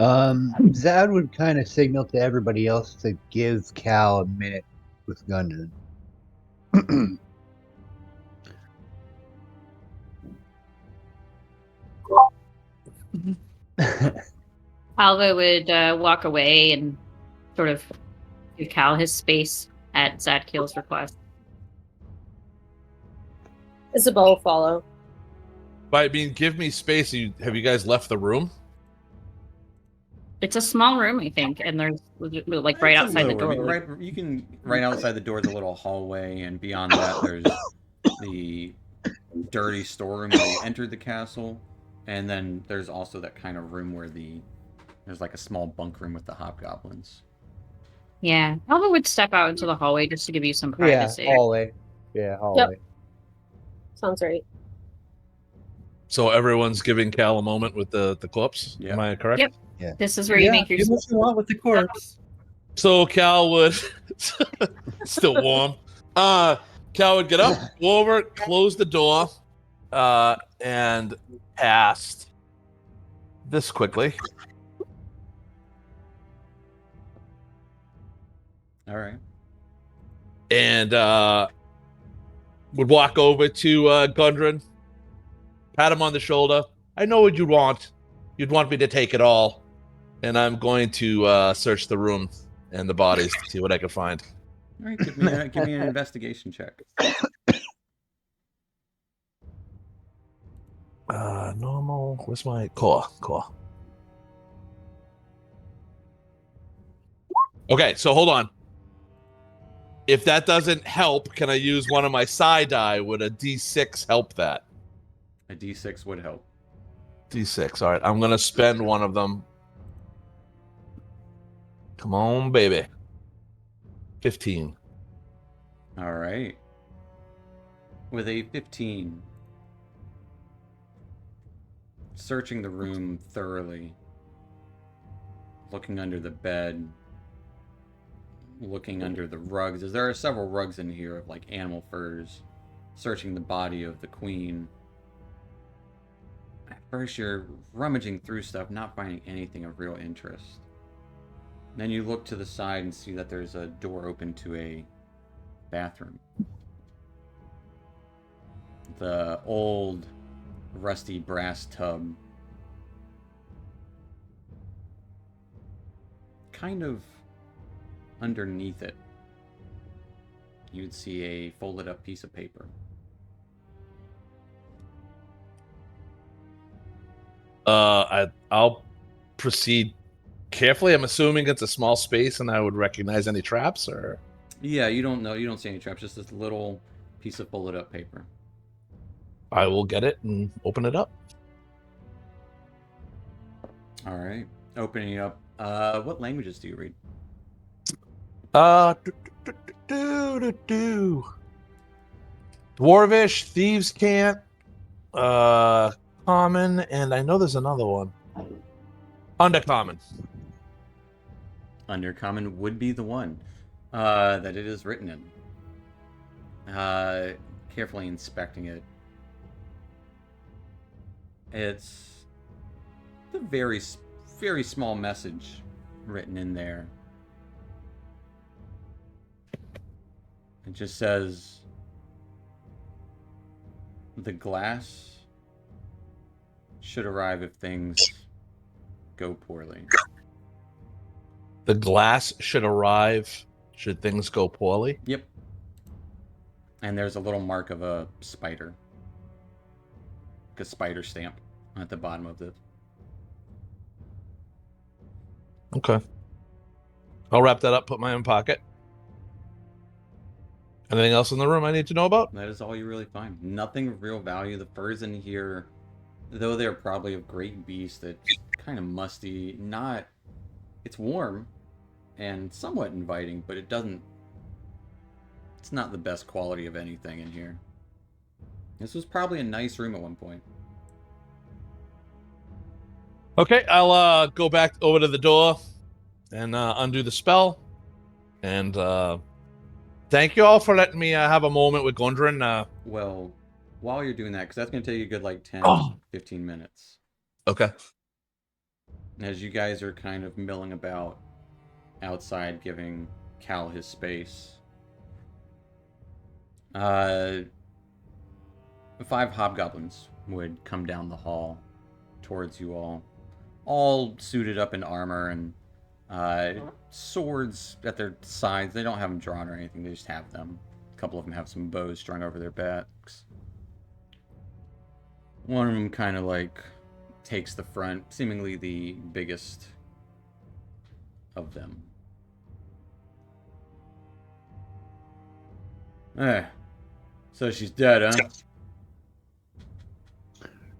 Zad would kind of signal to everybody else to give Cal a minute with Gundren. Alva would walk away and sort of give Cal his space at Zadkiel's request. Isabel will follow. By give me space. Have you guys left the room? It's a small room, I think, and there's like right outside the door. Right outside the door is a little hallway, and beyond that there's the dirty storeroom where you entered the castle, and then there's also that kind of room where there's like a small bunk room with the hobgoblins. Yeah, Alva would step out into the hallway just to give you some privacy. Yeah, hallway. Yep. Sounds right. So everyone's giving Cal a moment with the corpse. Yeah. Am I correct? Yep. Yeah. This is where you make your. Do what you want with the corpse. So Cal would still warm. Cal would get up, go over, close the door, and past this quickly. All right. And would walk over to Gundren, pat him on the shoulder. I know what you want. You'd want me to take it all. And I'm going to search the room and the bodies to see what I can find. All right, give me an investigation check. Normal. Where's my core? Okay, so hold on. If that doesn't help, can I use one of my side die? Would a D6 help that? A D6 would help. D6. All right, I'm going to spend one of them. Come on, baby. 15. All right. With a 15, searching the room thoroughly, looking under the bed, looking under the rugs, as there are several rugs in here of like animal furs, searching the body of the queen. At first you're rummaging through stuff, not finding anything of real interest. Then you look to the side and see that there's a door open to a bathroom. The old rusty brass tub, kind of underneath it, you'd see a folded up piece of paper. I'll proceed carefully. I'm assuming it's a small space and I would recognize any traps, or? Yeah, you don't know. You don't see any traps. Just this little piece of folded up paper. I will get it and open it up. All right. Opening it up. What languages do you read? Dwarvish, Thieves' Cant, Common, and I know there's another one. Undercommon. Undercommon would be the one that it is written in. Carefully inspecting it. It's a very, very small message written in there. It just says, the glass should arrive if things go poorly. The glass should arrive should things go poorly? Yep. And there's a little mark of a spider. Like a spider stamp at the bottom of it. Okay. I'll wrap that up, put my own pocket. Anything else in the room I need to know about? That is all you really find. Nothing of real value. The furs in here, though they're probably of great beast, that's kind of musty. Not... It's warm and somewhat inviting, but it doesn't... It's not the best quality of anything in here. This was probably a nice room at one point. Okay, I'll go back over to the door and undo the spell. And thank you all for letting me have a moment with Gundren. Well, while you're doing that, because that's going to take you a good, like, 10, 15 minutes. Okay. as you guys are kind of milling about outside, giving Cal his space, 5 hobgoblins would come down the hall towards you all suited up in armor and swords at their sides. They don't have them drawn or anything, they just have them. A couple of them have some bows strung over their backs. One of them kind of like takes the front, seemingly the biggest of them. Eh, so she's dead, huh?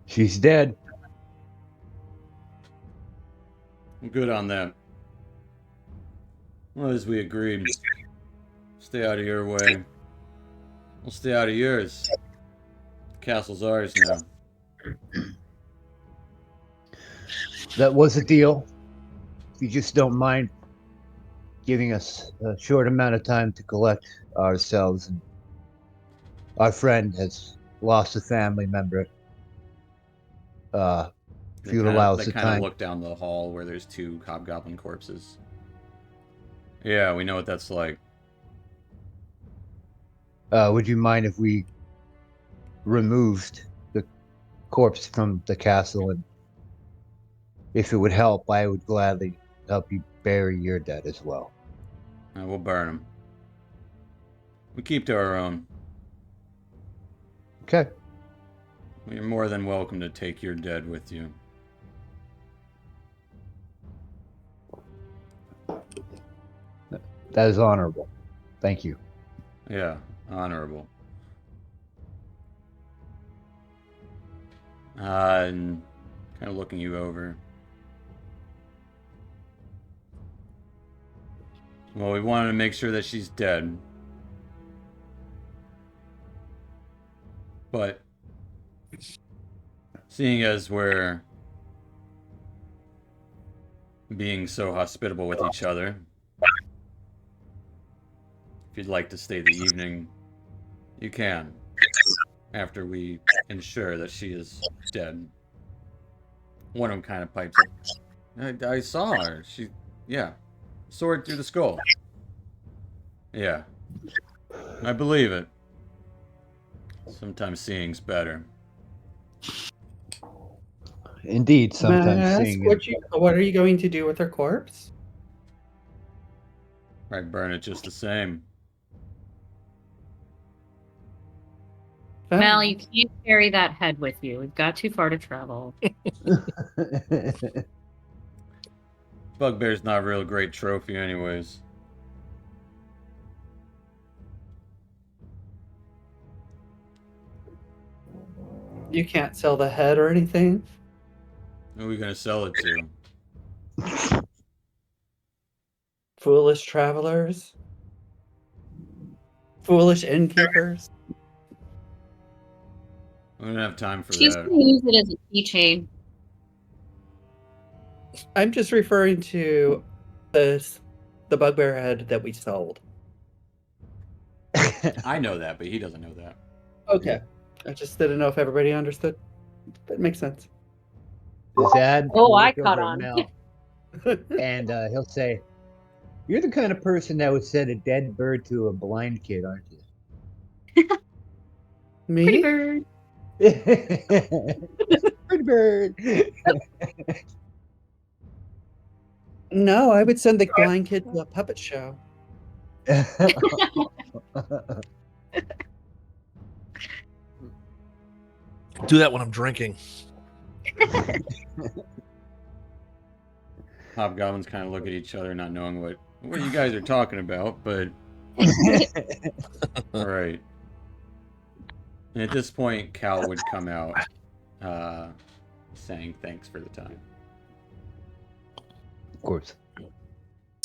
She's dead. Good on that. Well, as we agreed, stay out of your way. We'll stay out of yours. The castle's ours now. That was a deal. If you just don't mind giving us a short amount of time to collect ourselves. And our friend has lost a family member. If you'd allow us the They kind of time. look down the hall where there's 2 hobgoblin corpses. Yeah, we know what that's like. Would you mind if we removed the corpse from the castle? And if it would help, I would gladly help you bury your dead as well. We'll burn them. We keep to our own. Okay. You're more than welcome to take your dead with you. That is honorable. Thank you. Yeah, honorable. And kind of looking you over. Well, we wanted to make sure that she's dead. But seeing as we're being so hospitable with each other, if you'd like to stay the evening, you can. After we ensure that she is dead. One of them kind of pipes up. I saw her. Yeah. Sword through the skull. Yeah. I believe it. Sometimes seeing's better. Indeed, May I sometimes ask seeing what are you going to do with her corpse? I burn it just the same. Mel, you can't carry that head with you. We've got too far to travel. Bugbear's not a real great trophy anyways. You can't sell the head or anything? Who are we gonna sell it to? Foolish travelers? Foolish innkeepers? We don't have time for She's that. going to use it as a keychain. I'm just referring to the bugbear head that we sold. I know that, but he doesn't know that. Okay. I just didn't know if everybody understood. That makes sense. Dad, Oh, will I look caught over at on. Mel, and he'll say, "You're the kind of person that would send a dead bird to a blind kid, aren't you?" Pretty Me? bird. Pretty bird. No, I would send the blind kid to a puppet show. Do that when I'm drinking. Hobgoblins kind of look at each other, not knowing what you guys are talking about, but all right. And at this point, Cal would come out, saying thanks for the time. Of course.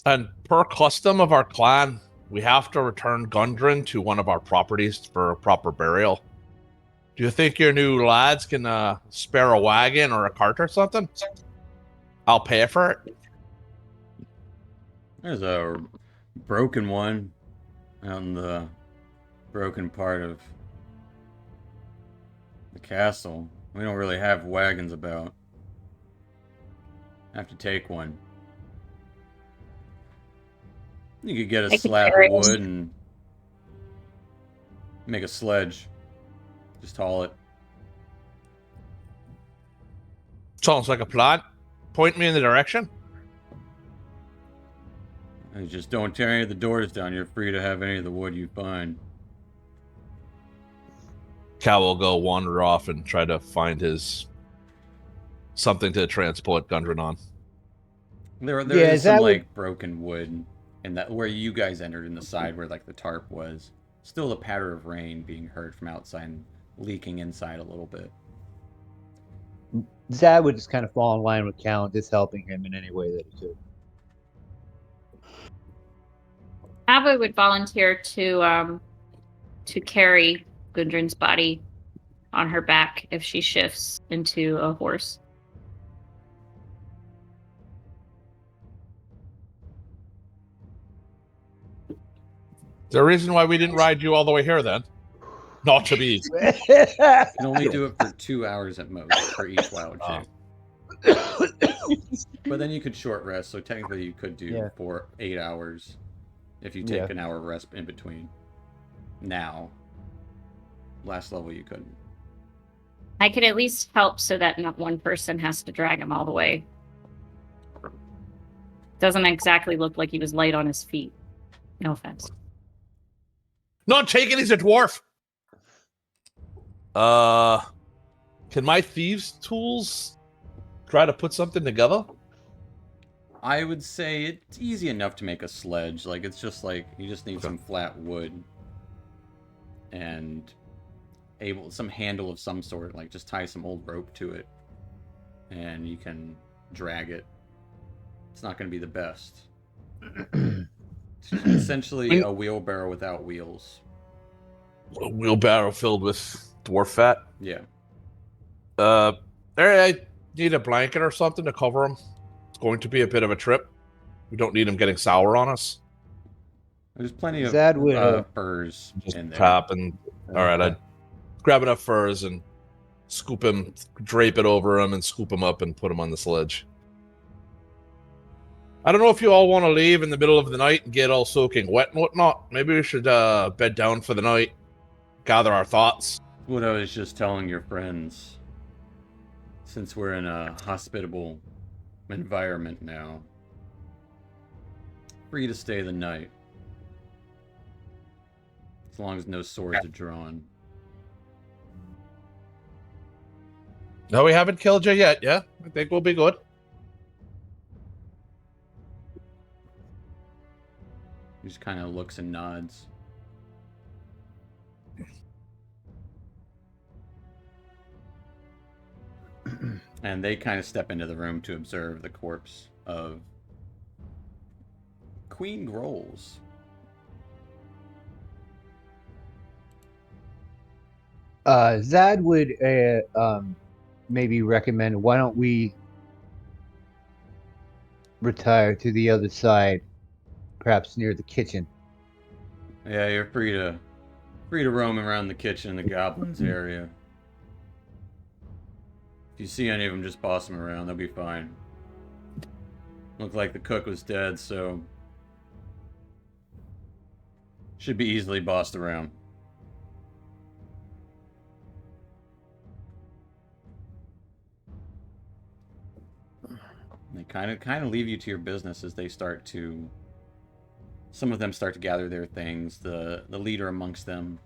And per custom of our clan, we have to return Gundren to one of our properties for a proper burial. Do you think your new lads can spare a wagon or a cart or something? I'll pay for it. There's a broken one out in the broken part of the castle. We don't really have wagons about. Have to take one. You could get a I could slab carry of it. wood and make a sledge. Just haul it. Sounds like a plan. Point me in the direction. And just don't tear any of the doors down. You're free to have any of the wood you find. Cal will go wander off and try to find his something to transport Gundren on. There Yeah, is some that would- like broken wood, and that where you guys entered in the side where like the tarp was. Still a patter of rain being heard from outside and leaking inside a little bit. Zad would just kind of fall in line with Cal and just helping him in any way that he could. Ava would volunteer to carry Gundren's body on her back if she shifts into a horse. Is there a reason why we didn't ride you all the way here then? Not to be. You can only do it for 2 hours at most for each wild shape. But then you could short rest, so technically you could do for 8 hours if you take an hour rest in between. Now, last level you couldn't. I could at least help so that not one person has to drag him all the way. Doesn't exactly look like he was light on his feet. No offense. Not taking, he's a dwarf. Can my thieves' tools try to put something together? I would say it's easy enough to make a sledge. Like, it's just like, you just need some flat wood. And some handle of some sort. Like, just tie some old rope to it. And you can drag it. It's not going to be the best. It's essentially a wheelbarrow without wheels. A wheelbarrow filled with dwarf fat. Yeah. I need a blanket or something to cover him. It's going to be a bit of a trip. We don't need him getting sour on us. There's plenty of Zad would, furs Just in there. tap and all right. I'd grab enough furs and scoop him, drape it over him, and scoop him up and put him on the sledge. I don't know if you all want to leave in the middle of the night and get all soaking wet and whatnot. Maybe we should bed down for the night, gather our thoughts. What I was just telling your friends. Since we're in a hospitable environment now, free to stay the night. As long as no swords are drawn. No, we haven't killed you yet, yeah? I think we'll be good. He just kind of looks and nods. And they kind of step into the room to observe the corpse of Queen Grolls. Zad would maybe recommend, why don't we retire to the other side, perhaps near the kitchen. Yeah, you're free to roam around the kitchen in the goblins area. If you see any of them, just boss them around. They'll be fine. Looked like the cook was dead, so should be easily bossed around. They kind of leave you to your business as they start to. Some of them start to gather their things. The leader amongst them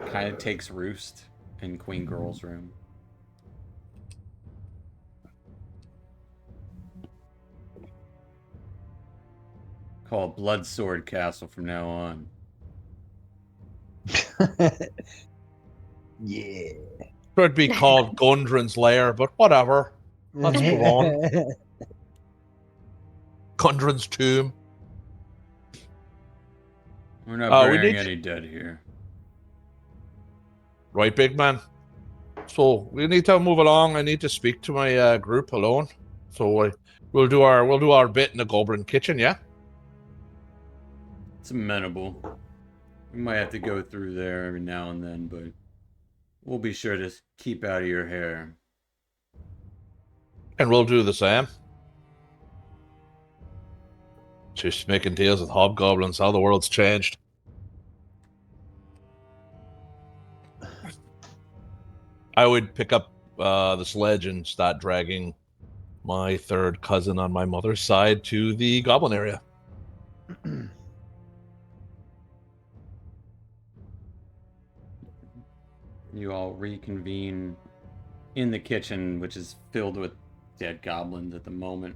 kind of takes roost in Queen Girl's room. Call it Blood Sword Castle from now on. Yeah. Could be called Gundren's Lair, but whatever. Let's move on. Gundren's Tomb. We're not we burying need- any dead here. Right, big man. So we need to move along. I need to speak to my group alone. So we'll do our bit in the Goblin kitchen, yeah? It's amenable. We might have to go through there every now and then, but we'll be sure to keep out of your hair. And we'll do the same. Just making deals with hobgoblins, how the world's changed. I would pick up the sledge and start dragging my third cousin on my mother's side to the goblin area. You all reconvene in the kitchen, which is filled with dead goblins at the moment.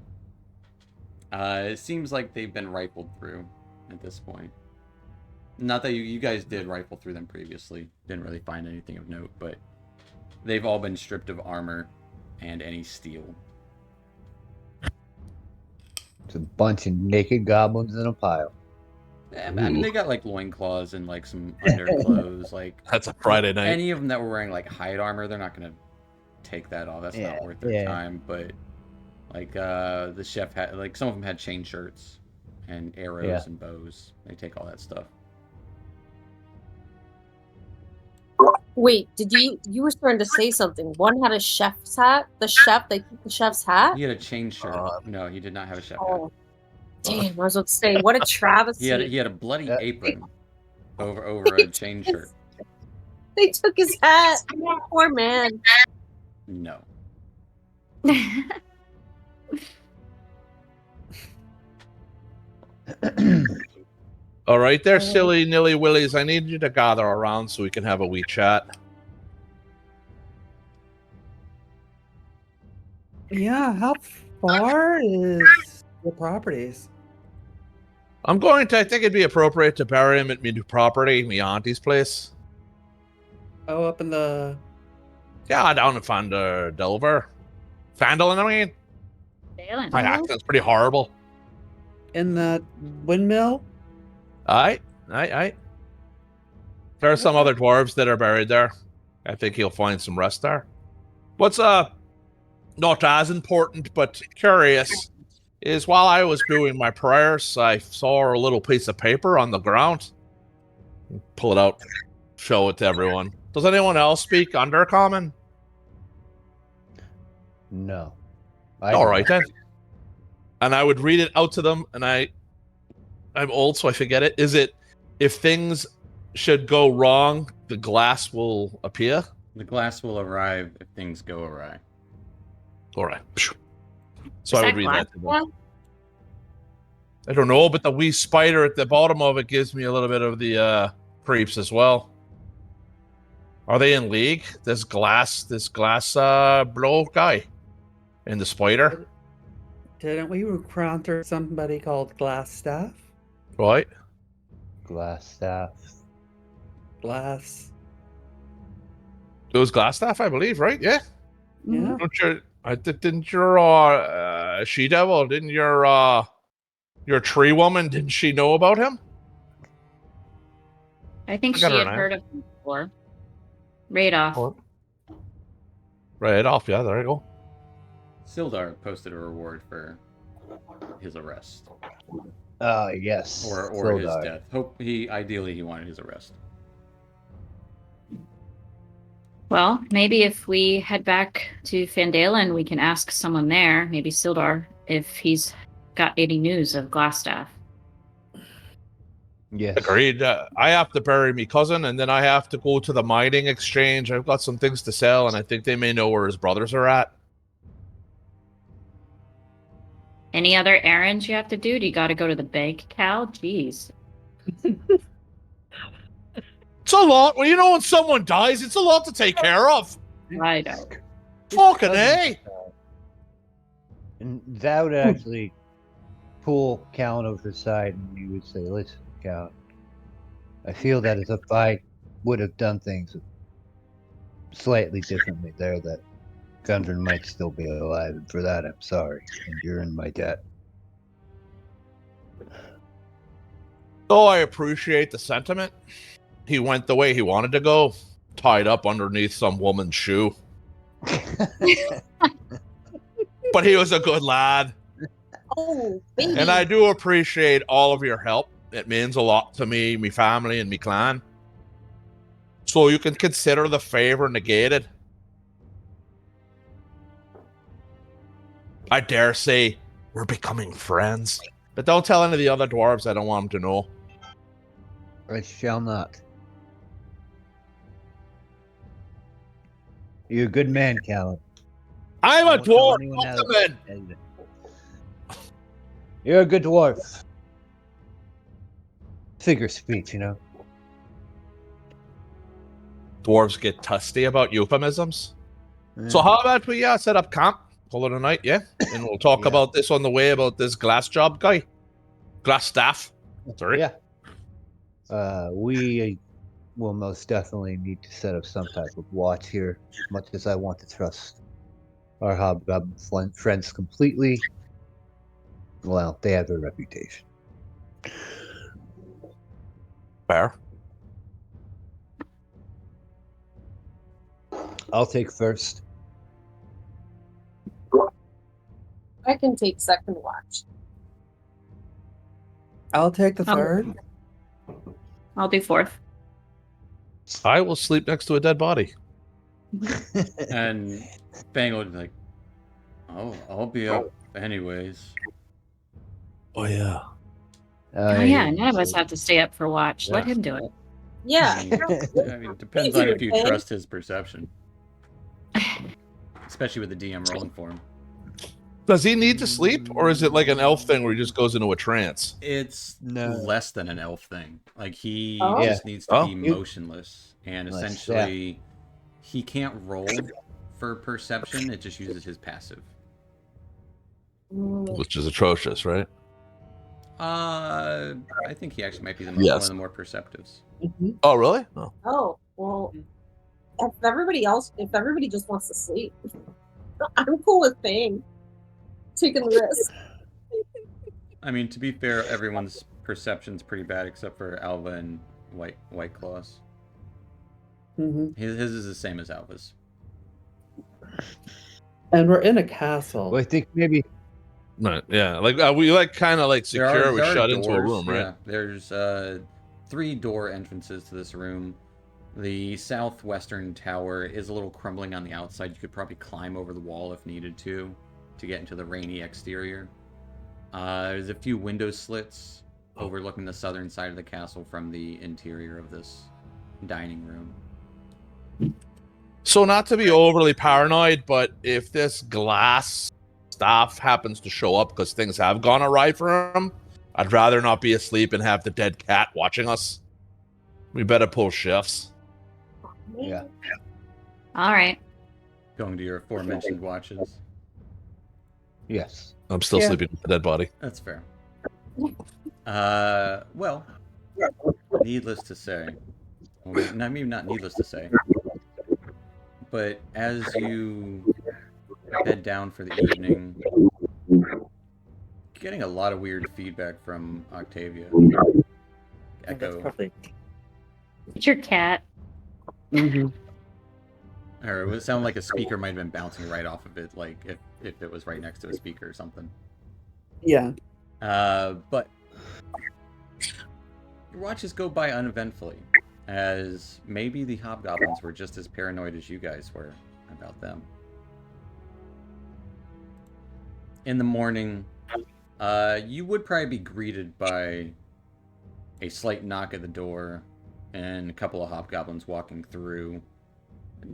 It seems like they've been rifled through at this point. Not that you guys did rifle through them previously. Didn't really find anything of note, but they've all been stripped of armor and any steel. It's a bunch of naked goblins in a pile. I mean, they got like loincloths and like some underclothes. Like That's a Friday night. any of them that were wearing like hide armor, they're not gonna take that off. That's not worth their time. But like the chef had, like, some of them had chain shirts and arrows and bows. They take all that stuff. Wait, did you were starting to say something? One had a chef's hat. The chef, they took the chef's hat. He had a chain shirt. No, he did not have a chef hat. Oh, damn! I was about to say, what a travesty. He had a bloody apron over a chain shirt. They took his hat. Poor man. No. All right there, silly nilly willies. I need you to gather around so we can have a wee chat. Yeah, how far is the properties? I think it'd be appropriate to bury him at my new property, my auntie's place. Oh, up in the... Yeah, down in Phandelver. Phandelver, I mean. Phelan. My accent's pretty horrible. In that windmill? Aye. There are some other dwarves that are buried there. I think he'll find some rest there. What's not as important but curious is while I was doing my prayers, I saw a little piece of paper on the ground. Pull it out, show it to everyone. Does anyone else speak Undercommon? No. All right then. And I would read it out to them, and I'm old, so I forget it. Is it, if things should go wrong, the glass will appear? The glass will arrive if things go awry. All right. So I would read that to them. One? I don't know, but the wee spider at the bottom of it gives me a little bit of the creeps as well. Are they in league? This glass blow guy and the spider? Didn't we encounter somebody called Glassstaff? Right. Glass staff. Glass. It was Glassstaff, I believe, right? Yeah. Yeah. Didn't your she devil? Didn't your tree woman? Didn't she know about him? I think I she got her had name. heard of him before. Radolf. Right off. Yeah, there you go. Sildar posted a reward for his arrest. Yes. Or his death. Ideally he wanted his arrest. Well, maybe if we head back to Phandelver, we can ask someone there, maybe Sildar, if he's got any news of Glassstaff. Yes. Agreed. I have to bury me cousin, and then I have to go to the mining exchange. I've got some things to sell, and I think they may know where his brothers are at. Any other errands you have to do? Do you got to go to the bank, Cal? Jeez. It's a lot. Well, when someone dies, it's a lot to take care of. I know. Fucking A. And that would actually pull Callan over to the side, and he would say, "Listen, Callan, I feel that as if I would have done things slightly differently there, that Gundren might still be alive, and for that I'm sorry, and you're in my debt." Oh, I appreciate the sentiment. He went the way he wanted to go, tied up underneath some woman's shoe. But he was a good lad. Oh, baby. And I do appreciate all of your help. It means a lot to me, me family, and me clan. So you can consider the favor negated. I dare say we're becoming friends. But don't tell any of the other dwarves. I don't want them to know. I shall not. You're a good man, Callum. I'm I a won't tell dwarf. anyone Not how- the men. You're a good dwarf. Figure speech, you know. Dwarves get tusty about euphemisms. Yeah. So how about we set up camp, call it a night, yeah? And we'll talk Yeah. about this on the way about this glass job guy. Glass staff. Sorry. Yeah. We will most definitely need to set up some type of watch here, as much as I want to trust our hobgoblin friends completely. Well, they have their reputation. Fair. I'll take first. I can take second watch. I'll take the Oh. third. I'll do fourth. I will sleep next to a dead body. And Fang would be like, "Oh, I'll be up anyways." Oh yeah. Oh yeah, none of us have to stay up for watch. Let Yeah. him do it. Yeah. I mean, depends on if you trust his perception, especially with the DM rolling for him. Does he need to sleep, or is it like an elf thing where he just goes into a trance? It's No. less than an elf thing. Like he Oh. just needs to Oh. be motionless, and Nice, essentially, he can't roll for perception. It just uses his passive. Mm, Which is atrocious, right? I think he actually might be one Yes. of the more perceptives. Oh really? No. Oh, well, if everybody just wants to sleep, I'm cool with paying. Taking the risk. I mean, to be fair, everyone's perception's pretty bad except for Alva and White Claws. Hmm. His is the same as Alva's. And we're in a castle. Well, I think maybe Right. Yeah. Like we like kind of like secure. We're there are shut into a doors, room, right? Yeah, there's 3 door entrances to this room. The southwestern tower is a little crumbling on the outside. You could probably climb over the wall if needed to get into the rainy exterior. There's a few window slits overlooking the southern side of the castle from the interior of this dining room. So not to be overly paranoid, but if this glass staff happens to show up because things have gone awry for him, I'd rather not be asleep and have the dead cat watching us. We better pull shifts. Yeah. All right. Going to your aforementioned watches. yes. I'm still Yeah. sleeping with the dead body. That's fair. Well, needless to say, well, maybe not needless to say, but as you head down for the evening, getting a lot of weird feedback from Octavia. That's Echo. probably. It's your cat. Hmm. Or it would sound like a speaker might have been bouncing right off of it, like if it was right next to a speaker or something. Yeah. But your watches go by uneventfully, as maybe the hobgoblins were just as paranoid as you guys were about them. In the morning, you would probably be greeted by a slight knock at the door and a couple of hobgoblins walking through,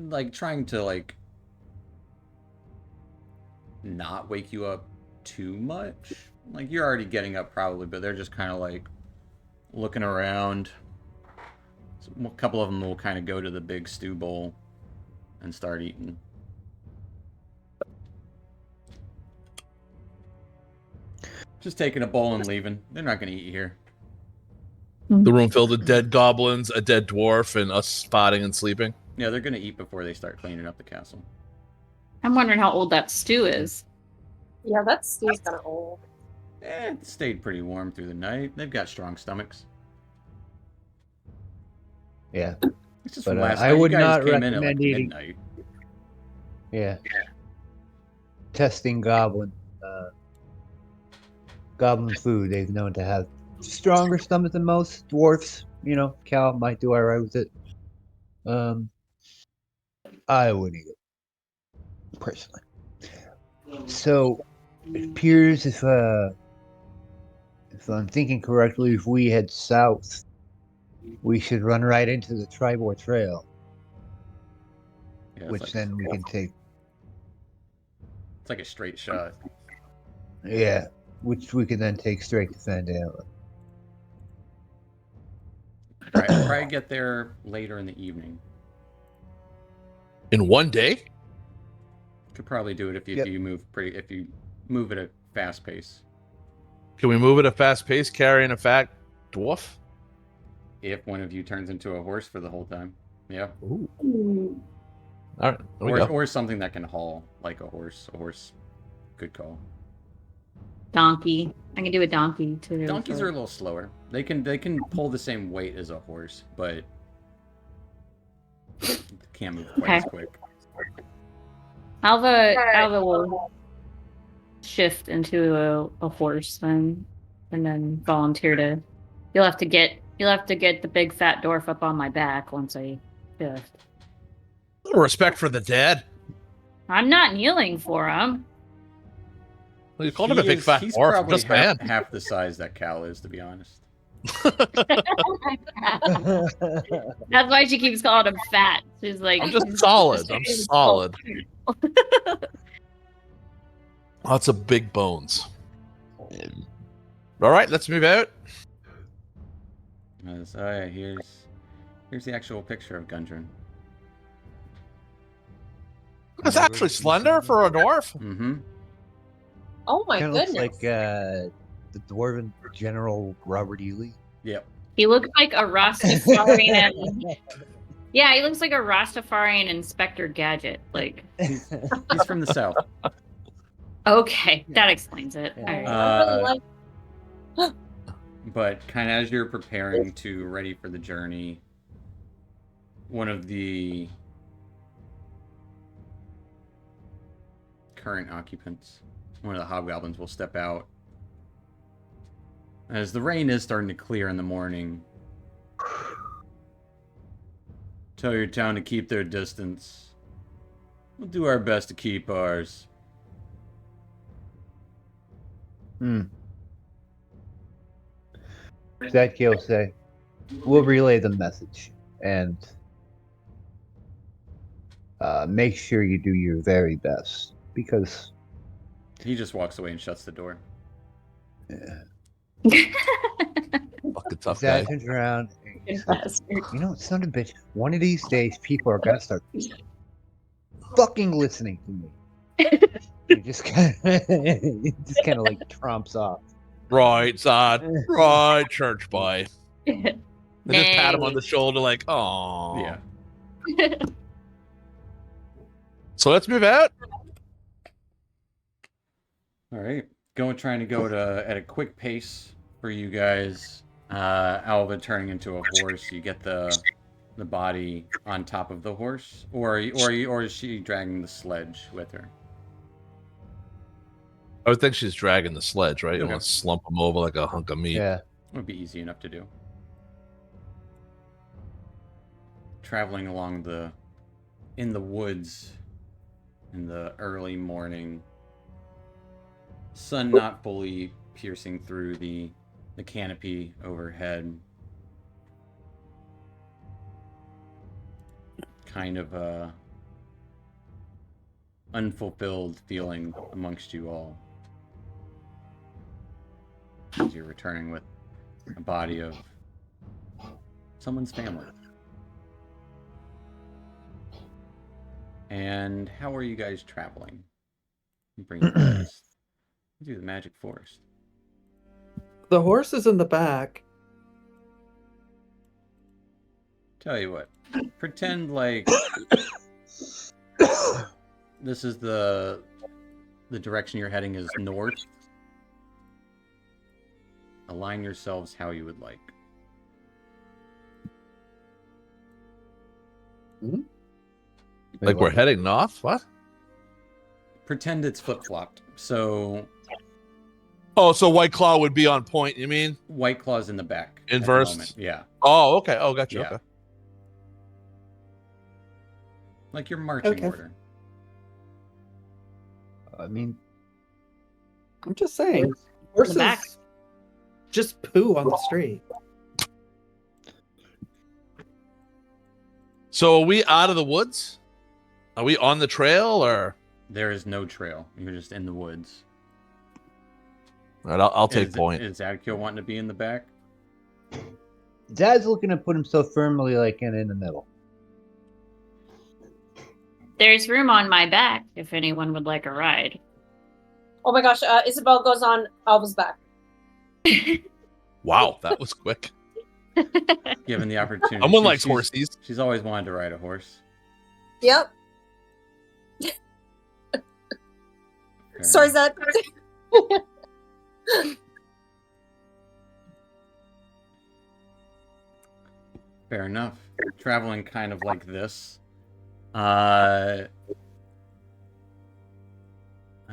like trying to like not wake you up too much. Like you're already getting up probably, but they're just kind of like looking around. So a couple of them will kind of go to the big stew bowl and start eating. Just taking a bowl and leaving. They're not going to eat here. The room filled with dead goblins, a dead dwarf, and us spotting and sleeping. Yeah, they're going to eat before they start cleaning up the castle. I'm wondering how old that stew is. Yeah, that stew's kind of old. It stayed pretty warm through the night. They've got strong stomachs. Yeah. It's just But, from last I night. would You guys not came in at like recommend eating- midnight. Yeah. Testing goblin food. They've known to have stronger stomach than most dwarfs. You know, Cal might do alright with it. I wouldn't eat it personally. So It appears if I'm thinking correctly, if we head south, we should run right into the Tribor Trail, Yeah, it's which like, then we can take. it's like a straight shot. Yeah, which we can then take straight to Phandelver. Probably get there later in the evening. In one day? Could probably do it if Yep. you move at a fast pace. Can we move at a fast pace carrying a fat dwarf? If one of you turns into a horse for the whole time. Yeah. Ooh. Hmm. All right, there we go. Or something that can haul like a horse. A horse. Good call. Donkey. I can do a donkey too. Donkeys but- are a little slower. They can pull the same weight as a horse, but can't move quite as quick. Alva will shift into a horse then, and then volunteer to. You'll have to get the big fat dwarf up on my back once I shift. Respect for the dead. I'm not kneeling for him. Well, you called him a big fat He's dwarf. probably Just man. half the size that Cal is, to be honest. That's why she keeps calling him fat. She's like, I'm just solid. I'm solid. Lots of big bones. All right, let's move out. So yeah, here's the actual picture of Gundren. It's actually slender for a dwarf. Mm-hmm. Oh my Kind of goodness. looks like the Dwarven General Robert E. Lee. Yep. He looks like a Rastafarian. Yeah, he looks like a Rastafarian Inspector Gadget. Like, He's from the south. okay, that explains it. Yeah. All right. I really like But kind of as you're preparing to ready for the journey, one of the current occupants, one of the hobgoblins, will step out. As the rain is starting to clear in the morning, tell your town to keep their distance. We'll do our best to keep ours. Zadkiel will say, we'll relay the message and make sure you do your very best because He just walks away and shuts the door. Fucking tough guy. Zad turns around and he's Good like, bastard. you know what, son of a bitch, one of these days people are gonna start fucking listening to me. He just kind of like tromps off. Right, Zod. Right, church boy. They just pat him on Nay. the shoulder like, oh. Yeah. So let's move out. All right. Trying to go at a quick pace for you guys. Alva turning into a horse. You get the body on top of the horse, or is she dragging the sledge with her? I would think she's dragging the sledge, right? You Okay. want to slump him over like a hunk of meat. Yeah. It would be easy enough to do. Traveling along in the woods in the early morning. Sun not fully piercing through the canopy overhead. Kind of a unfulfilled feeling amongst you all. As you're returning with a body of someone's family. And how are you guys traveling? Bring you guys through the magic forest. The horse is in the back. Tell you what, pretend like this is the direction you're heading is north. Align yourselves how you would like. Like we're heading north? What? Pretend it's flip-flopped. So Oh, so White Claw would be on point, you mean? White Claw's in the back. at the Inversed? moment. Yeah. Oh, okay. Oh, gotcha. Yeah. Okay. Like your marching Okay. order. I mean, I'm just saying. back. Horses just poo on the street. So are we out of the woods? Are we on the trail or? There is no trail. You're just in the woods. All right, I'll take point. Is Zadkiel wanting to be in the back? Dad's looking to put himself firmly like in the middle. There's room on my back if anyone would like a ride. Oh my gosh, Isabel goes on Alva's back. Wow, that was quick. Given the opportunity. Someone likes horses. She's always wanted to ride a horse. Yep. Fair Sorry, enough. Zed. Fair enough. Traveling kind of like this. I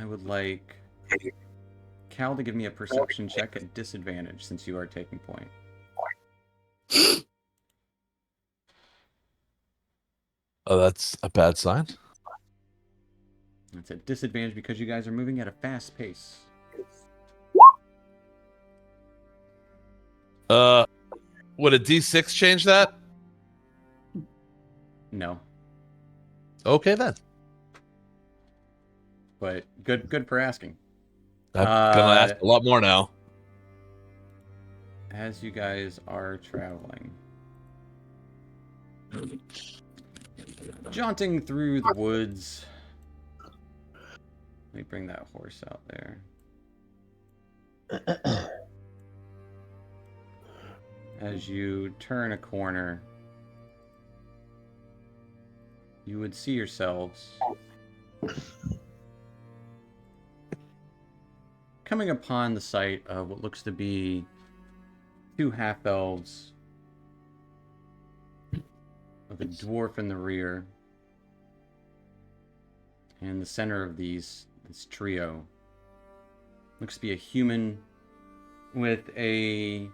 would like Cal to give me a perception check at disadvantage since you are taking point. Oh, that's a bad sign. It's at disadvantage because you guys are moving at a fast pace. Would a D6 change that? No, Okay then. but good for asking. I'm gonna ask a lot more now. As you guys are traveling, jaunting through the woods. Let me bring that horse out there. As you turn a corner, you would see yourselves coming upon the site of what looks to be two half-elves with a dwarf in the rear. And in the center of this trio looks to be a human with a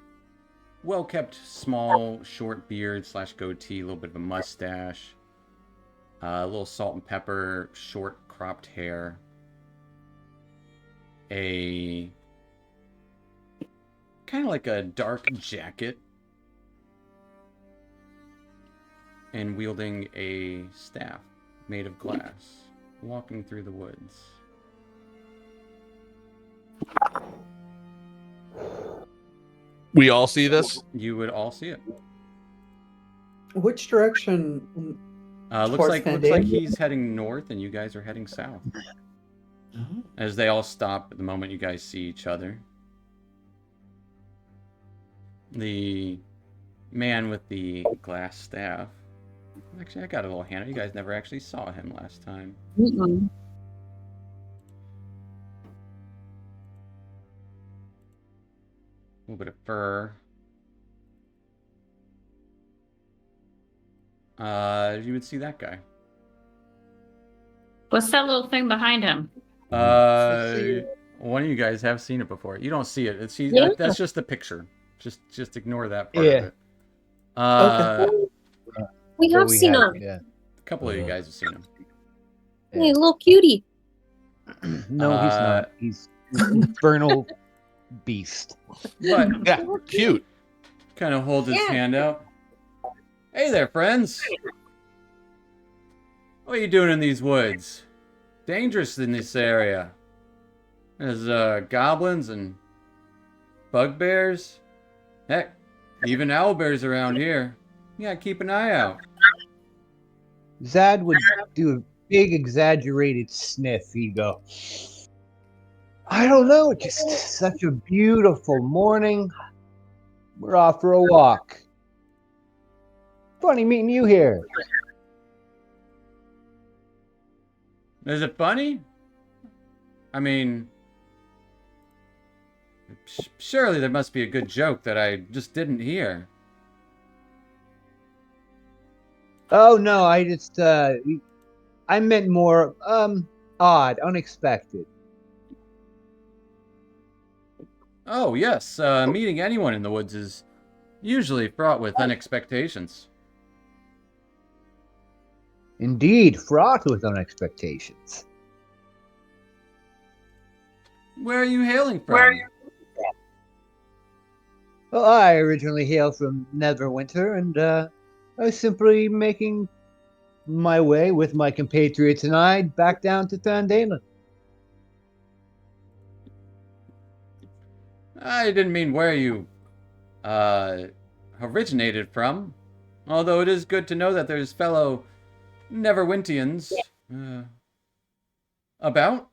well-kept, small, short beard / goatee, a little bit of a mustache, a little salt and pepper, short cropped hair, a kind of like a dark jacket, and wielding a staff made of glass, walking through the woods. We all see this? You would all see it. Which direction? Looks Towards like Phandelver? he's heading north, and you guys are heading south. As they all stop at the moment you guys see each other. The man with the glass staff. Actually, I got a little hand. You guys never actually saw him last time. Mm-mm. A little bit of fur. You would see that guy. What's that little thing behind him? One of you guys have seen it before. You don't see it. That's just the picture. Just ignore that part of it. We have seen him. Yeah. A couple of you guys have seen him. Hey, little cutie. No, he's not. He's an infernal beast. But Yeah, cute. kind of holds his Yeah. hand out. Hey there, friends. What are you doing in these woods? Dangerous in this area. There's goblins and bugbears. Heck, even owlbears around here. You gotta keep an eye out. Zad would do a big exaggerated sniff. He'd go, I don't know, it's just such a beautiful morning. We're off for a walk. Funny meeting you here. Is it funny? I mean, surely there must be a good joke that I just didn't hear. Oh no, I just I meant more odd, unexpected. Oh, yes. Meeting anyone in the woods is usually fraught with unexpectations. Indeed, fraught with unexpectations. Where are you hailing from? Well, I originally hail from Neverwinter, and I was simply making my way with my compatriots and I back down to Phandelver. I didn't mean where you originated from. Although it is good to know that there's fellow Neverwintians about.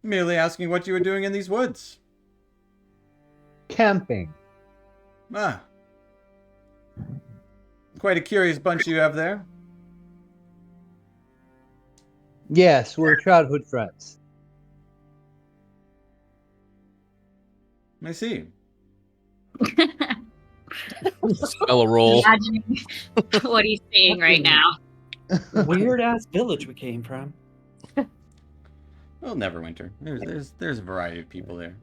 Merely asking what you were doing in these woods. Camping. Ah. Quite a curious bunch you have there. Yes, we're childhood friends. I see. Spell a roll. Imagining what he's seeing right now. Weird ass village we came from. Well, Neverwinter. There's a variety of people there.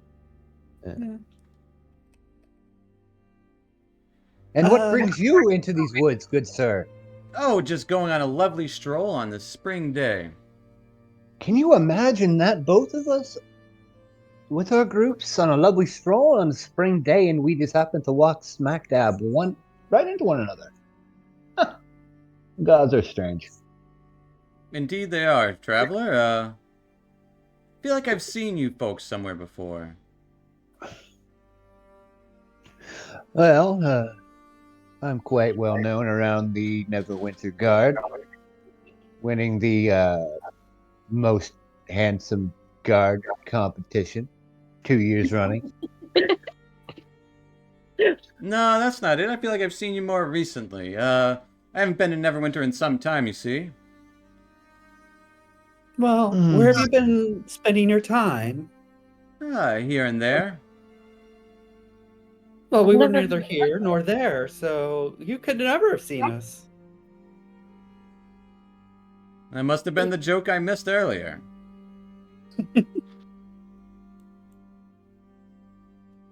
And what brings you into these woods, good sir? Oh, just going on a lovely stroll on this spring day. Can you imagine that, both of us with our groups on a lovely stroll on a spring day, and we just happen to walk smack dab right into one another? Huh. Gods are strange. Indeed they are, traveler. Feel like I've seen you folks somewhere before. Well, I'm quite well known around the Neverwinter Guard, winning the most handsome guard competition 2 years running. No, that's not it. I feel like I've seen you more recently. I haven't been in Neverwinter in some time, you see. Well, where have you been spending your time? Here and there. Well, we were Never- neither here nor there, so you could never have seen us. That must have been the joke I missed earlier.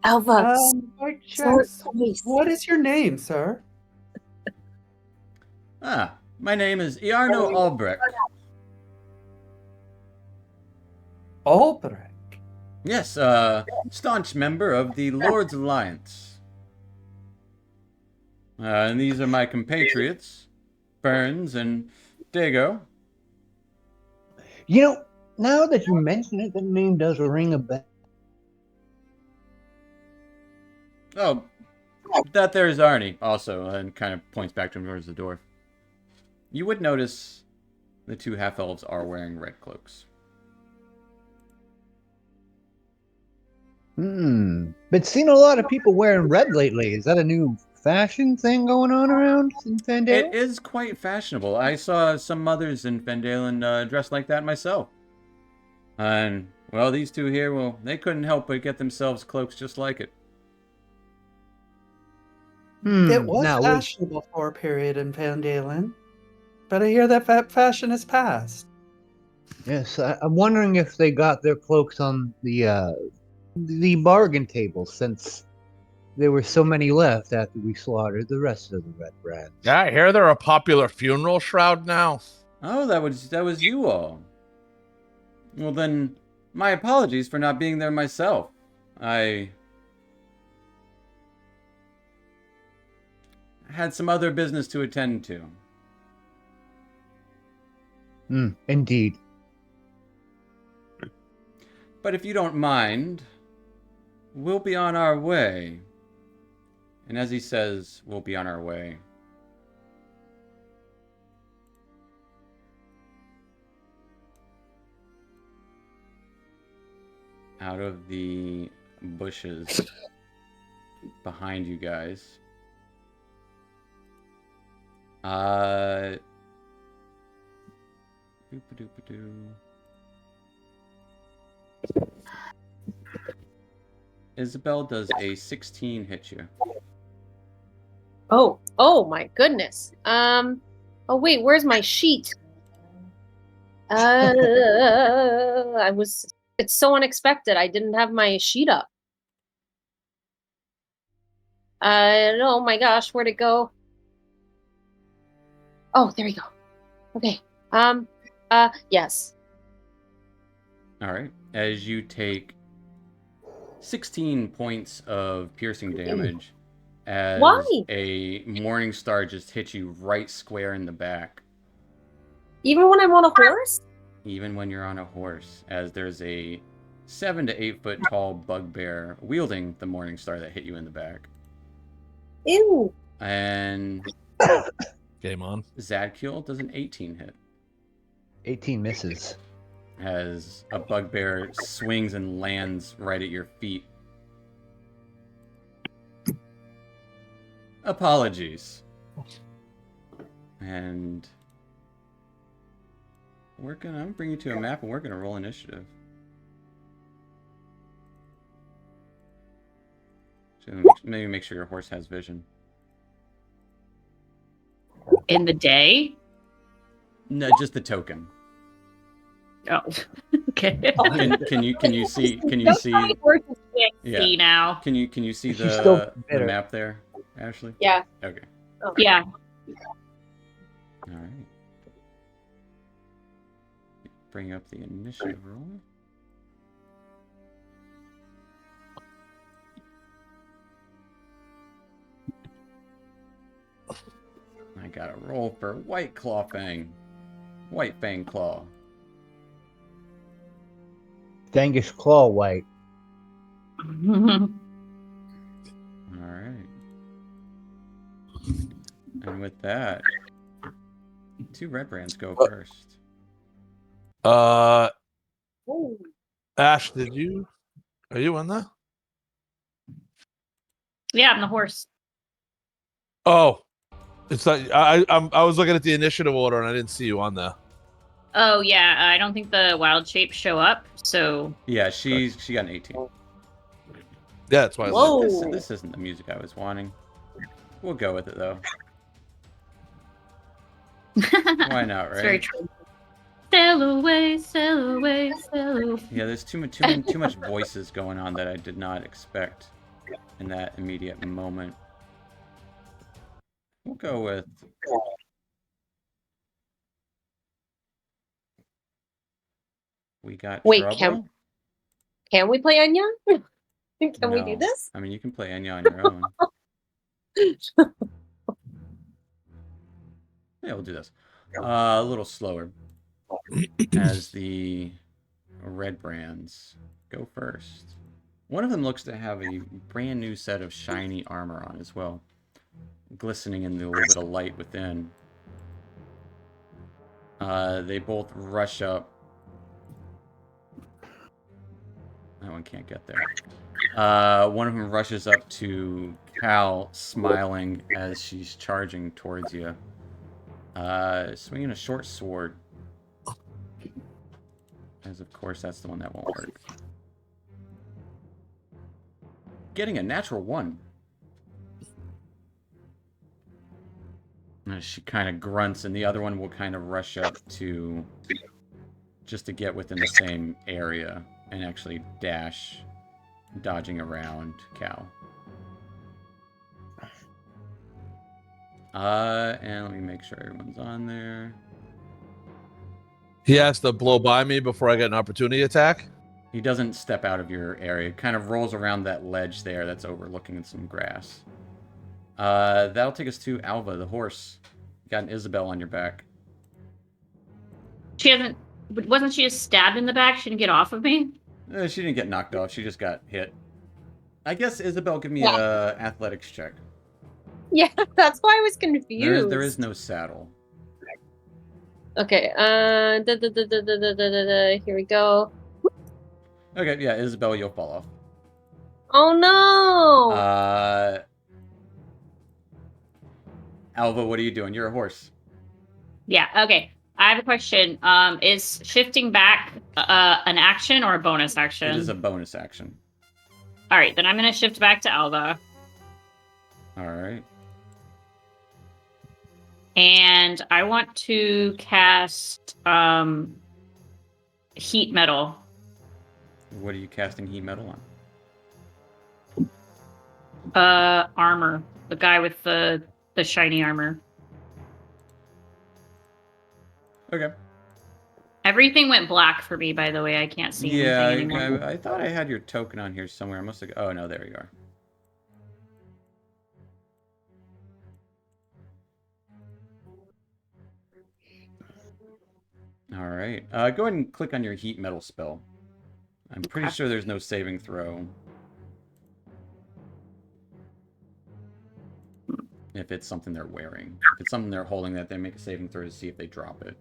Alva, By slow chance, voice. what is your name, sir? My name is Iarno Albrecht. Albrecht. Yes, staunch member of the Lord's Alliance. And these are my compatriots, Burns and Dago. You know, now that you mention it, the name does ring a bell. Oh, that there's Arnie also, and kind of points back to him towards the door. You would notice the two half-elves are wearing red cloaks. Been seeing a lot of people wearing red lately. Is that a new fashion thing going on around in Phandelver? It is quite fashionable. I saw some mothers in Phandelver dressed like that myself. And, well, these two here, well, they couldn't help but get themselves cloaks just like it. It was Now, fashionable for a period in Phandelver, but I hear that fashion has passed. yes, I'm wondering if they got their cloaks on the bargain table, since there were so many left after we slaughtered the rest of the red brands. Yeah, I hear they're a popular funeral shroud now. Oh, that was you all. Well then, my apologies for not being there myself. I had some other business to attend to. Indeed. But if you don't mind, we'll be on our way. And as he says, we'll be on our way. Out of the bushes behind you guys. Doop-a-doop-a-doo. Isabel, does a 16 hit you? Oh my goodness. Oh wait, where's my sheet? It's so unexpected. I didn't have my sheet up. Oh my gosh, where'd it go? Oh, there we go. Okay. Yes. All right. As you take 16 points of piercing damage as Why? a morning star just hits you right square in the back, Even when I'm on a horse? even when you're on a horse, as there's a 7 to 8 foot tall bugbear wielding the morning star that hit you in the back. Ew. And Game on. Zadkiel does an 18 hit 18 misses. as a bugbear swings and lands right at your feet. Apologies. And I'm gonna bring you to a map and we're gonna roll initiative. So maybe make sure your horse has vision. In the day? No, just the token. Oh, okay. Can you see Horses can't yeah. See now. Can you see She's still the bitter. map there, Ashley? Yeah. Okay. Yeah. All right. Bring up the initiative roll. I got a roll for White Claw Fang. White Fang Claw. Dangish Claw White. All right. And with that, 2 red brands go first. Ooh. Ash, are you in there? Yeah, I'm the horse. Oh, it's like I was looking at the initiative order and I didn't see you on there. Oh yeah, I don't think the wild shapes show up. So Yeah, she got an 18. Yeah, that's why. Whoa. This isn't the music I was wanting. We'll go with it though. Why not, It's right? very true. Sail away, sail away, sail away. Yeah, there's too much voices going on that I did not expect in that immediate moment. We'll go with we got Wait, Trouble. Can we play Anya? Can we do No. this? I mean, you can play Enya on your own. Yeah, we'll do this. A little slower. As the red brands go first. One of them looks to have a brand new set of shiny armor on as well, glistening in the little bit of light within. They both rush up. That one can't get there. One of them rushes up to Cal, smiling as she's charging towards you. Swinging a short sword. As of course, that's the one that won't work. Getting a natural 1. As she kind of grunts, and the other one will kind of rush up to just to get within the same area and actually dash, dodging around Cal. And let me make sure everyone's on there. He has to blow by me before I get an opportunity attack. He doesn't step out of your area. Kind of rolls around that ledge there that's overlooking some grass. That'll take us to Alva, the horse. You got an Isabel on your back. Wasn't she just stabbed in the back? She didn't get off of me? She didn't get knocked off. She just got hit. I guess Isabel, give me a athletics check. Yeah, that's why I was confused. There is no saddle. Okay, here we go. Okay, yeah, Isabel, you'll fall off. Oh no! Alva, what are you doing? You're a horse. Yeah, okay. I have a question. Is shifting back an action or a bonus action? It is a bonus action. All right, then I'm going to shift back to Alva. All right. And I want to cast heat metal. What are you casting heat metal on? Armor. The guy with the shiny armor. Okay. Everything went black for me, by the way. I can't see Yeah, anything anymore. I thought I had your token on here somewhere. I must have. Oh no, there you are. All right. Go ahead and click on your heat metal spell. I'm pretty Okay. sure there's no saving throw. If it's something they're wearing. If it's something they're holding, that they make a saving throw to see if they drop it.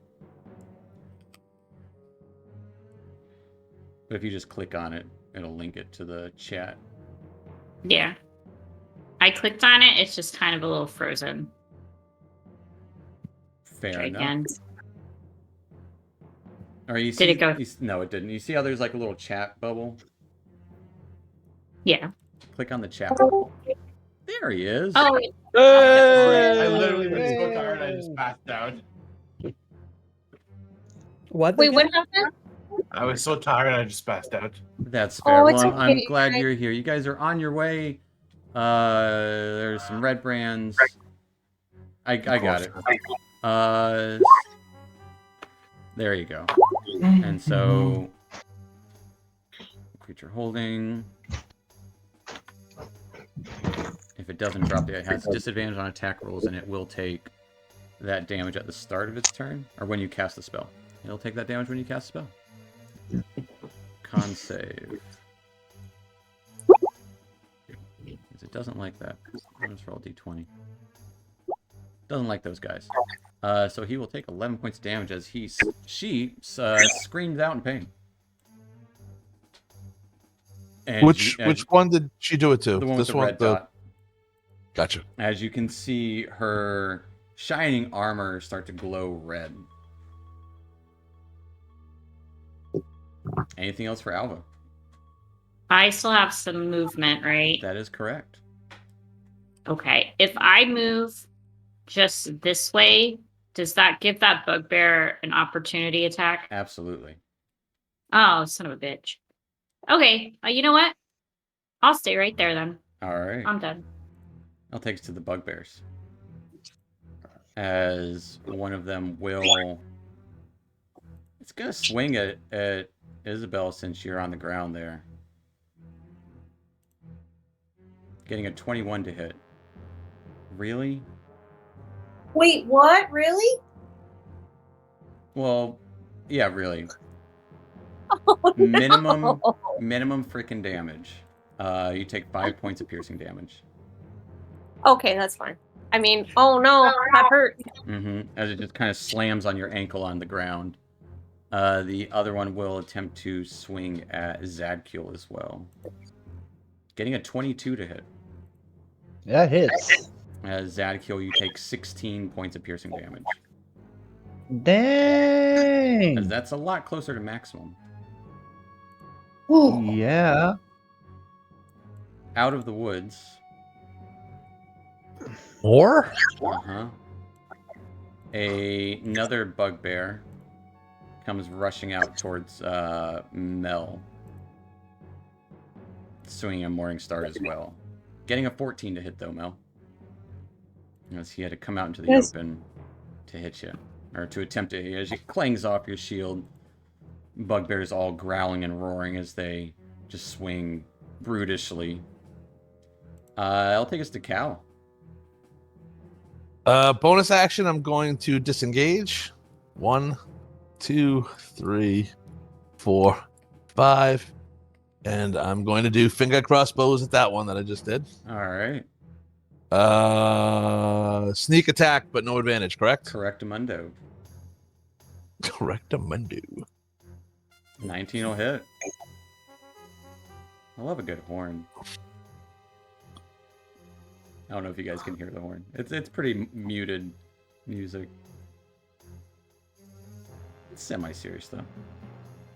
But if you just click on it, it'll link it to the chat. Yeah. I clicked on it. It's just kind of a little frozen. Fair Try enough. again. Or you Did see, it go? no, it didn't. You see how there's like a little chat bubble? Yeah. Click on the chat bubble. There he is. Oh, I literally was so tired I just passed out. What? Wait, again? what happened? I was so tired I just passed out. That's fair. Oh, it's Well, I'm okay. glad you're here. You guys are on your way. There's some red brands. I got it. There you go. And so, creature holding. If it doesn't drop, it has disadvantage on attack rolls, and it will take that damage at the start of its turn, or when you cast the spell. It'll take that damage when you cast the spell. Con save. Because it doesn't like that. I'll just roll d20. Doesn't like those guys. So he will take 11 points of damage as she screams out in pain. And Which one did she do it to? the one with This the one, red dot. Gotcha. As you can see, her shining armor start to glow red. Anything else for Alva? I still have some movement, right? That is correct. Okay. If I move just this way, does that give that bugbear an opportunity attack? Absolutely. Oh, son of a bitch. Okay. You know what? I'll stay right there then. All right. I'm done. I'll take us to the bugbears. As one of them will... It's going to swing at Isabel since you're on the ground there. Getting a 21 to hit. Really? Wait, what? Really? Well, yeah, really. Oh, Minimum no. freaking damage. You take 5 points of piercing damage. Okay, that's fine. I mean, oh no, that hurt. As it just kind of slams on your ankle on the ground. The other one will attempt to swing at Zadkiel as well. Getting a 22 to hit. That hits. As Zadkiel, you take 16 points of piercing damage. Dang. As that's a lot closer to maximum. Yeah. Out of the woods. Or? Uh-huh. Another bugbear comes rushing out towards Mel. Swinging a Morning Star as well. Getting a 14 to hit though, Mel. As he had to come out into the open to hit you. Or to attempt to hit you. As he clangs off your shield, bugbears all growling and roaring as they just swing brutishly. I'll take us to Cal. Bonus action, I'm going to disengage. 1, 2, 3, 4, 5. And I'm going to do finger crossbows at that one that I just did. Alright. Sneak attack, but no advantage, correct? Correctamundo. Correctamundo. 19 will hit. I love a good horn. I don't know if you guys can hear the horn. It's pretty muted music. It's semi-serious though.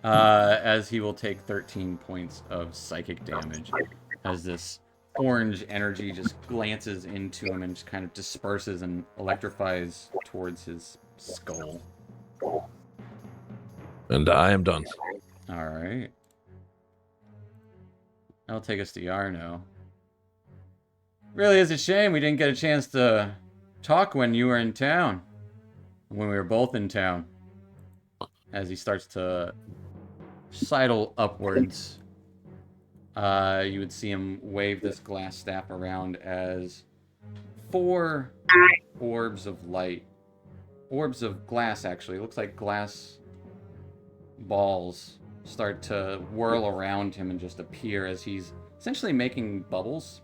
As he will take 13 points of psychic damage as this orange energy just glances into him and just kind of disperses and electrifies towards his skull. And I am done. Alright. That'll take us to Yarno. Really is a shame we didn't get a chance to talk when you were in town. When we were both in town. as he starts to sidle upwards, you would see him wave this glass staff around as 4 orbs of light. Orbs of glass, actually. It looks like glass balls start to whirl around him and just appear as he's essentially making bubbles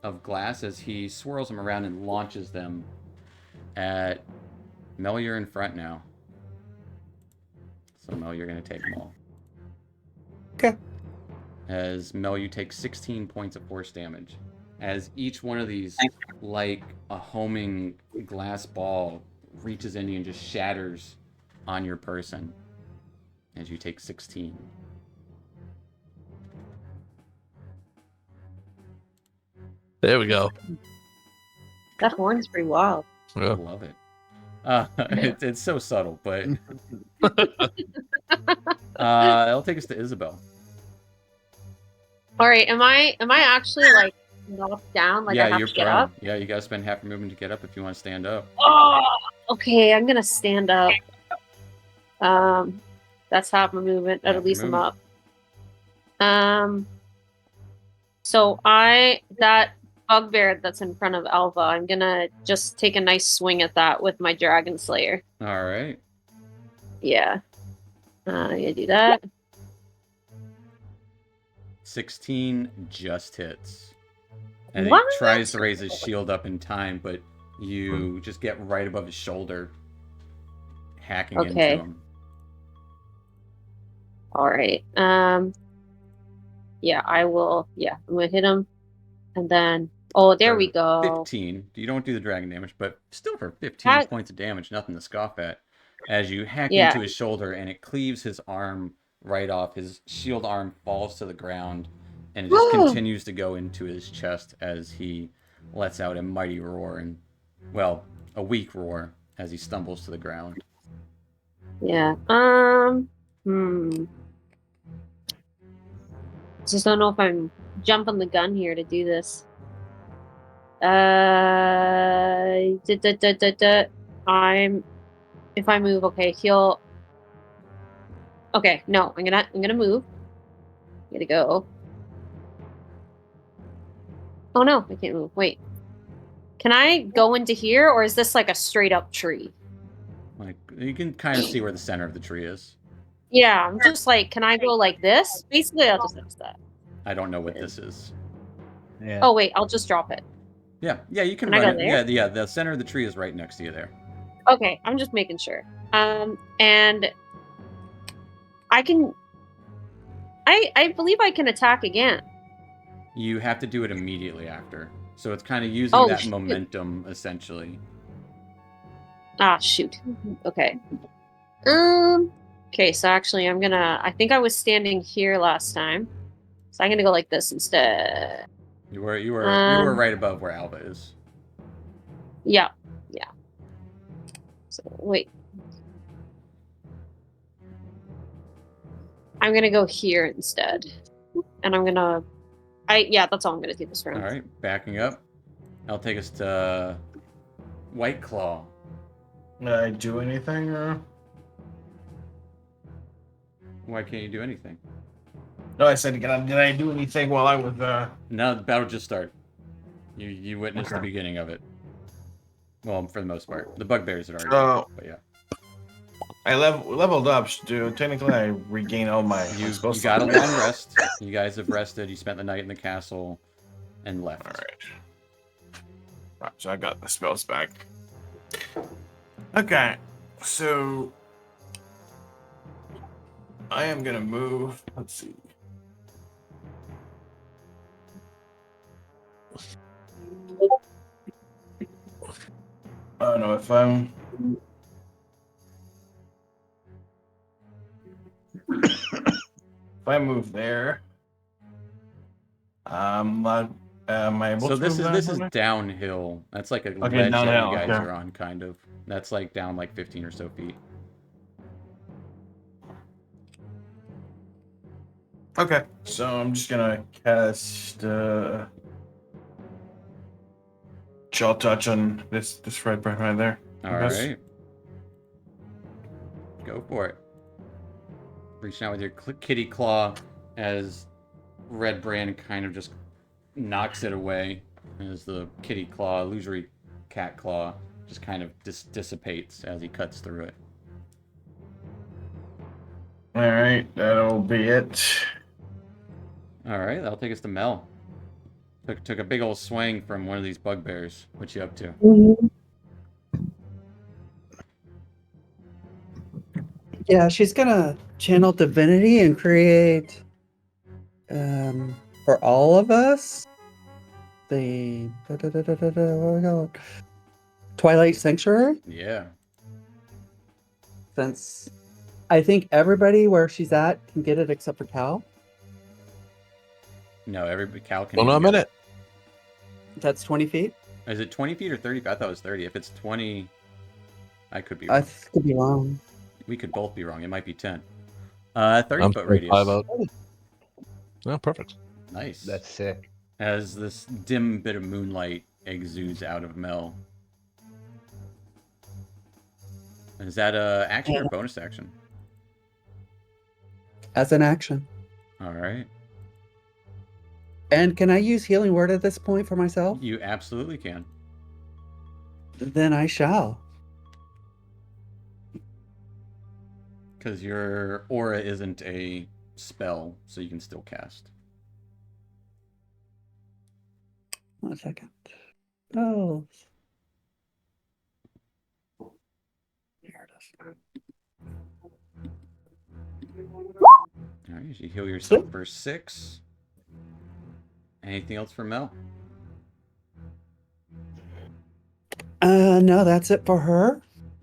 of glass as he swirls them around and launches them at Mel. You're in front now. So Mel, you're going to take them all. Okay. As Mel, you take 16 points of force damage. As each one of these, like a homing glass ball, reaches in you and just shatters on your person. As you take 16. There we go. That horn's pretty wild. I Yeah. love it. It's so subtle, but it'll take us to Isabel. All right, am I actually like knocked down? Like I Yeah, have you're to get prone. up? Yeah, you gotta spend half your movement to get up if you want to stand up. Oh, okay. I'm gonna stand up. That's half my movement. Half At your least I'm movement. up. So that bugbear that's in front of Alva, I'm gonna just take a nice swing at that with my Dragon Slayer. All right. Yeah. I'm gonna do that. 16 just hits. And What? he tries to raise his shield up in time, but you just get right above his shoulder, hacking Okay. into him. All right. Yeah, I will. Yeah, I'm gonna hit him, and then there For we go. 15. You don't do the dragon damage, but still for 15 That- points of damage, nothing to scoff at. As you hack Yeah. into his shoulder and it cleaves his arm right off. His shield arm falls to the ground and it just continues to go into his chest as he lets out a mighty roar and, well, a weak roar as he stumbles to the ground. Yeah. Just don't know if I'm jumping the gun here to do this. If I move, okay, he'll. Okay, no, I'm gonna move. I'm gonna go. Oh no, I can't move. Wait. Can I go into here, or is this like a straight up tree? Like, you can kind of see where the center of the tree is. Yeah, I'm just like, can I go like this? Basically, I'll just fix that. I don't know what this is. Yeah. Oh wait, I'll just drop it. Yeah, you can Can I run go it. there? Yeah, the center of the tree is right next to you there. Okay, I'm just making sure. And I can. I believe I can attack again. You have to do it immediately after. So it's kind of using Oh, that shoot. momentum, essentially. Ah, shoot. Okay. Okay, so actually, I think I was standing here last time, so I'm gonna go like this instead. You were right above where Alva is. Yeah. So wait. I'm gonna go here instead, and that's all I'm gonna do this round. All right, backing up. That'll take us to White Claw. Did I do anything? Why can't you do anything? No, I said, did I do anything while I was No, the battle just started. You witnessed the Okay. beginning of it. Well, for the most part, the bugbears had already. Oh. But yeah, I leveled up, dude. Technically, I regained all my you spell got a slots. long rest. You guys have rested. You spent the night in the castle, and left. All right, so I got the spells back. Okay, so I am gonna move. Let's see. I don't know if I'm. If I move there, am I able So to this move is that? downhill. That's like a Okay, ledge that downhill, you guys okay. are on, kind of. That's like down like 15 or so feet. Okay, so I'm just gonna cast Chill Touch on this right there. All Yes. right. Go for it. reaching out with your kitty claw as Red Brand kind of just knocks it away as the kitty claw, illusory cat claw, just kind of dissipates as he cuts through it. All right, that'll be it. All right, that'll take us to Mel. Took a big old swing from one of these bugbears. What you up to? Yeah, she's gonna channel divinity and create, for all of us, the what do we call it? Twilight Sanctuary. Yeah. Since I think everybody where she's at can get it except for Cal. No, every cow can. Hold on a even get minute. That's 20 feet. it. Is it 20 feet or 30 feet? I thought it was 30. If it's 20, I could be I wrong. could be wrong. We could both be wrong. It might be 10. 30 I'm foot 5 radius. out. Oh, perfect. Nice. That's sick. As this dim bit of moonlight exudes out of Mel. Is that a action or bonus action? As an action. All right. And can I use Healing Word at this point for myself? You absolutely can. Then I shall. Because your aura isn't a spell, so you can still cast. 1 second. Oh. Here it is. All right, you heal yourself Sweet. for 6. Anything else for Mel? No, that's it for her.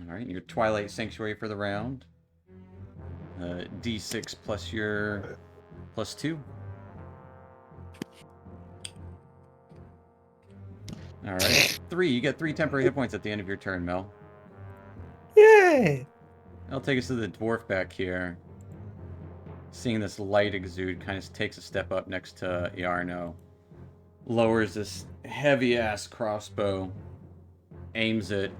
All right, your Twilight Sanctuary for the round. D6 plus your +2. All right, 3. You get 3 temporary hit points at the end of your turn, Mel. Yay! That'll take us to the dwarf back here. Seeing this light exude, kind of takes a step up next to Iarno. Lowers this heavy-ass crossbow. Aims it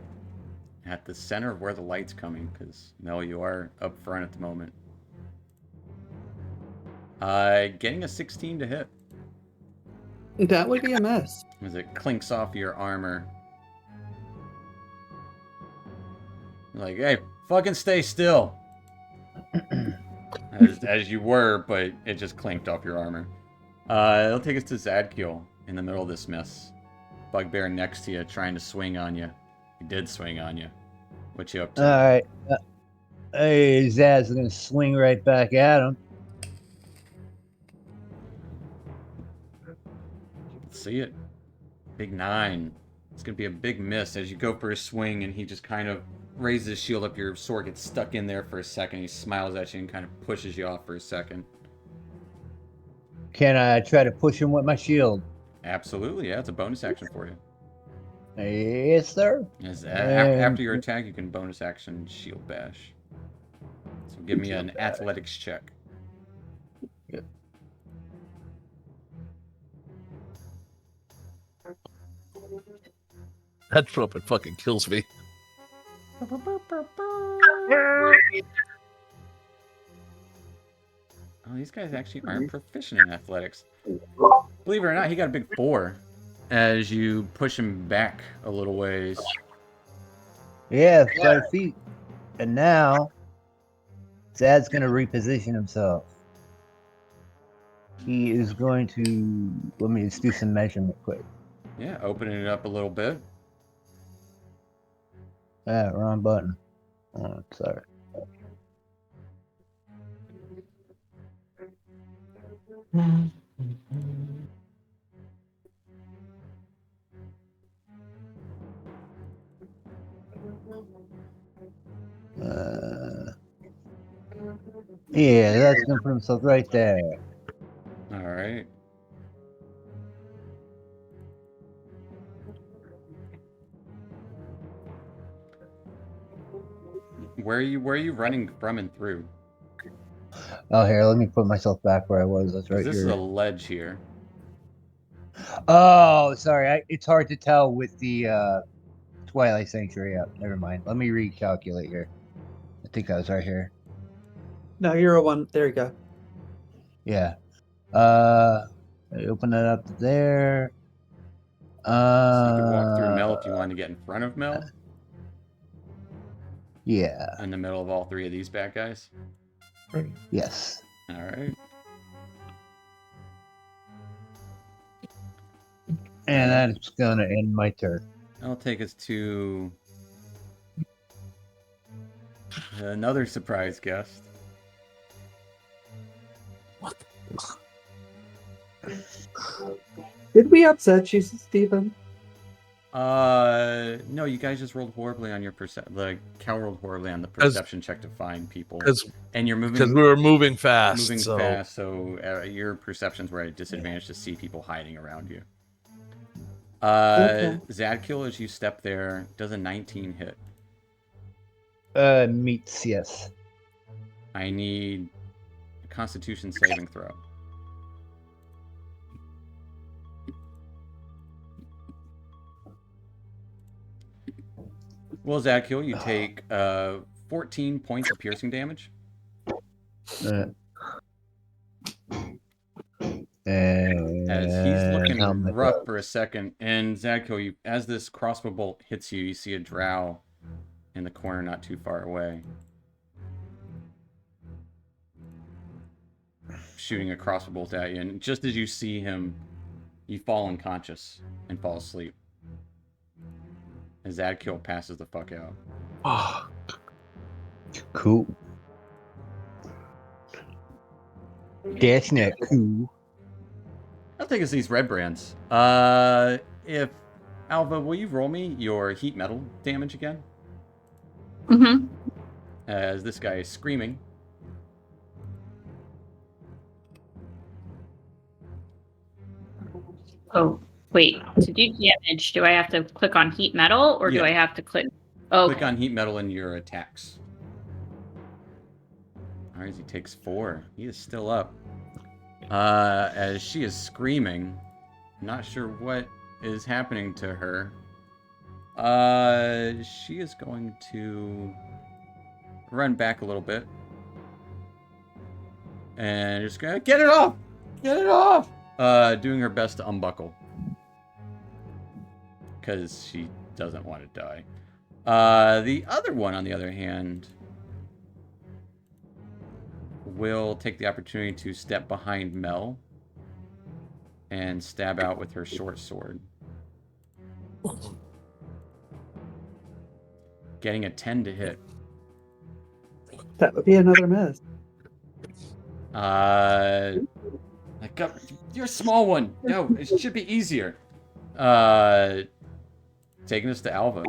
at the center of where the light's coming, because, Mel, you are up front at the moment. Getting a 16 to hit. That would be a miss. As it clinks off your armor. Like, hey, fucking stay still. as you were, but it just clinked off your armor. It'll take us to Zadkiel in the middle of this mess. Bugbear next to you, trying to swing on you. He did swing on you. What you up to? All right. Hey, Zaz is gonna swing right back at him. Let's see it. Big 9. It's gonna be a big miss as you go for a swing, and he just kind of raises his shield up. Your sword gets stuck in there for a second. He smiles at you and kind of pushes you off for a second. Can I try to push him with my shield? Absolutely, yeah. It's a bonus action for you. Yes, sir. As after your attack, you can bonus action shield bash. So give me an athletics check. That trumpet fucking kills me. Oh, these guys actually aren't proficient in athletics. Believe it or not, he got a big 4 as you push him back a little ways. Yeah, 5 feet. And now, Zad's gonna reposition himself. He is going to. Let me just do some measurement quick. Yeah, opening it up a little bit. Ah, wrong button. Oh, sorry. Yeah, that's gonna put himself right there. All right. Where are you running from and through? Oh, here, let me put myself back where I was. That's 'Cause right this here. is a ledge here. Oh, sorry. It's hard to tell with the Twilight Sanctuary up. Never mind. Let me recalculate here. I think I was right here. No, you're a one. There you go. Yeah. I open it up there. So you could walk through Mel if you wanted to get in front of Mel. Yeah. In the middle of all three of these bad guys. Yes. All right. And that's gonna end my turn. That'll take us to another surprise guest. Did we upset you, Stephen? No, you guys just rolled horribly on your the cow rolled horribly on the perception check to find people. And you're moving because we were moving fast. so your perceptions were at a disadvantage to see people hiding around you. Okay. Zadkiel, as you step there, does a 19 hit. Meets, yes. I need a Constitution saving throw. Well, Zadkiel, you take 14 points of piercing damage. And As he's looking how much- rough for a second, and Zadkiel, as this crossbow bolt hits you, you see a drow in the corner not too far away. Shooting a crossbow bolt at you, and just as you see him, you fall unconscious and fall asleep. As Zadkiel passes the fuck out. Oh, Cool. That's not cool. I'll take us these red brands. If Alva, will you roll me your heat metal damage again? Mm-hmm. As this guy is screaming. Oh, wait. To do damage, do I have to click on heat metal or do Yeah. I have to click? Oh, Click on heat metal in your attacks. Alright, he takes 4. He is still up. As she is screaming, not sure what is happening to her. She is going to run back a little bit. And just gonna get it off! Get it off! Doing her best to unbuckle. Because she doesn't want to die. The other one, on the other hand, will take the opportunity to step behind Mel and stab out with her short sword. Getting a 10 to hit. That would be another miss. You're a small one. No, it should be easier. Taking us to Alva.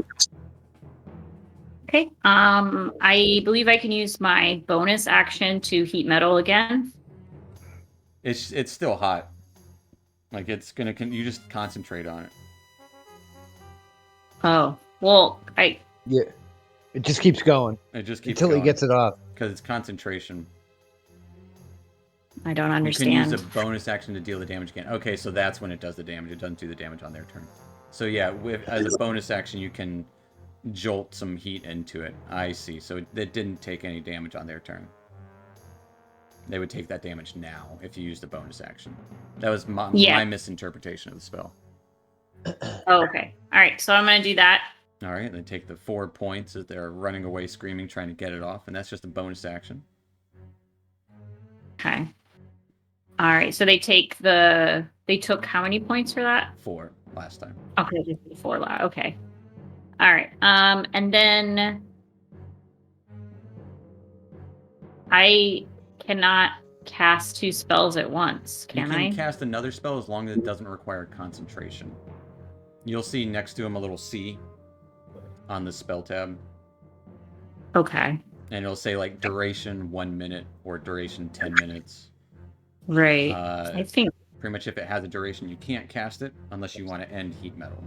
okay. I believe I can use my bonus action to heat metal again. It's still hot. Like it's gonna. You just concentrate on it. Oh, well, Yeah. It just keeps going It just keeps until going. he gets it off. Because it's concentration. I don't You understand. can use a bonus action to deal the damage again. Okay, so that's when it does the damage. It doesn't do the damage on their turn. So yeah, as a bonus action, you can jolt some heat into it. I see. So it didn't take any damage on their turn. They would take that damage now if you used the bonus action. That was my misinterpretation of the spell. Oh, okay. All right. So I'm going to do that. All right, they take the 4 points as they're running away, screaming, trying to get it off, and that's just a bonus action. Okay. All right. So they took how many points for that? 4 last time. Okay, just 4 lot. Okay. All right. And then I cannot cast 2 spells at once, You can can I? cast another spell as long as it doesn't require concentration. You'll see next to him a little C on the spell tab. Okay. And it'll say like duration 1 minute or duration 10 minutes. Right. I think. Pretty much if it has a duration, you can't cast it unless you want to end heat metal.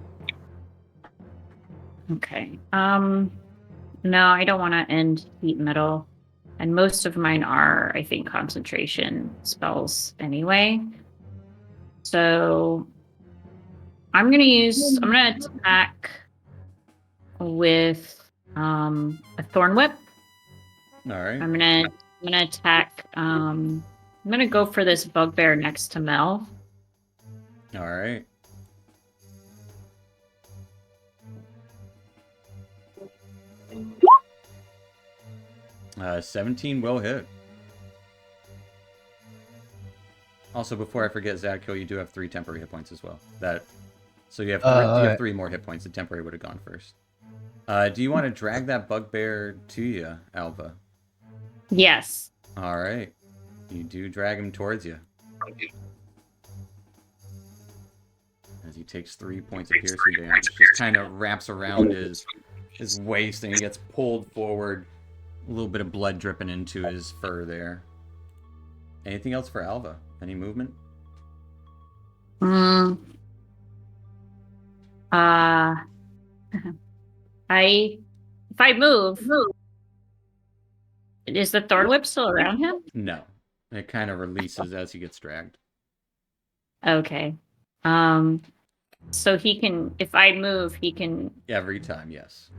Okay. No, I don't want to end heat metal. And most of mine are, I think, concentration spells anyway. So I'm gonna attack with a thorn whip. All right. I'm gonna I'm gonna attack. I'm gonna go for this bugbear next to Mel. All right. Uh, 17 will hit. Also, before I forget, Zadkill, you do have 3 temporary hit points as well. So you have you have alright. 3 more hit points. The temporary would have gone first. Do you want to drag that bugbear to you, Alva? Yes. All right. You do drag him towards you. As he takes 3 points of piercing damage. Just kind of wraps around his waist and he gets pulled forward. A little bit of blood dripping into his fur there. Anything else for Alva? Any movement? Uh, if I move, is the thorn whip still around him? No. It kind of releases as he gets dragged. Okay. So he can, if I move, he can. Every time, yes.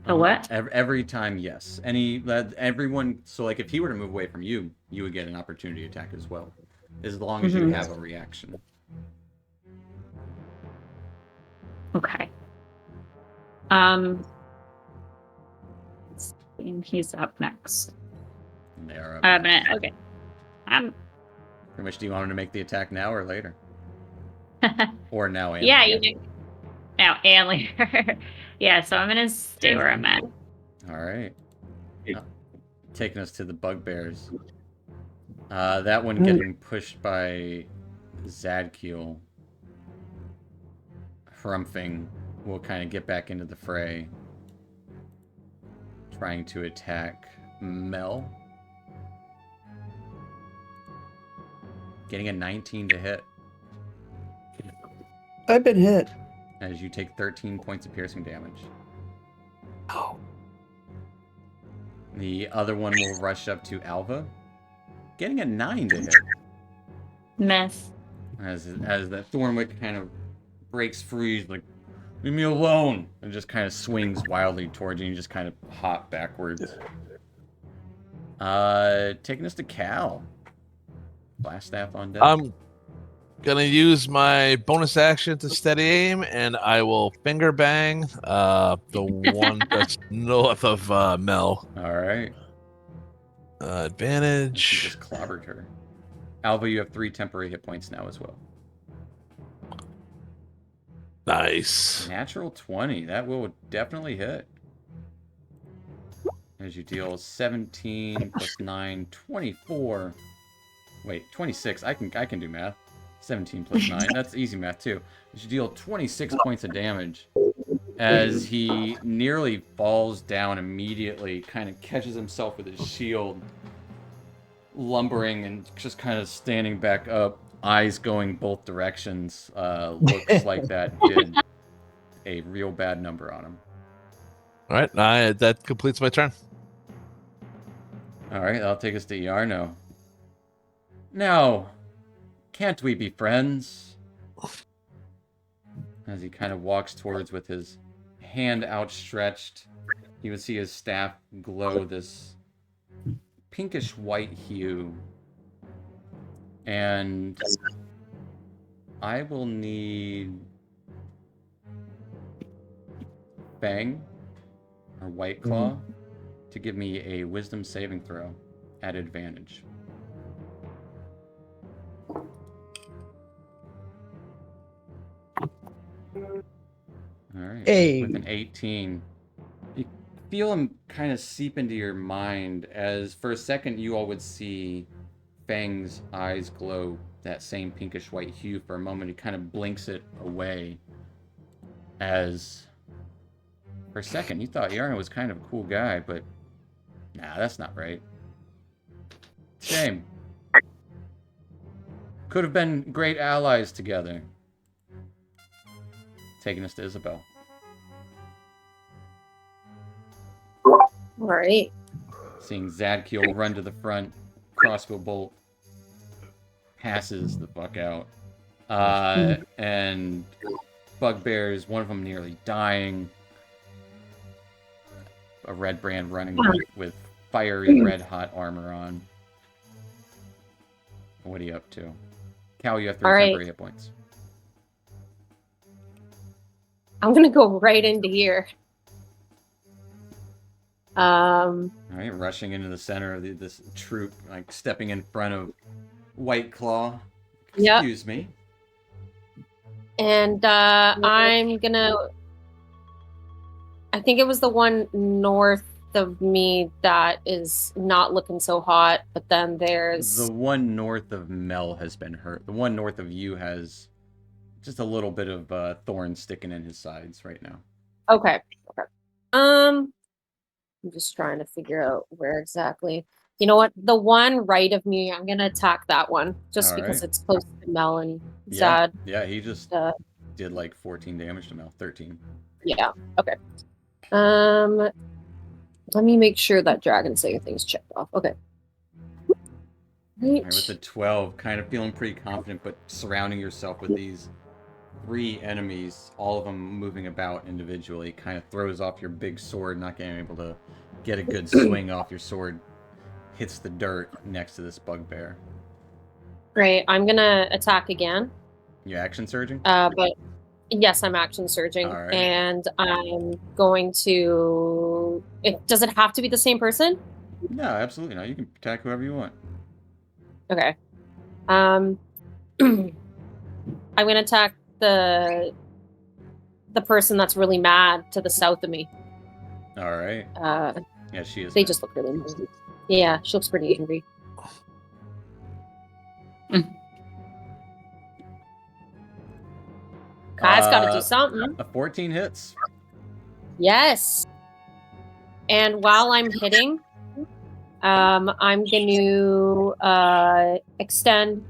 A what? Every time, yes. Everyone. So, like, if he were to move away from you, you would get an opportunity attack as well, as long as you have a reaction. Okay. And he's up next. And they are up next. Okay. Pretty much, do you want him to make the attack now or later? Or now and Yeah, later? you do. Now and later. Yeah, so I'm gonna stay where I'm at. All right. Taking us to the bugbears. That one getting pushed by Zadkiel. Harumphing will kind of get back into the fray. Trying to attack Mel. Getting a 19 to hit. I've been hit. As you take 13 points of piercing damage. Oh. The other one will rush up to Alva. Getting a 9 to hit. Miss. As that Thornwick kind of breaks free, he's like, leave me alone! And just kind of swings wildly towards you and you just kind of hop backwards. Taking us to Cal. Blast staff on deck. I'm gonna use my bonus action to steady aim, and I will finger bang the one that's north of Mel. Alright. She Advantage. just clobbered her. Alva, you have 3 temporary hit points now as well. Nice. Natural 20. That will definitely hit. As you deal 17 plus 9, 24. Wait, 26. I can do math. 17 plus 9. That's easy math too. As you deal 26 points of damage. As he nearly falls down immediately, kind of catches himself with his shield, lumbering and just kind of standing back up, eyes going both directions. Looks like that did a real bad number on him. All right, that completes my turn. All right, that'll take us to Yarno. Now, can't we be friends? As he kind of walks towards with his hand outstretched, you would see his staff glow this pinkish white hue. And I will need Fang or White Claw to give me a wisdom saving throw at advantage. Alright, Hey. with an 18. You feel him kind of seep into your mind as for a second you all would see Fang's eyes glow that same pinkish white hue. For a moment he kind of blinks it away as for a second you thought Yarno was kind of a cool guy, but nah, that's not right. Shame. Could have been great allies together. Taking us to Isabel. Alright. Seeing Zadkiel run to the front, crossbow bolt passes the fuck out. And bugbears, one of them nearly dying. A red brand running with fiery red hot armor on. What are you up to? Cal, you have 3 All right. temporary hit points. I'm gonna go right into here. All right, rushing into the center of this troop, like stepping in front of White Claw. Yep. Excuse me. And I'm gonna. I think it was the one north of me that is not looking so hot, but then there's The one north of Mel has been hurt. The one north of you has just a little bit of thorn sticking in his sides right now. Okay. I'm just trying to figure out where exactly. You know what? The one right of me, I'm gonna attack that one just All because right. it's close to Mel and Yeah, Zad. yeah, he just Uh, did like 14 damage to Mel. 13. yeah. Okay. Let me make sure that Dragon Slayer thing's checked off. Okay. All right, with Right. the 12, kind of feeling pretty confident, but surrounding yourself with these 3 enemies, all of them moving about individually, kind of throws off your big sword, not getting able to get a good swing off your sword. Hits the dirt next to this bugbear. Great. I'm gonna attack again. You action surging? But yes, I'm action surging, All right. and I'm going to. Does it have to be the same person? No, absolutely not. You can attack whoever you want. Okay. I'm gonna attack the person that's really mad to the south of me. All right. Yeah, she is. They mad. just look really mad. Yeah, she looks pretty angry. Kai's got to do something. A 14 hits. Yes. And while I'm hitting, I'm going to extend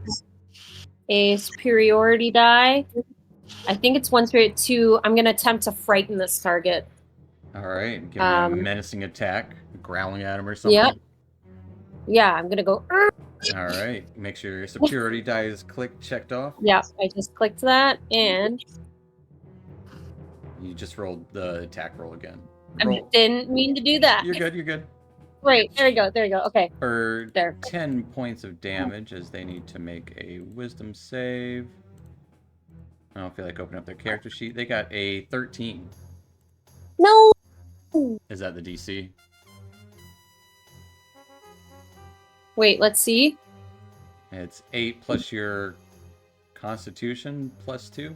a superiority die. I think it's 1 through 2. I'm going to attempt to frighten this target. All right. Give him a menacing attack, growling at him or something. Yep. Yeah, I'm going to go. All right. Make sure your superiority die is checked off. Yeah, I just clicked that, and You just rolled the attack roll again. I didn't mean to do that. You're good. You're good. Wait, there we go. Okay. For There. 10 points of damage, as they need to make a wisdom save. I don't feel like opening up their character sheet. They got a 13. No. Is that the DC? Wait, let's see. It's 8 plus your Constitution plus 2.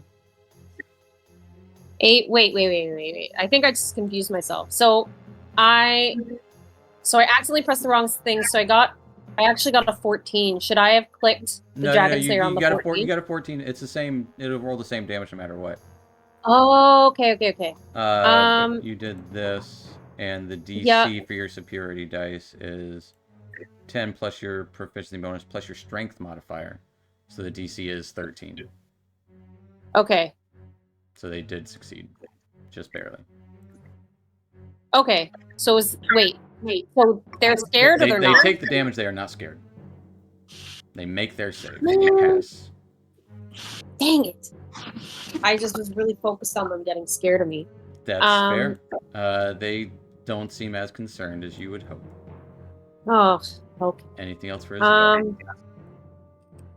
8. Wait. I think I just confused myself. So I accidentally pressed the wrong thing. So I actually got a 14. Should I have clicked the Dragon Slayer on the 14? You got a 14. It's the same. It'll roll the same damage no matter what. Oh, okay. You did this, and the DC Yeah. for your superiority dice is 10 plus your proficiency bonus plus your strength modifier. So the DC is 13. Okay. So they did succeed, just barely. Okay. So wait. So they're scared or they're They not? take the damage. They are not scared. They make their save. They pass. Dang it. I just was really focused on them getting scared of me. That's fair. They don't seem as concerned as you would hope. Oh, okay. Anything else for Isabel?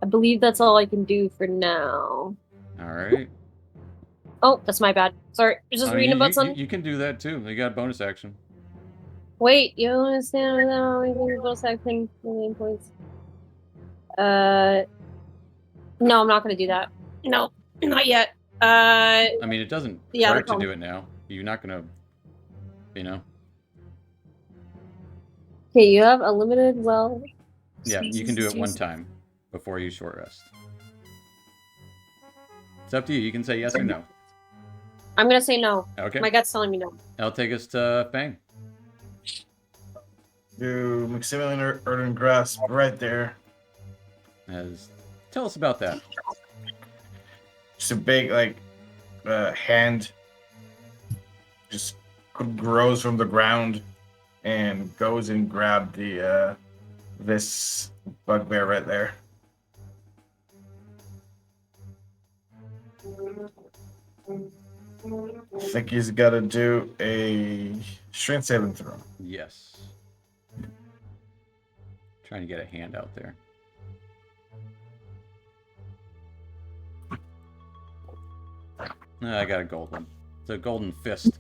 I believe that's all I can do for now. All right. Oh, that's my bad. Sorry, I was just reading about something. You can do that too. You got a bonus action. Wait, you don't understand without anything bonus action 15 points. No, I'm not gonna do that. No, not yet. I mean, it doesn't Yeah, hurt to that's do it now. You're not gonna, Okay, you have a limited Yeah, you can do it one time before you short rest. It's up to you. You can say yes or no. I'm gonna say no. Okay. My gut's telling me no. That'll take us to Fang. Do Maximilian Earthen Grasp right there. Tell us about that. Just a big, hand just grows from the ground and goes and grab this bugbear right there. I think he's got to do a strength saving throw. Yes. Trying to get a hand out there. I got a gold one. It's a golden fist.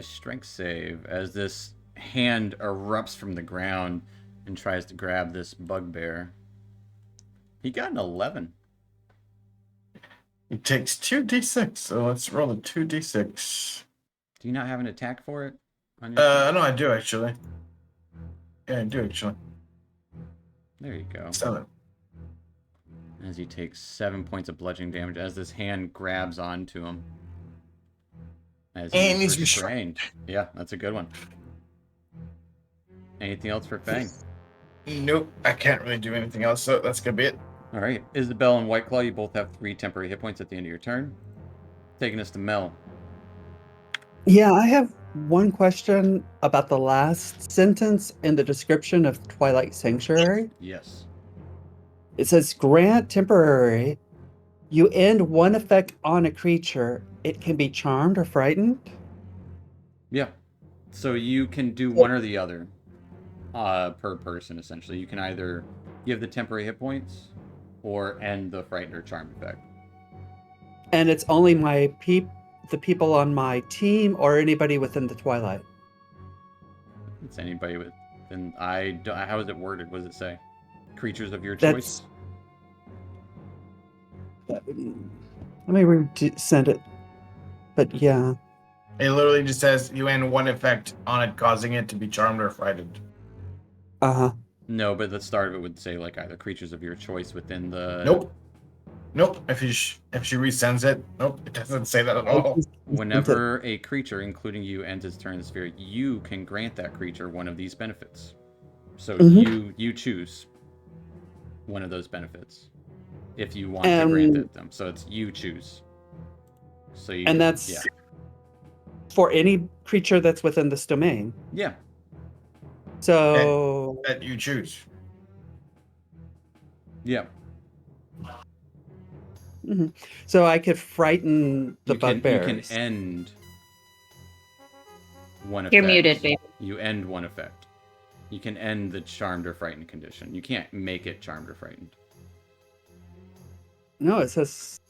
Strength save as this hand erupts from the ground and tries to grab this bugbear. He got an 11. It takes 2d6, so let's roll a 2d6. Do you not have an attack for it? On your No, I do actually. Yeah, I do actually. There you go. 7. As he takes 7 points of bludgeoning damage as this hand grabs onto him. As And he's he's restrained. Yeah, that's a good one. Anything else for Fang? Nope, I can't really do anything else, so that's gonna be it. All right, Isabel and Whiteclaw, you both have 3 temporary hit points at the end of your turn. Taking us to Mel. Yeah, I have one question about the last sentence in the description of Twilight Sanctuary. Yes. It says, grant temporary. You end one effect on a creature. It can be charmed or frightened. Yeah. So you can do one or the other per person, essentially. You can either give the temporary hit points or end the frightened or charmed effect. And it's only the people on my team or anybody within the Twilight. It's anybody with... And how is it worded? What does it say? Creatures of your That's- choice? Let me send it. But yeah. It literally just says you end one effect on it, causing it to be charmed or frightened. Uh-huh. No, but the start of it would say like either creatures of your choice within the... Nope. If she resends it, nope, it doesn't say that at all. Whenever a creature, including you, ends its turn in the sphere, you can grant that creature one of these benefits. So you choose one of those benefits if you want to grant it them. So it's you choose. So you And that's for any creature that's within this domain. Yeah. So That you choose. Yeah. So I could frighten the You bugbears. can end one effect. You're muted, baby. You end one effect. You can end the charmed or frightened condition. You can't make it charmed or frightened. No, it says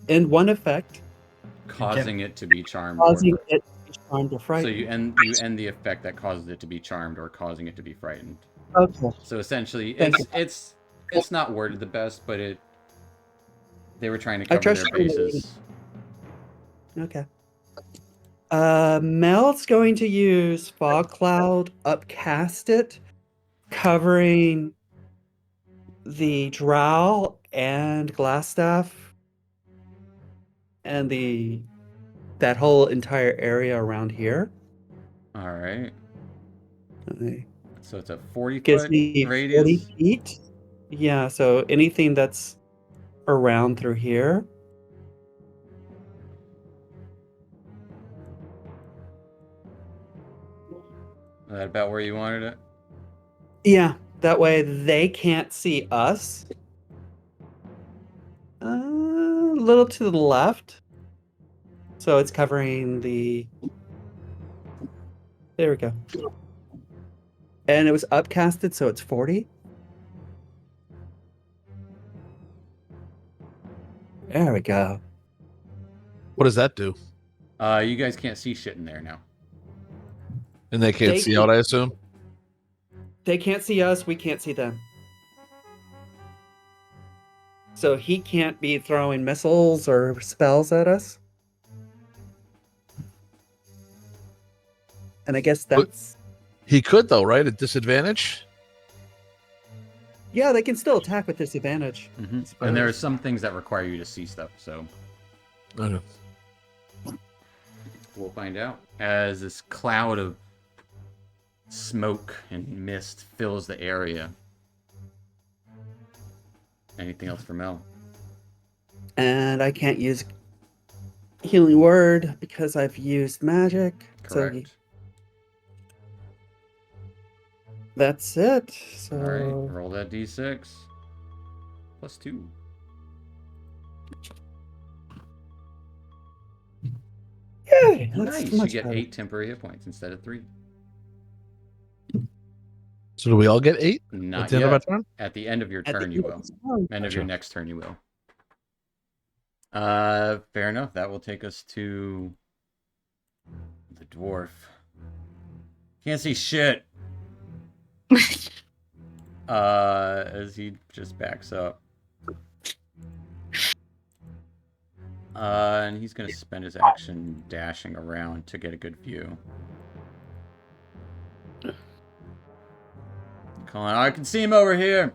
end one effect, Causing it to be charmed causing or... it to be charmed or So frightened. you end the effect that causes it to be charmed or causing it to be frightened. Okay. So essentially, Thank it's not worded the best, but they were trying to I cover trust their you. bases. Okay. Mel's going to use Fog Cloud, upcast it, covering the Drow and Glassstaff and that whole entire area around here. All right. Okay. So it's a 40 Gives foot me 40 radius. feet. Yeah, so anything that's around through here. Is that about where you wanted it? Yeah, that way they can't see us. A little to the left. So it's covering the... There we go. And it was upcasted, so it's 40. There we go. What does that do? You guys can't see shit in there now. And they can't see out, I assume? They can't see us, we can't see them. So he can't be throwing missiles or spells at us. And I guess that's... He could, though, right? At disadvantage? Yeah, they can still attack with disadvantage. And there are some things that require you to see stuff, so Okay. we'll find out. As this cloud of smoke and mist fills the area. Anything else for Mel? And I can't use Healing Word because I've used magic. Correct. So that's it. So All right, roll that d6. +2. Yay, that's Nice. You much get better. 8 temporary hit points instead of 3. So do we all get 8 at Not the end of our yet. turn? At the end of your At the turn, end you of will. this turn. End of your Gotcha. next turn, you will. Fair enough. That will take us to the dwarf. Can't see shit. As he just backs up. And he's gonna spend his action dashing around to get a good view. Calling, I can see him over here.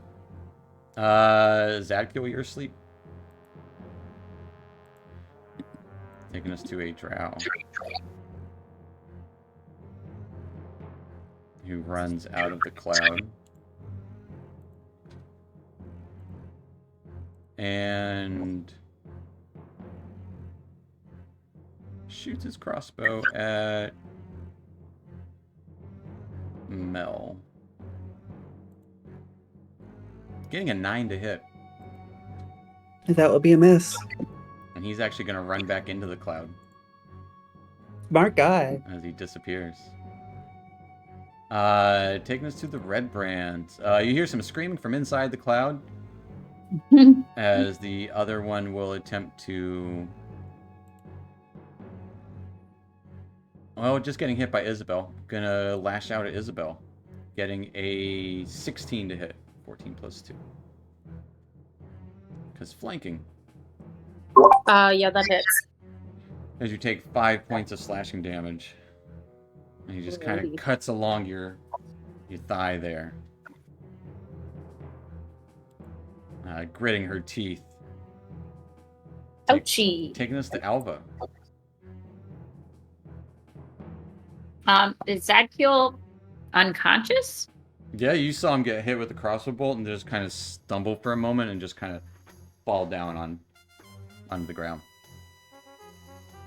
Zadkiel, you're asleep. Taking us to a drow. Who runs out of the cloud. And shoots his crossbow at Mel. Getting a 9 to hit. That would be a miss. And he's actually going to run back into the cloud Smart guy. as he disappears. Taking us to the red brand. You hear some screaming from inside the cloud as the other one will attempt to... Well, just getting hit by Isabel. Gonna lash out at Isabel. Getting a 16 to hit. 14 plus 2. Because flanking. Yeah, that hits. As you take 5 points of slashing damage. And he just kind of Alrighty. cuts along your thigh there. Gritting her teeth. Ouchie. Taking us to Alva. Is Zadkiel unconscious? Yeah, you saw him get hit with the crossbow bolt and just kind of stumble for a moment and just kind of fall down on the ground.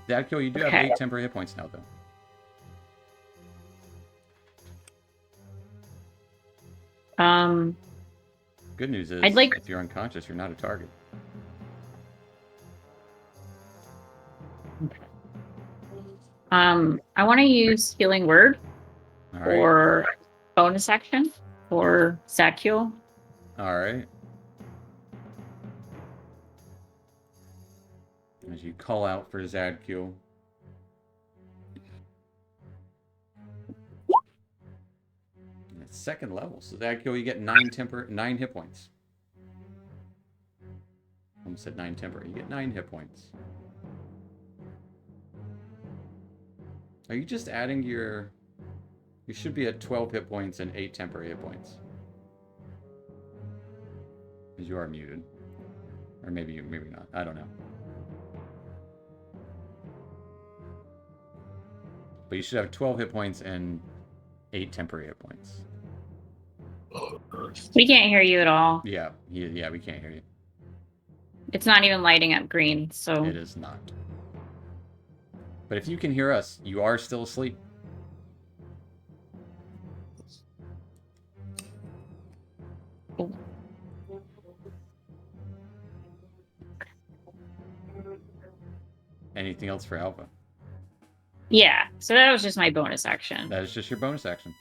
Zadkiel, you do have Okay. 8 temporary hit points now, though. Good news is, I'd like- if you're unconscious, you're not a target. I want to use Healing Word All right. for bonus action for Zadkiel. All right. As you call out for Zadkiel. At second level, so Zadkiel, you get 9 hit points. Almost said 9 temporary. You get 9 hit points. Are you just adding your... You should be at 12 hit points and 8 temporary hit points. Because you are muted. Or maybe not. I don't know. But you should have 12 hit points and 8 temporary hit points. We can't hear you at all. Yeah, we can't hear you. It's not even lighting up green, so It is not. But if you can hear us, you are still asleep. Anything else for Alpha? yeah. So that was just my bonus action. That is just your bonus action.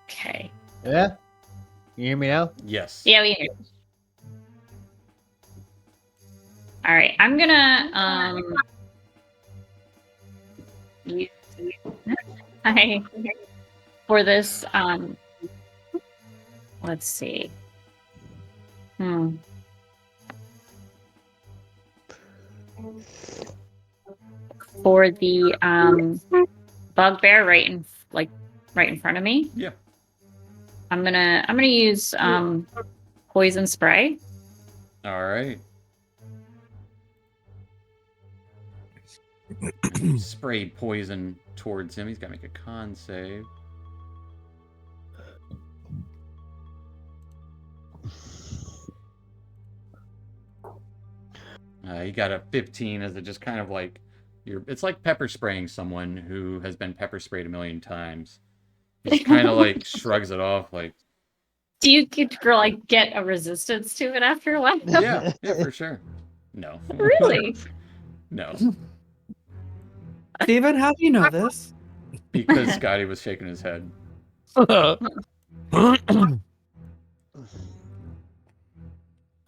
Okay. Yeah? You hear me now? Yes. Yeah, we hear you. All right, I'm gonna use for this let's see. For the bugbear right in front of me. Yeah. I'm gonna use poison spray. All right. Spray poison towards him. He's got to make a con save. He got a 15 as it just kind of like it's like pepper spraying someone who has been pepper sprayed a million times. He just kind of like shrugs it off like, Do you get a resistance to it after a while? yeah, for sure. No. Really? No. Steven, how do you know this? Because Scotty was shaking his head. All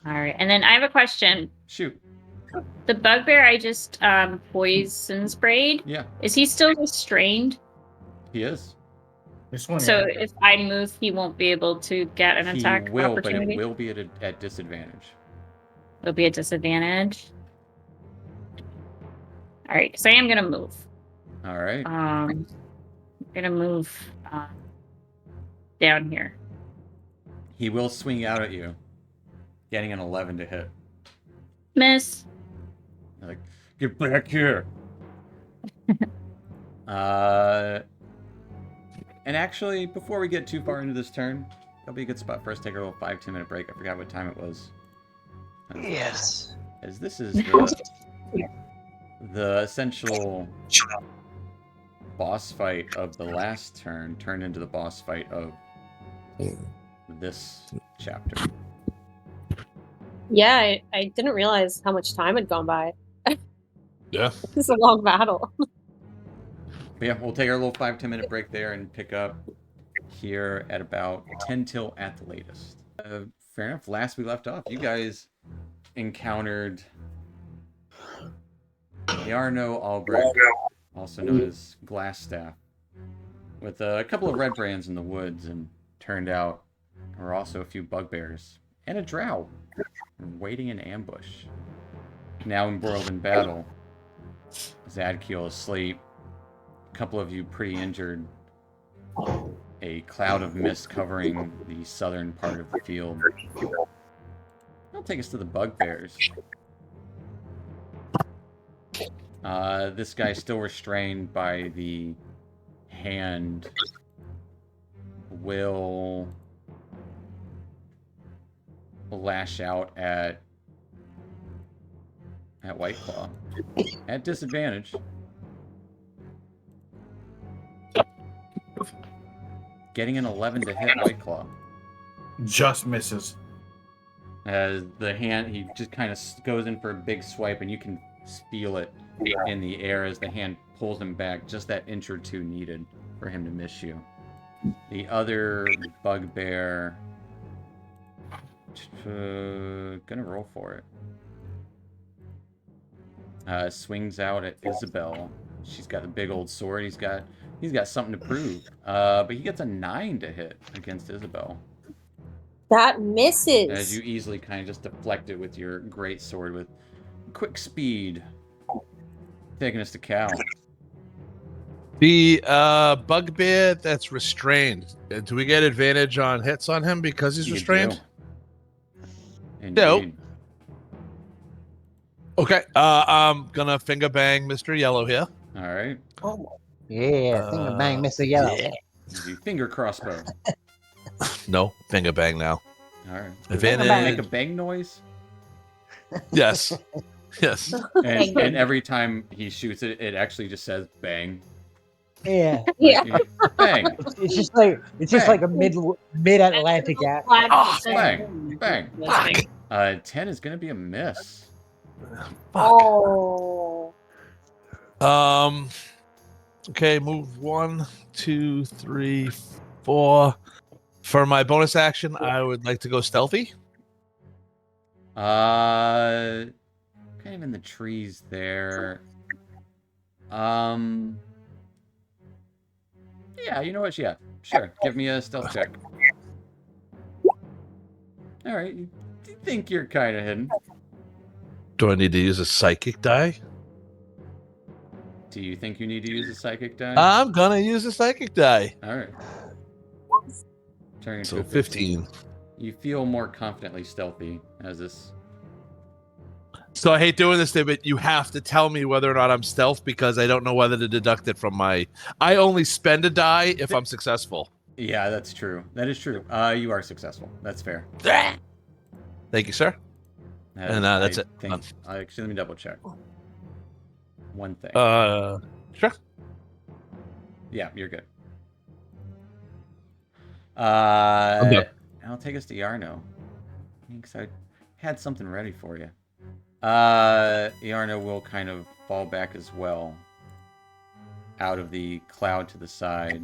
right, and then I have a question. Shoot. The bugbear I just poison sprayed. Yeah, Is he still restrained? he is. This one, So yeah. if I move, he won't be able to get an He attack will, but opportunity. it will be at disadvantage. It'll be a disadvantage. All right, because I am gonna move. All right. I'm gonna move down here. He will swing out at you, getting an 11 to hit. Miss. You're like, get back here. And actually, before we get too far into this turn, that'll be a good spot for us to take a little 5-10 minute break. I forgot what time it was. Yes. As this is the essential boss fight of the last turn turned into the boss fight of this chapter. Yeah, I didn't realize how much time had gone by. Yeah. It's a long battle. But yeah, we'll take our little 5-10 minute break there and pick up here at about 10 till at the latest. Fair enough. Last we left off, you guys encountered Yarno Albrecht, also known as Glassstaff, with a couple of red brands in the woods, and turned out there were also a few bugbears and a drow waiting in ambush. Now embroiled in battle, Zadkiel asleep, a couple of you pretty injured, a cloud of mist covering the southern part of the field. That'll take us to the bugbears. This guy's still restrained by the hand. Will lash out at Whiteclaw at disadvantage. Getting an 11 to hit Whiteclaw. Just misses. As the hand, he just kind of goes in for a big swipe, and you can feel it in the air as the hand pulls him back, just that inch or two needed for him to miss you. The other bugbear, gonna roll for it. Swings out at Isabel. She's got a big old sword. He's got something to prove. But he gets a 9 to hit against Isabel. That misses. As you easily kind of just deflect it with your great sword with quick speed. Taking us to Cal. The bugbear that's restrained. Do we get advantage on hits on him because he's You restrained? do. No. Indeed. Okay. I'm gonna finger bang Mr. Yellow here. All right. Yeah, finger bang, Mr. Yellow. Yeah. You finger crossbow. No, finger bang now. All right. Advantage. Make a bang noise. Yes. Yes. And every time he shoots it, it actually just says bang. Yeah, Yeah. Bang. it's just like a mid Atlantic accent. Bang. Bang. 10 is gonna be a miss. Oh. Okay, move 1, 2, 3, 4. For my bonus action, I would like to go stealthy. Kind of in the trees there. Yeah, you know what? Yeah, sure. Give me a stealth check. All right. You think you're kind of hidden. Do I need to use a psychic die? Do you think you need to use a psychic die? I'm gonna use a psychic die. All right. Turning into So a 15. You feel more confidently stealthy as this. So I hate doing this, but you have to tell me whether or not I'm stealth because I don't know whether to deduct it from my. I only spend a die if I'm successful. Yeah, that's true. That is true. You are successful. That's fair. Thank you, sir. And that's it. Actually, let me double check. One thing. Sure. Yeah, you're good. done. I'll take us to Yarno. Because I had something ready for you. Yarno will kind of fall back as well. Out of the cloud to the side.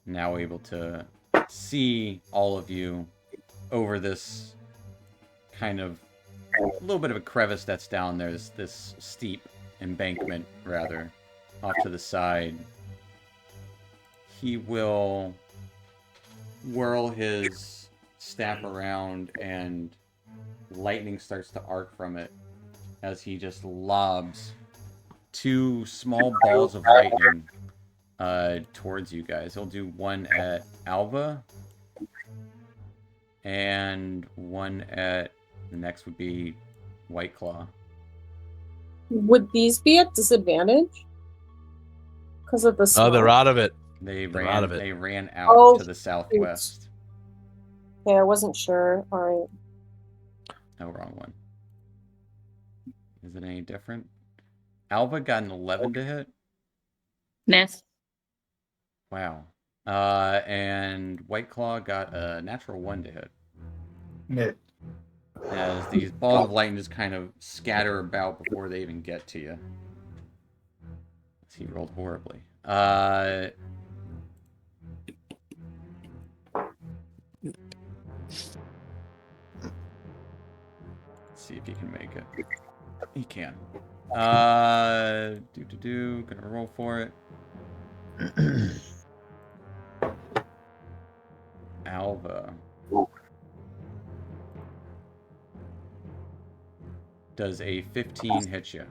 now able to see all of you over this kind of a little bit of a crevice that's down there, this steep embankment, rather, off to the side. He will whirl his staff around, and lightning starts to arc from it as he just lobs 2 small balls of lightning towards you guys. He'll do one at Alva, and one at the next would be White Claw. Would these be at disadvantage? Because of the Oh, smoke? they're out of it. They They're out of it. They ran out Oh, to the southwest. Yeah, I wasn't sure. All right. No, wrong one. Is it any different? Alva got an 11 to hit. Miss. Wow. And White Claw got a natural 1 to hit. Mid. As these balls of lightning just kind of scatter about before they even get to you. He rolled horribly. Let's see if he can make it. He can. Gonna roll for it. Alva. Does a 15 hit you?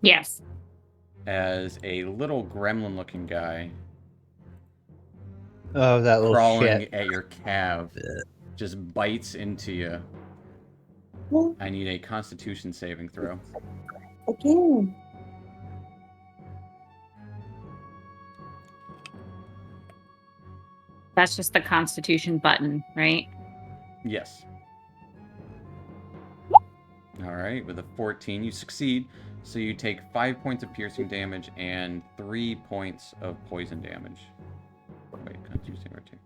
Yes. As a little gremlin-looking guy Oh, that little crawling shit. at your calf just bites into you. I need a Constitution saving throw. Again. That's just the Constitution button, right? Yes. Alright, with a 14, you succeed. So you take 5 points of piercing damage and 3 points of poison damage. Wait, Constitution or 2?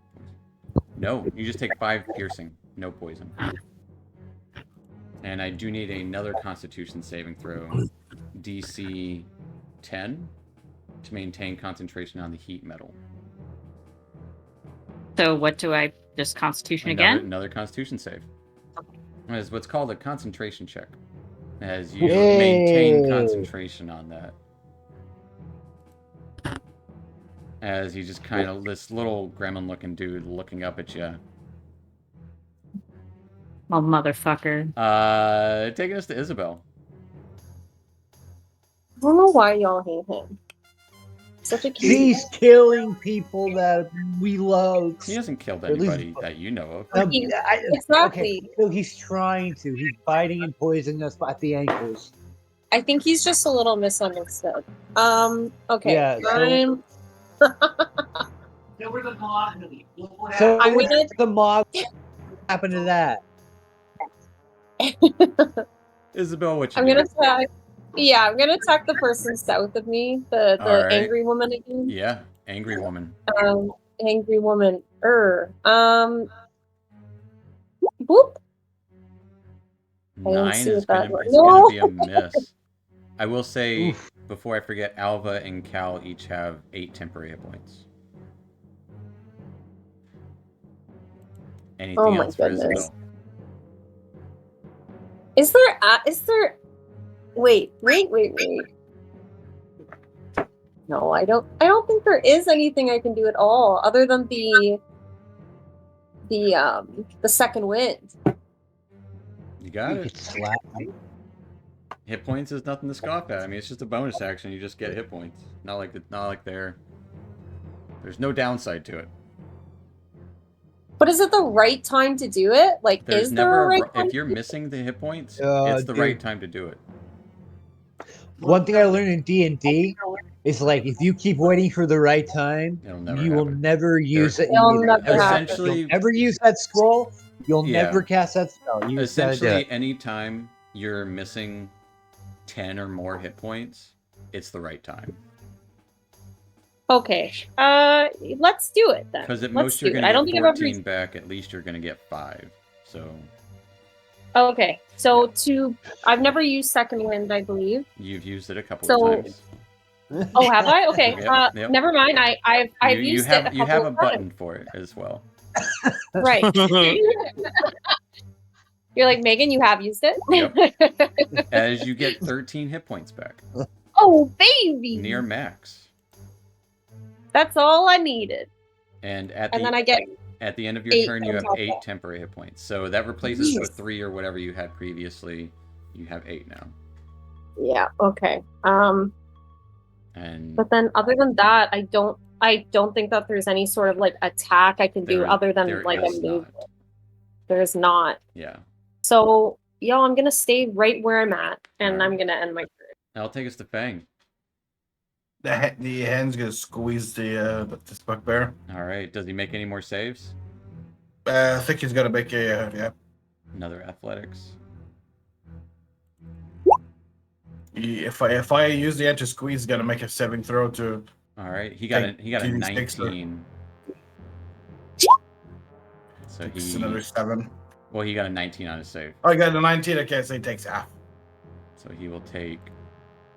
No, you just take 5 piercing, no poison. And I do need another Constitution saving throw, DC 10, to maintain concentration on the heat metal. So what do I just Constitution again? Another Constitution save. It's what's called a concentration check. As you Yay. maintain concentration on that. As you just kind of, this little gremlin-looking dude looking up at you. Oh, motherfucker. Taking us to Isabel. I don't know why y'all hate him. Such a cute. He's killing people that we love. He hasn't killed Or at least- anybody that you know of. Exactly. Okay, so he's trying to. He's biting and poisoning us at the ankles. I think he's just a little misunderstood. Okay. Yeah, so- I'm So I'm what's gonna- the mob happened to that? Isabel, what you I'm do? gonna attack. Yeah, I'm gonna attack the person south of me, the Alright. angry woman again. Yeah, angry woman. Angry woman. Boop. I didn't 9 see is what that gonna, was. it's gonna be a miss. I will say, Oof. before I forget, Alva and Cal each have 8 temporary hit points. Anything Oh my else for goodness. Isabel? Is there wait. No, I don't think there is anything I can do at all other than the second wind. You got You it. could slap me. Hit points is nothing to scoff at. I mean, it's just a bonus action. You just get hit points. Not like there's no downside to it. But is it the right time to do it? Like, There's is there never a right time? if you're missing the hit points, Uh, it's the dude. right time to do it. One thing I learned in D&D is like if you keep waiting for the right time, It'll never you will happen. never use it. It'll You'll never never- happen. Essentially- you'll never use that scroll. You'll Yeah. never cast that spell. You just gotta do Essentially, it. anytime you're missing 10 or more hit points, it's the right time. Okay. Let's do it then. Because at Let's most you're do it. going I don't to think get I've ever 14 back. At least you're going to get 5. So Okay. So I've never used second wind, I believe. you've used it a couple So- of times. Oh, have I? Okay. Yep, yep. Never mind. I've you used have it a you couple have a of button times. for it as well. Right. You're like, Megan, you have used it? Yep. As you get 13 hit points back. Oh, baby. Near max. That's all I needed. And at And the then I get at the end of your 8 turn, you on have top of 8 that. temporary hit points. So that replaces the Yes. 3 or whatever you had previously. You have 8 now. Yeah, okay. And But then other than that, I don't think that there's any sort of like attack I can do other than there like a is move. not. There's not. Yeah. So yeah, I'm gonna stay right where I'm at, and Alright. I'm gonna end my turn. That'll take us to Fang. The hand's gonna squeeze this bugbear. All right. Does he make any more saves? I think he's gonna make a yeah. Another athletics. If I use the anti squeeze, he's gonna make a saving throw to. All right. He got a Take 19. So It's he another 7. well, he got a 19 on his save. Oh, I got a 19. Okay, so he takes half. So he will take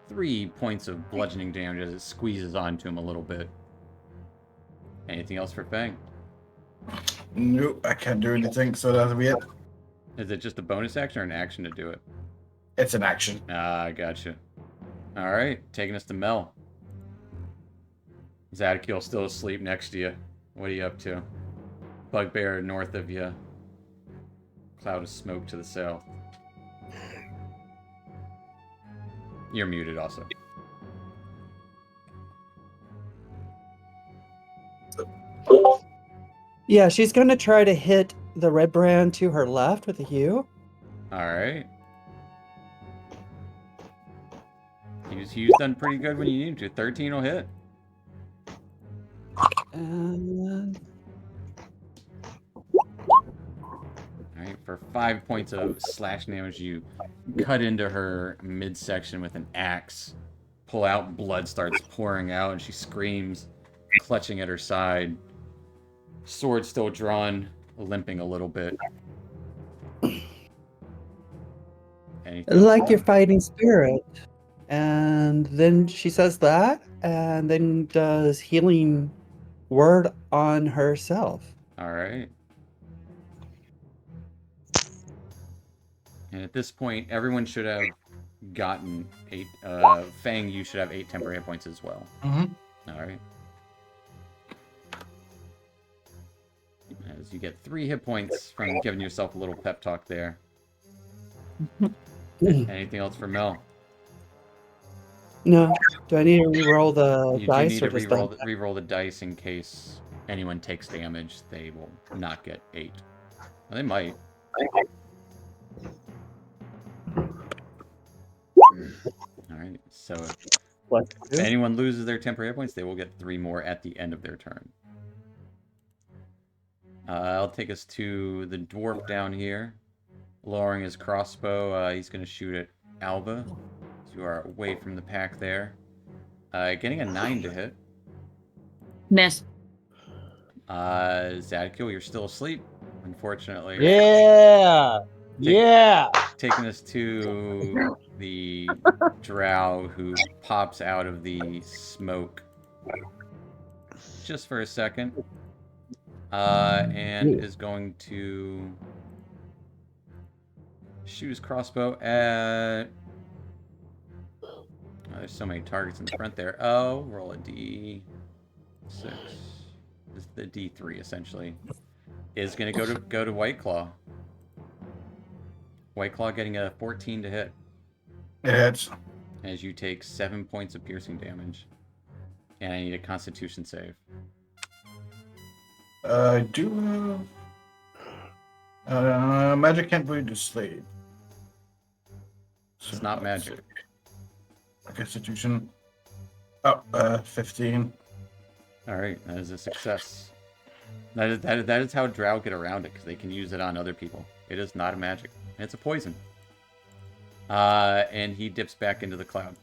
3 points of bludgeoning damage as it squeezes onto him a little bit. Anything else for Fang? Nope, I can't do anything, so that'll be it. Is it just a bonus action or an action to do it? It's an action. Ah, I gotcha. All right, taking us to Mel. Zadkiel still asleep next to you. What are you up to? Bugbear north of you. Cloud of smoke to the south. You're muted also. Yeah, she's gonna try to hit the red brand to her left with a hue. Alright. Hugh's done pretty good when you need to. 13 will hit. And Alright, for 5 points of slash damage, you cut into her midsection with an axe. Pull out, blood starts pouring out, and she screams, clutching at her side. Sword still drawn, limping a little bit. Anything? like your fighting spirit. And then she says that, and then does healing word on herself. Alright. And at this point, everyone should have gotten 8. Fang, you should have 8 temporary hit points as well. Mm-hmm. Alright. As you get 3 hit points from giving yourself a little pep talk there. Anything else for Mel? No. Do I need to re-roll the You do dice need or to just re-roll the dice in case anyone takes damage. They will not get 8. Well, they might. Alright, so if anyone loses their temporary hit points, they will get 3 more at the end of their turn. I'll take us to the dwarf down here. Lowering his crossbow, he's going to shoot at Alva. So you are away from the pack there. Getting a 9 to hit. Miss. Zadkiel, you're still asleep, unfortunately. Yeah. Yeah. Taking us to the drow who pops out of the smoke just for a second. And is going to shoot his crossbow at... Oh, there's so many targets in the front there. Oh, roll a d6. This is the d3 essentially. Is going to go to White Claw. White Claw getting a 14 to hit. It hits. As you take 7 points of piercing damage. And I need a Constitution save. Do magic can't put you to sleep. It's not magic. Constitution. Oh, 15. Alright, that is a success. That is how drow get around it, because they can use it on other people. It is not a magic. It's a poison. And he dips back into the cloud.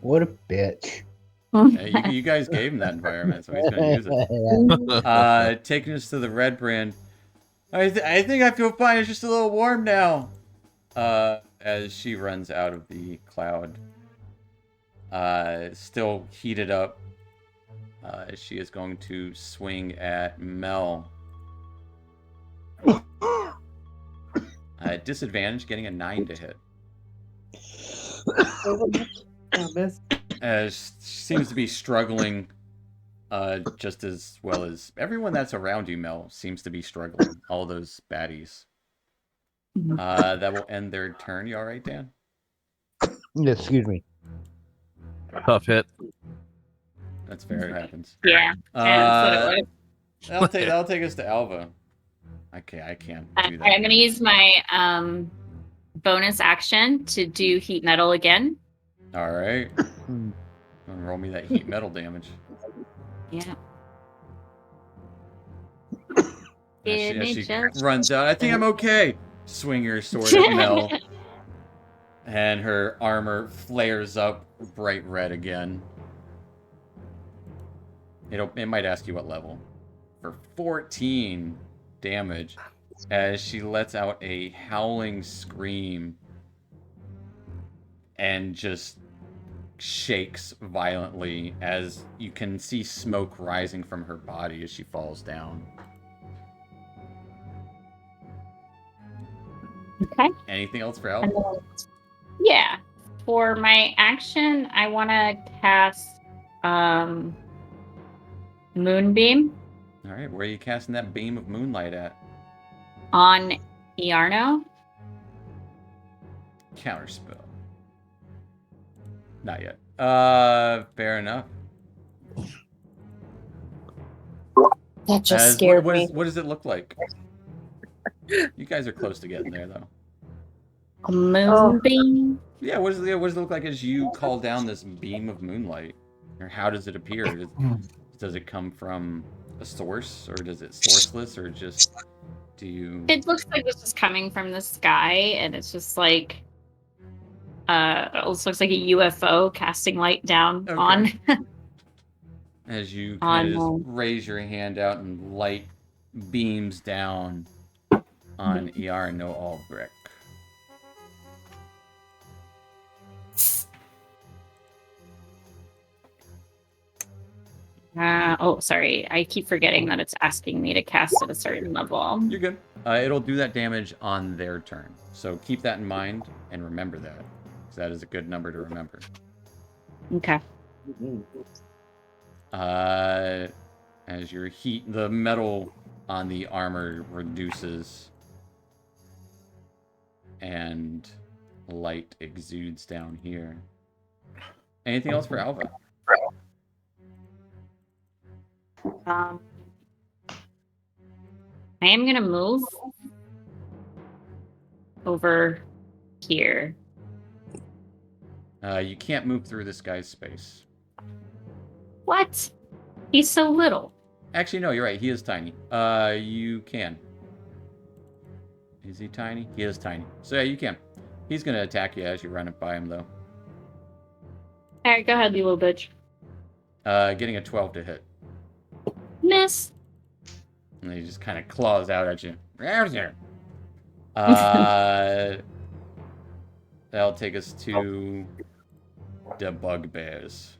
What a bitch. You guys gave him that environment, so he's going to use it. Taking us to the red brand. I think I feel fine. It's just a little warm now. As she runs out of the cloud. Still heated up. She is going to swing at Mel. Disadvantage, getting a 9 to hit. Miss. As she seems to be struggling just as well as everyone that's around you, Mel, seems to be struggling. All those baddies. That will end their turn. You all right, Dan? Excuse me. Tough hit. That's fair. It happens. Yeah. That's what it was. That'll take us to Alva. Okay, I can't do that. I'm gonna use my bonus action to do heat metal again. All right. Roll me that heat metal damage. Yeah. As she runs out, I think I'm okay. Swing your sword at Mel. And her armor flares up bright red again. It might ask you what level. For 14 damage, as she lets out a howling scream and just shakes violently as you can see smoke rising from her body as she falls down. Okay. Anything else for Al? Yeah. For my action, I want to cast Moonbeam All right, where are you casting that beam of moonlight at? on Iarno. Counterspell. Not yet. Fair enough. That just scared me. What does it look like? You guys are close to getting there, though. A moonbeam. Yeah, what does it look like as you call down this beam of moonlight? Or how does it appear? Does it come from a source, or does it sourceless, or just do you... It looks like it's just coming from the sky, and it's just like it almost looks like a UFO casting light down on. As you kind of just raise your hand out and light beams down on Iarno Albrecht. Sorry. I keep forgetting that it's asking me to cast at a certain level. You're good. It'll do that damage on their turn. So keep that in mind and remember that. Because that is a good number to remember. Okay. As your heat, the metal on the armor reduces. And light exudes down here. Anything else for Alva? I am gonna move over here. You can't move through this guy's space. What? He's so little. Actually, no, you're right. He is tiny. You can. Is he tiny? He is tiny. So yeah, you can. He's gonna attack you as you run it by him, though. Alright, go ahead, you little bitch. Getting a 12 to hit. Miss. And he just kind of claws out at you. That'll take us to the bugbears.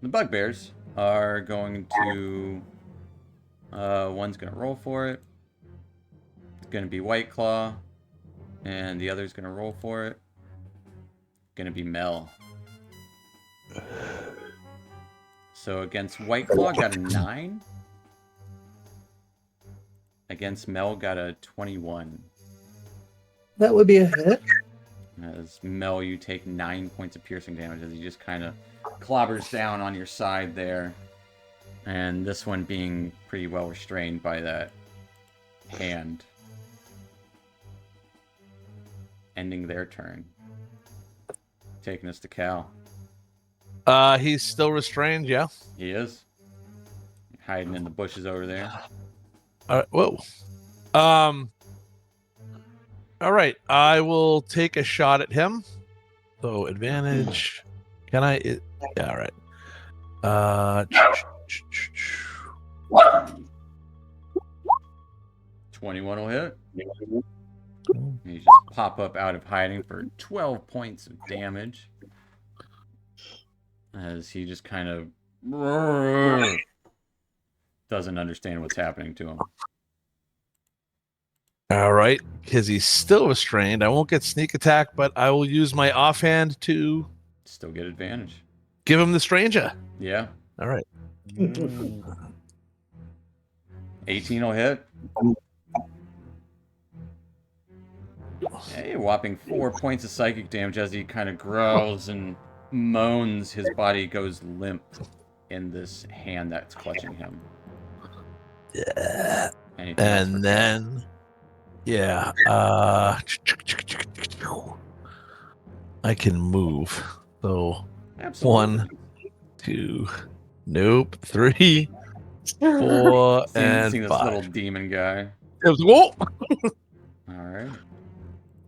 The bugbears are going to... one's going to roll for it. It's going to be White Claw. And the other's going to roll for it. Going to be Mel. So against White Claw, got a 9. Against Mel, got a 21. That would be a hit. As Mel, you take 9 points of piercing damage as he just kind of clobbers down on your side there. And this one being pretty well restrained by that hand. Ending their turn. Taking us to Cal. He's still restrained, yeah. He is. Hiding in the bushes over there. Whoa. All right. I will take a shot at him. So advantage. Can I? Yeah. All right. 21 will hit. You just pop up out of hiding for 12 points of damage. as he just kind of doesn't understand what's happening to him. All right, because he's still restrained. I won't get sneak attack, but I will use my offhand to Still get advantage. give him the stranger. Yeah. All right. 18 will hit. Hey, whopping 4 points of psychic damage as he kind of growls and moans. His body goes limp in this hand that's clutching him. Yeah. Anything else for And Cal? then, yeah, I can move. So Absolutely. 1, 2, nope, 3, 4, and Seeing this 5. little demon guy. Whoa! All right.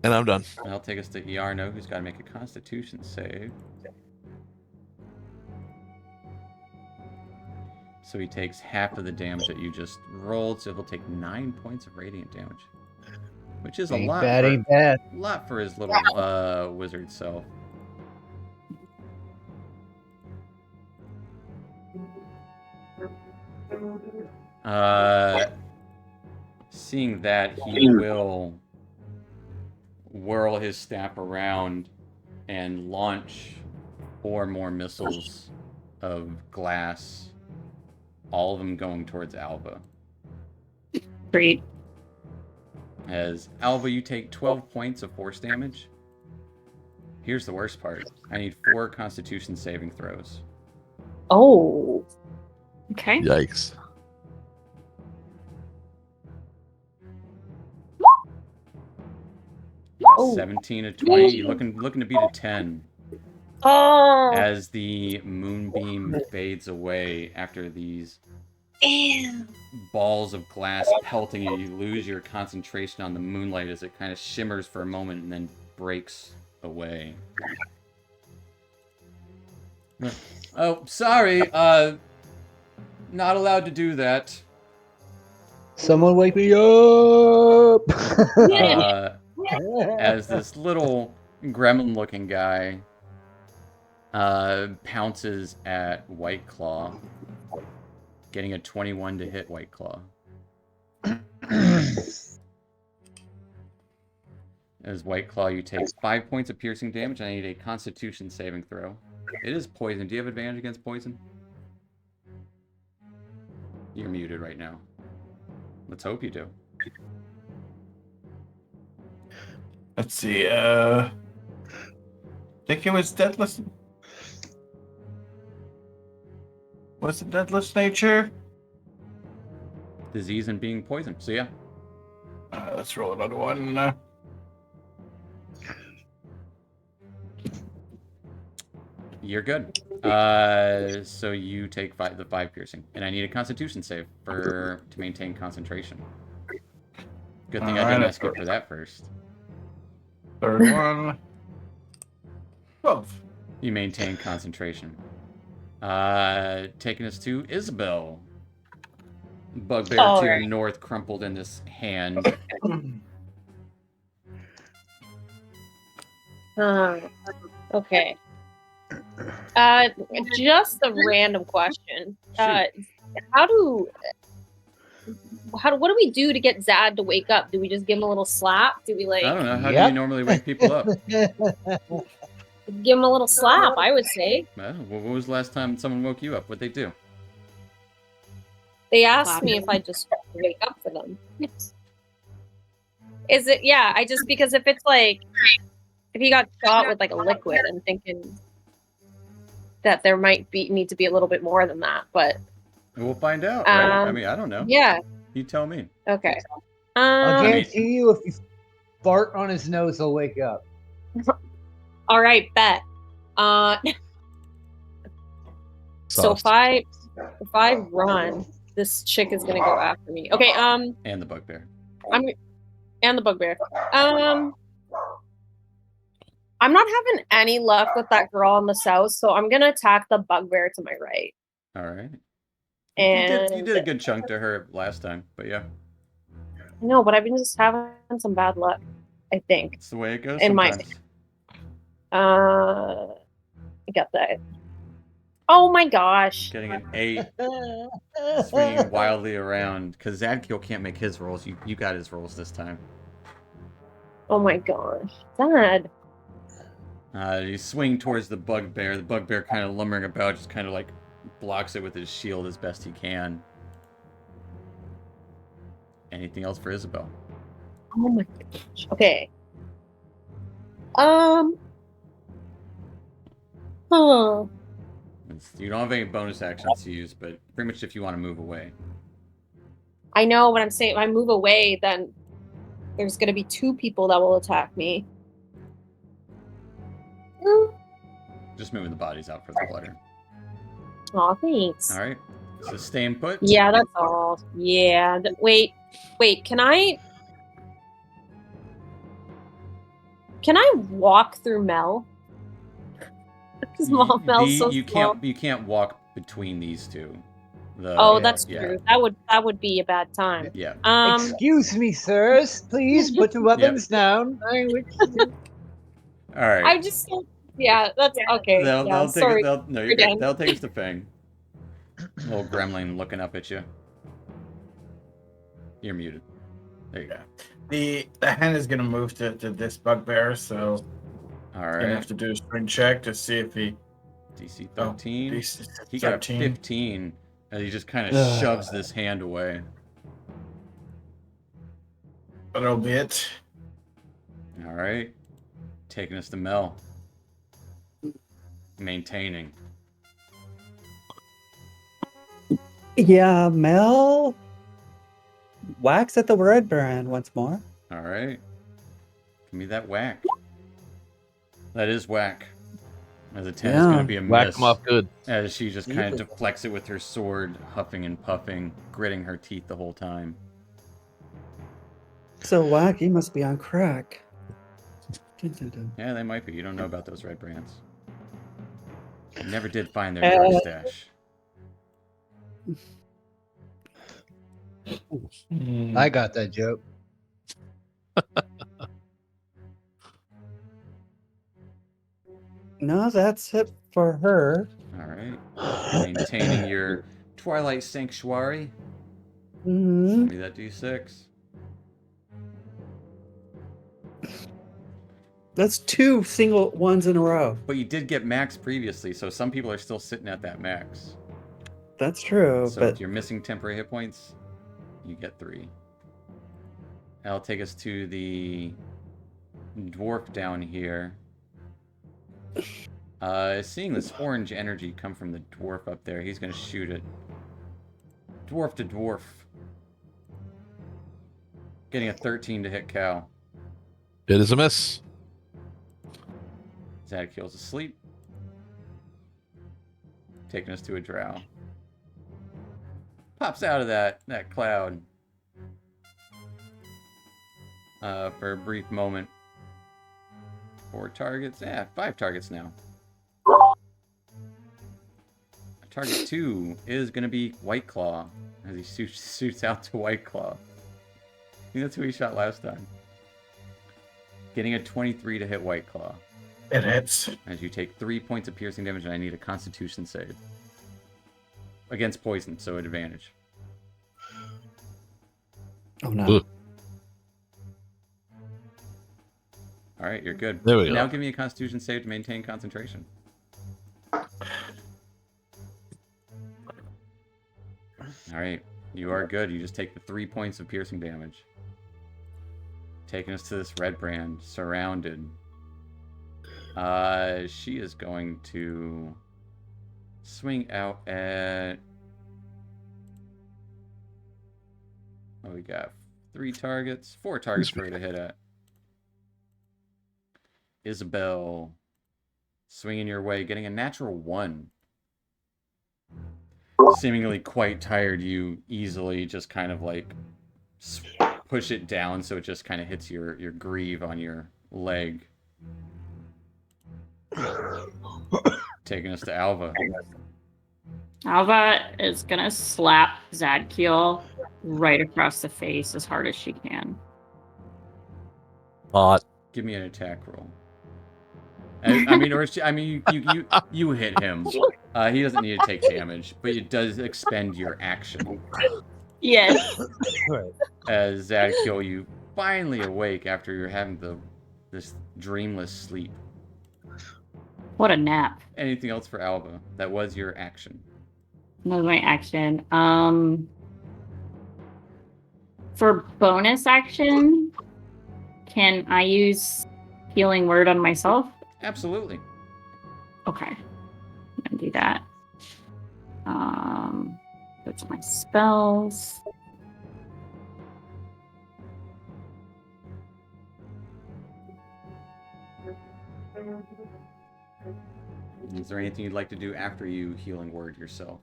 And I'm done. That'll take us to Iarno, who's got to make a Constitution save. So he takes half of the damage that you just rolled, so he'll take 9 points of radiant damage, which is a Ain't lot. bad, ain't bad. Lot for his little wizard self. Seeing that, he will whirl his staff around and launch 4 more missiles of glass, all of them going towards Alva. Great. As Alva, you take 12 points of force damage. Here's the worst part. I need 4 Constitution saving throws. Oh. Okay. Yikes. Oh. 17 to 20. You're looking to beat a 10. Oh. As the moonbeam fades away after these balls of glass pelting you, you lose your concentration on the moonlight as it kind of shimmers for a moment and then breaks away. Oh, sorry. Not allowed to do that. Someone wake me up! As this little gremlin-looking guy pounces at White Claw, getting a 21 to hit White Claw. As White Claw, you take 5 points of piercing damage, and I need a Constitution saving throw. It is poison. Do you have advantage against poison? You're muted right now. Let's hope you do. Let's see. I think it was Deathless. What's the Deathless nature? Disease and being poisoned. So yeah. Let's roll another one. You're good. So you take the 5 piercing, and I need a Constitution save to maintain concentration. Good thing I didn't ask you for that first. Third one. 12. You maintain concentration. Taking us to Isabel. Bugbear to your north, crumpled in this hand. Okay. Just a random question. What do we do to get Zad to wake up? Do we just give him a little slap? Do we I don't know. How do Yep. you normally wake people up? give him a little slap? I would say. Well, when was the last time someone woke you up? What'd they do? They asked me if I just wake up for them. Is it? Yeah, I just because if it's like if he got shot with like a liquid, I'm thinking that there might need to be a little bit more than that. But We'll find out. Right? I mean, I don't know. yeah. You tell me. Okay. I'll guarantee you, if you fart on his nose, he'll wake up. All right, bet. So if I run, this chick is gonna go after me. Okay. And the bugbear. And the bugbear. I'm not having any luck with that girl on the south, so I'm gonna attack the bugbear to my right. All right. And You did a good chunk to her last time, but yeah. No, but I've been just having some bad luck, I think. It's the way it goes In my- sometimes. I got that. Oh my gosh. Getting an 8. Swinging wildly around. Because Zadkiel can't make his rolls. You got his rolls this time. Oh my gosh. Dad. You swing towards the bugbear. The bugbear kind of lumbering about, just kind of like blocks it with his shield as best he can. Anything else for Isabel? Oh my gosh. Okay. Oh. You don't have any bonus actions to use, but pretty much if you want to move away. I know what I'm saying. If I move away, then there's going to be 2 people that will attack me. Just moving the bodies out for the clutter. Aw, thanks. All right. So staying put. Yeah, that's all. Yeah. Wait, can I walk through Mel? Because Mel's so you small. can't walk between these two. Oh, that's yeah. true. That would be a bad time. Yeah. Excuse me, sirs. Please put your weapons down. I wish to... All right. I just yeah, that's okay. Sorry. They'll take us to Fang. Little gremlin looking up at you. You're muted. There you go. The hen is gonna move to this bugbear, so All gonna right. have to do a sprint check to see if he DC 13. DC He got 13. 15, and he just kind of shoves this hand away. That'll be it. All right. Taking us to Mel. Maintaining. Yeah, Mel whacks at the red baron once more. All right. Give me that whack. That is whack. As a 10 is going to be a Whack miss. him off good. As she just kind of deflects it with her sword, huffing and puffing, gritting her teeth the whole time. So whack, he must be on crack. Yeah, they might be. You don't know about those red brands. I never did find their drug stash. I got that joke. No, that's it for her. All right. Maintaining your Twilight Sanctuary. Mm-hmm. Give me that D6. That's 2 single ones in a row. But you did get max previously, so some people are still sitting at that max. That's true, So but if you're missing temporary hit points, you get 3. That'll take us to the dwarf down here. Seeing this orange energy come from the dwarf up there, he's going to shoot it. Dwarf to dwarf. Getting a 13 to hit Cow. It is a miss. Zadkiel's asleep. Taking us to a drow. Pops out of that cloud. For a brief moment. 4 targets. Yeah, 5 targets now. Target 2 is going to be White Claw. As he shoots out to White Claw. I think that's who he shot last time. Getting a 23 to hit White Claw. It hits. As you take 3 points of piercing damage, and I need a Constitution save. Against poison, so advantage. oh no. Ugh. Alright, you're good. There we go. Now give me a Constitution save to maintain concentration. Alright, you are good. You just take the 3 points of piercing damage. Taking us to this red brand, surrounded. She is going to swing out at... Oh, we got 4 targets for her to hit at. Isabel, swinging your way, getting a natural 1. Seemingly quite tired, you easily just kind of like push it down so it just kind of hits your greave on your leg. Taking us to Alva. Alva is gonna slap Zadkiel right across the face as hard as she can. Hot. Give me an attack roll. I mean, you hit him. He doesn't need to take damage, but it does expend your action. Yes. Right. As Zadkiel, you finally awake after you're having this dreamless sleep. What a nap. Anything else for Alba? That was your action. That was my action. For bonus action, can I use healing word on myself? Absolutely. Okay. I'm gonna do that. Go to my spells. Is there anything you'd like to do after you healing word yourself?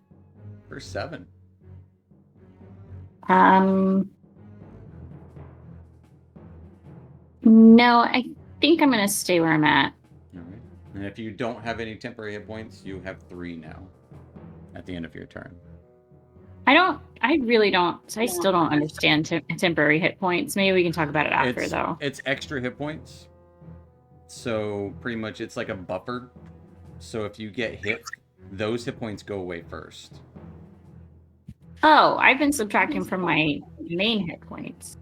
For 7. No, I think I'm gonna stay where I'm at. All right. And if you don't have any temporary hit points, you have 3 now. At the end of your turn. I really don't. I still don't understand temporary hit points. Maybe we can talk about it after, though. It's extra hit points. So pretty much it's like a buffer. So if you get hit, those hit points go away first. Oh, I've been subtracting from my main hit points.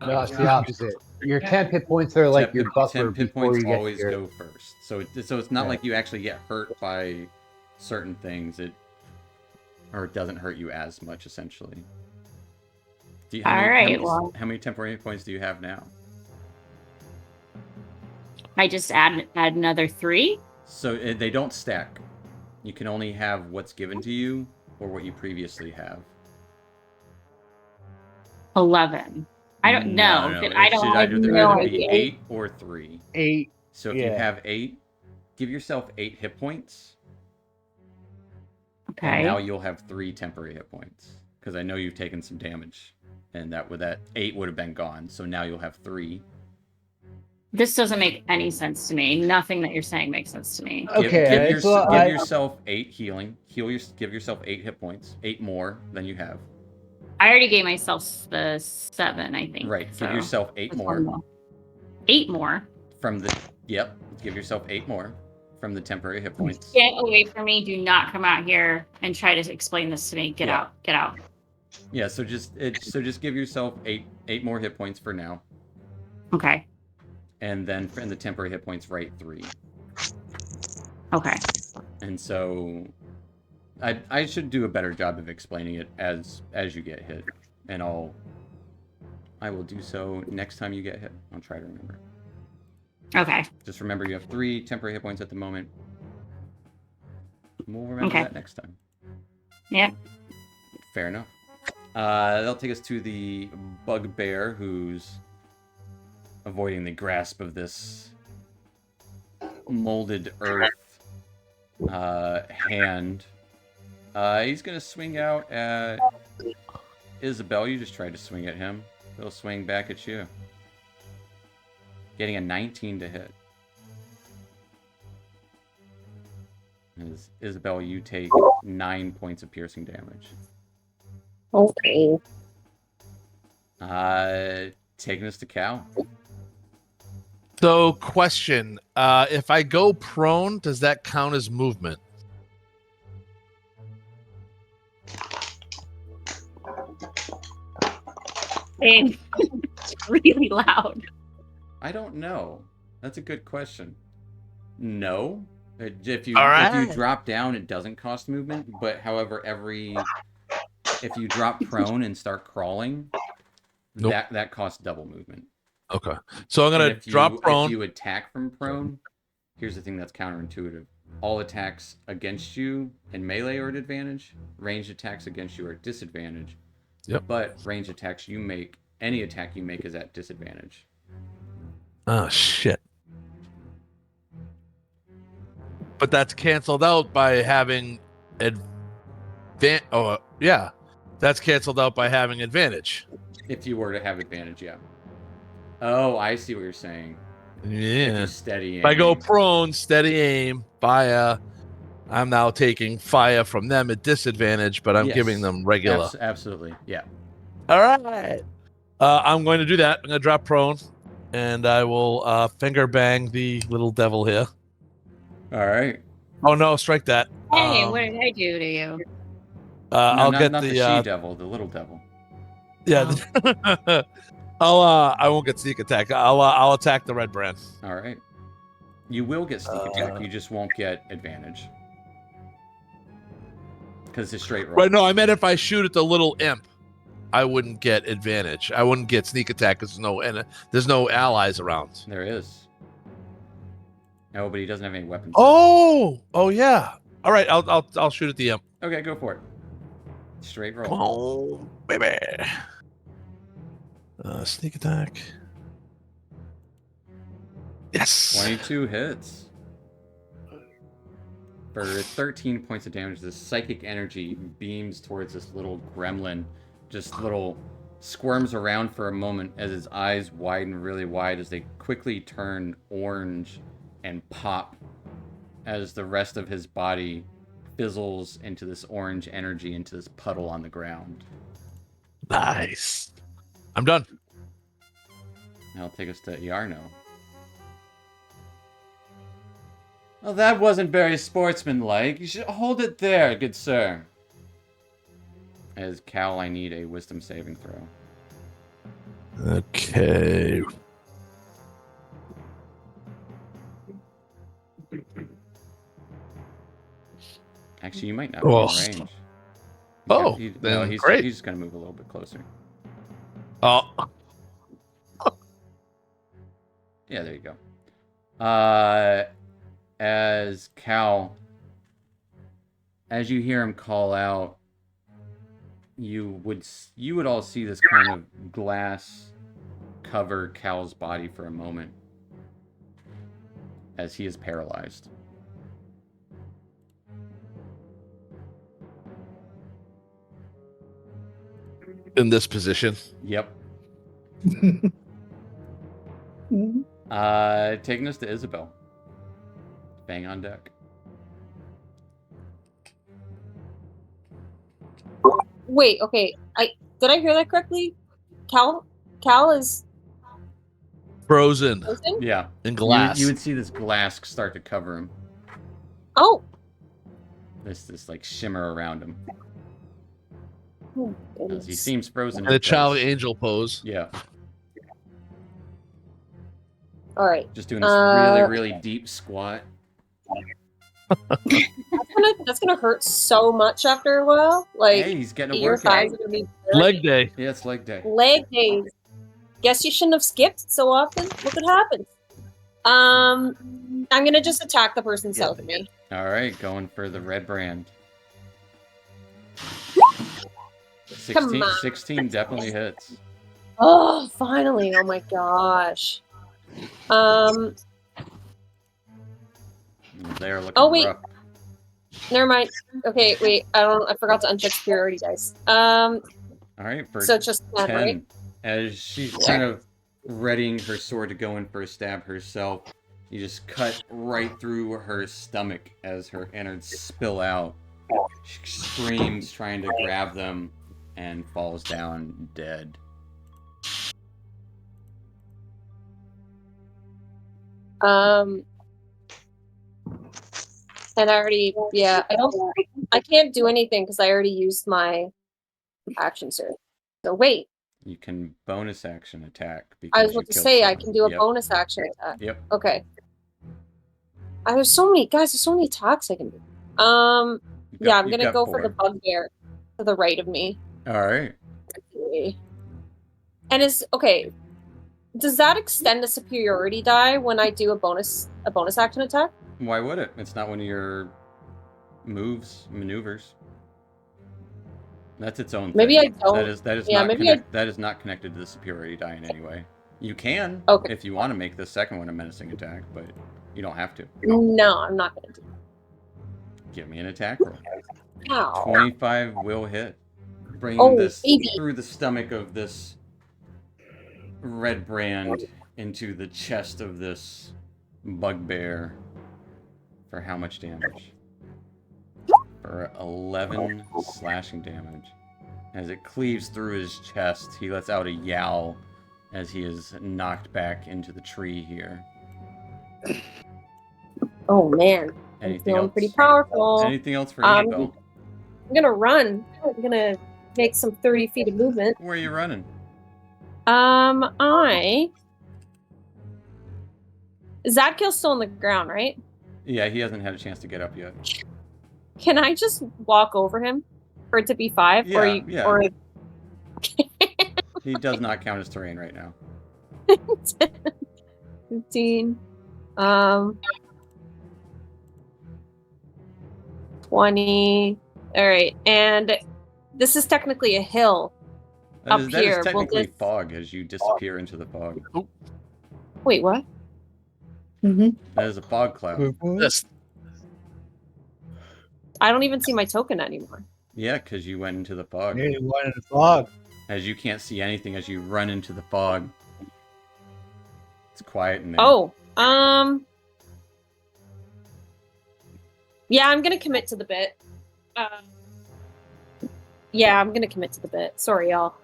No, it's the opposite. Your temp hit points are like your buffer temp hit before points you get always your... go first. So it's not like you actually get hurt by certain things. It doesn't hurt you as much, essentially. How many temporary hit points do you have now? I just add another 3? So they don't stack. You can only have what's given to you or what you previously have. 11. I don't know. No. I don't have no either be idea. 8 or 3. 8. So if you have 8, give yourself 8 hit points. Okay. And now you'll have 3 temporary hit points. Because I know you've taken some damage. And that 8 would have been gone. So now you'll have 3. This doesn't make any sense to me. Nothing that you're saying makes sense to me. Okay. Give yourself 8 healing. Give yourself 8 hit points. 8 more than you have. I already gave myself the 7, I think. Right. So Give yourself 8 that's more. 1 more. 8 more? Yep. Give yourself 8 more from the temporary hit points. Get away from me. Do not come out here and try to explain this to me. Get out. Get out. Yeah, so just give yourself 8 more hit points for now. Okay. And then in the temporary hit points, write 3. Okay. And so I should do a better job of explaining it as you get hit. And I will do so next time you get hit. I'll try to remember. Okay. Just remember you have 3 temporary hit points at the moment. We'll remember that next time. Yep. Fair enough. That'll take us to the bugbear who's avoiding the grasp of this molded earth hand. He's going to swing out at Isabel. You just tried to swing at him. He'll swing back at you. Getting a 19 to hit. Isabel, you take 9 points of piercing damage. Okay. Taking us to Cal. So, question: if I go prone, does that count as movement? It's really loud. I don't know. That's a good question. No. If you drop down, it doesn't cost movement. But however, if you drop prone and start crawling, that costs double movement. Okay. So I'm gonna drop prone. If you attack from prone, here's the thing that's counterintuitive. All attacks against you in melee are at advantage. Ranged attacks against you are at disadvantage. Yep. But ranged attacks any attack you make is at disadvantage. Oh shit. But that's canceled out by having that's canceled out by having advantage. If you were to have advantage, yeah. Oh, I see what you're saying. Yeah. If you steady aim. If I go prone, steady aim, fire. I'm now taking fire from them at disadvantage, but I'm giving them regular. Absolutely, yeah. All right. I'm going to do that. I'm going to drop prone, and I will finger bang the little devil here. All right. Oh no, strike that. Hey, what did I do to you? No, I'll not, get not the she devil, the little devil. yeah. I won't get sneak attack. I'll attack the red brand. All right. You will get sneak attack. You just won't get advantage. Because it's a straight roll. Right, no, I meant if I shoot at the little imp, I wouldn't get advantage. I wouldn't get sneak attack because there's no allies around. There is. No, but he doesn't have any weapons. Oh yeah. All right, I'll shoot at the imp. Okay, go for it. Straight roll. Come on, baby. Sneak attack. Yes. 22 hits. For 13 points of damage, this psychic energy beams towards this little gremlin. Just little squirms around for a moment as his eyes widen really wide as they quickly turn orange and pop as the rest of his body fizzles into this orange energy into this puddle on the ground. Nice. I'm done. That'll take us to Iarno. Well, that wasn't very sportsmanlike. You should hold it there, good sir. As Cal, I need a wisdom saving throw. Okay. Actually, you might not be in range. Then he's great. He's just gonna move a little bit closer. Oh. Yeah, there you go. As Cal, as you hear him call out, you would all see this kind of glass cover Cal's body for a moment as he is paralyzed. In this position. Yep. Taking us to Isabel. Bang on deck. Wait, okay. Did I hear that correctly? Cal is Frozen frozen? Yeah. in glass. You would see this glass start to cover him. Oh. This like shimmer around him. Oh, As goodness. he seems frozen. and a because- child angel pose. Yeah. All right. Just doing this really, really deep squat. That's gonna hurt so much after a while. Like Hey, he's getting a your thighs workout. are gonna be Leg day. Yeah, it's leg day. leg days. Guess you shouldn't have skipped so often. Look what happens. I'm gonna just attack the person south of me. All right, going for the red brand. Come 16, on. 16 definitely hits. Oh, finally! Oh my gosh. They're looking Oh, wait. rough. Never mind. Okay, wait. I forgot to uncheck superiority dice. All right, for So just 10, 10. right? As she's kind of readying her sword to go in for a stab herself, you just cut right through her stomach as her innards spill out. She screams, trying to grab them, and falls down dead. And I already, yeah, I can't do anything because I already used my action surge. So wait, You can bonus action attack. I was you about to killed say I someone. can do a Yep. bonus action attack. Yep. Okay. There's so many guys. There's so many attacks I can do. Yeah, I'm you've gonna got go for the 4. bugbear to the right of me. All right. And okay. Does that extend the superiority die when I do a bonus action attack? Why would it? It's not one of your maneuvers. That's its own thing. Maybe I don't. That is Yeah, not maybe that is not connected to the superiority die in any way. You can Okay. if you want to make the second one a menacing attack, but you don't have to. No, I'm not gonna do Give me an attack roll. that. Ow. 25 will hit. Bringing Oh, this baby. through the stomach of this red brand into the chest of this bugbear. For how much damage? For 11 slashing damage. As it cleaves through his chest, he lets out a yowl as he is knocked back into the tree here. Oh man. I'm Anything feeling else? pretty powerful. Anything else for Um, Annabelle? I'm gonna run. I'm gonna make some 30 feet of movement. Where are you running? Zadkill's still on the ground, right? Yeah, he hasn't had a chance to get up yet. Can I just walk over him for it to be 5? Yeah, Or you, yeah. or He does not count as terrain right now. 15. 20. All right, and this is technically a hill. That Up is here, will technically this- fog as you disappear into the fog. Wait, what? Mm-hmm. That is a fog cloud. This I don't even see my token anymore. Yeah, because you went into the fog. Nearly one in the fog. As you can't see anything as you run into the fog. It's quiet in there. Oh, yeah, I'm gonna commit to the bit. Yeah, I'm gonna commit to the bit. Sorry, y'all.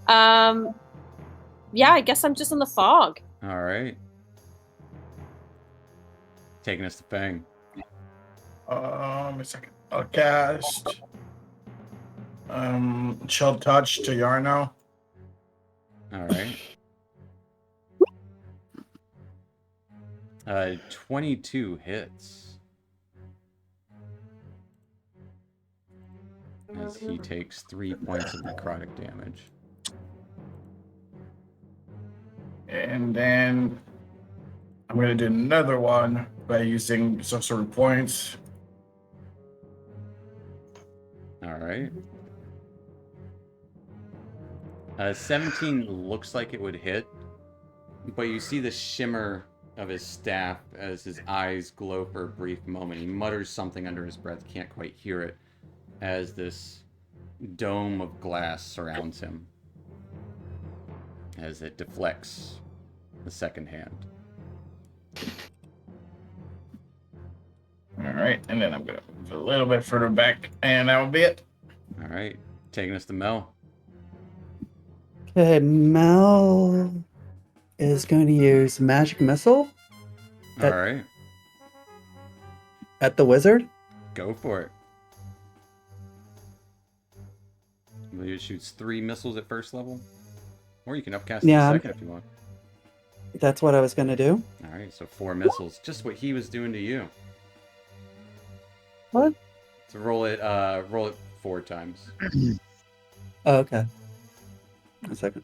Yeah, I guess I'm just in the fog. All right. Taking us to Fang. A second. I'll cast Chill Touch to Yarno. All right. 22 hits. As he takes 3 points of necrotic damage. And then I'm going to do another one by using some sort of points. All right. 17 looks like it would hit, but you see the shimmer of his staff as his eyes glow for a brief moment. He mutters something under his breath, can't quite hear it, as this dome of glass surrounds him, as it deflects the second hand. All right, and then I'm going to move a little bit further back, and that will be it. All right, taking us to Mel. Okay, Mel is going to use Magic Missile All right, at the wizard. go for it. I believe it shoots 3 missiles at first level, or you can upcast it Yeah. second if you want. That's what I was going to do. All right, so 4 missiles, just what he was doing to you. What? So roll it 4 times. Oh, okay. A second.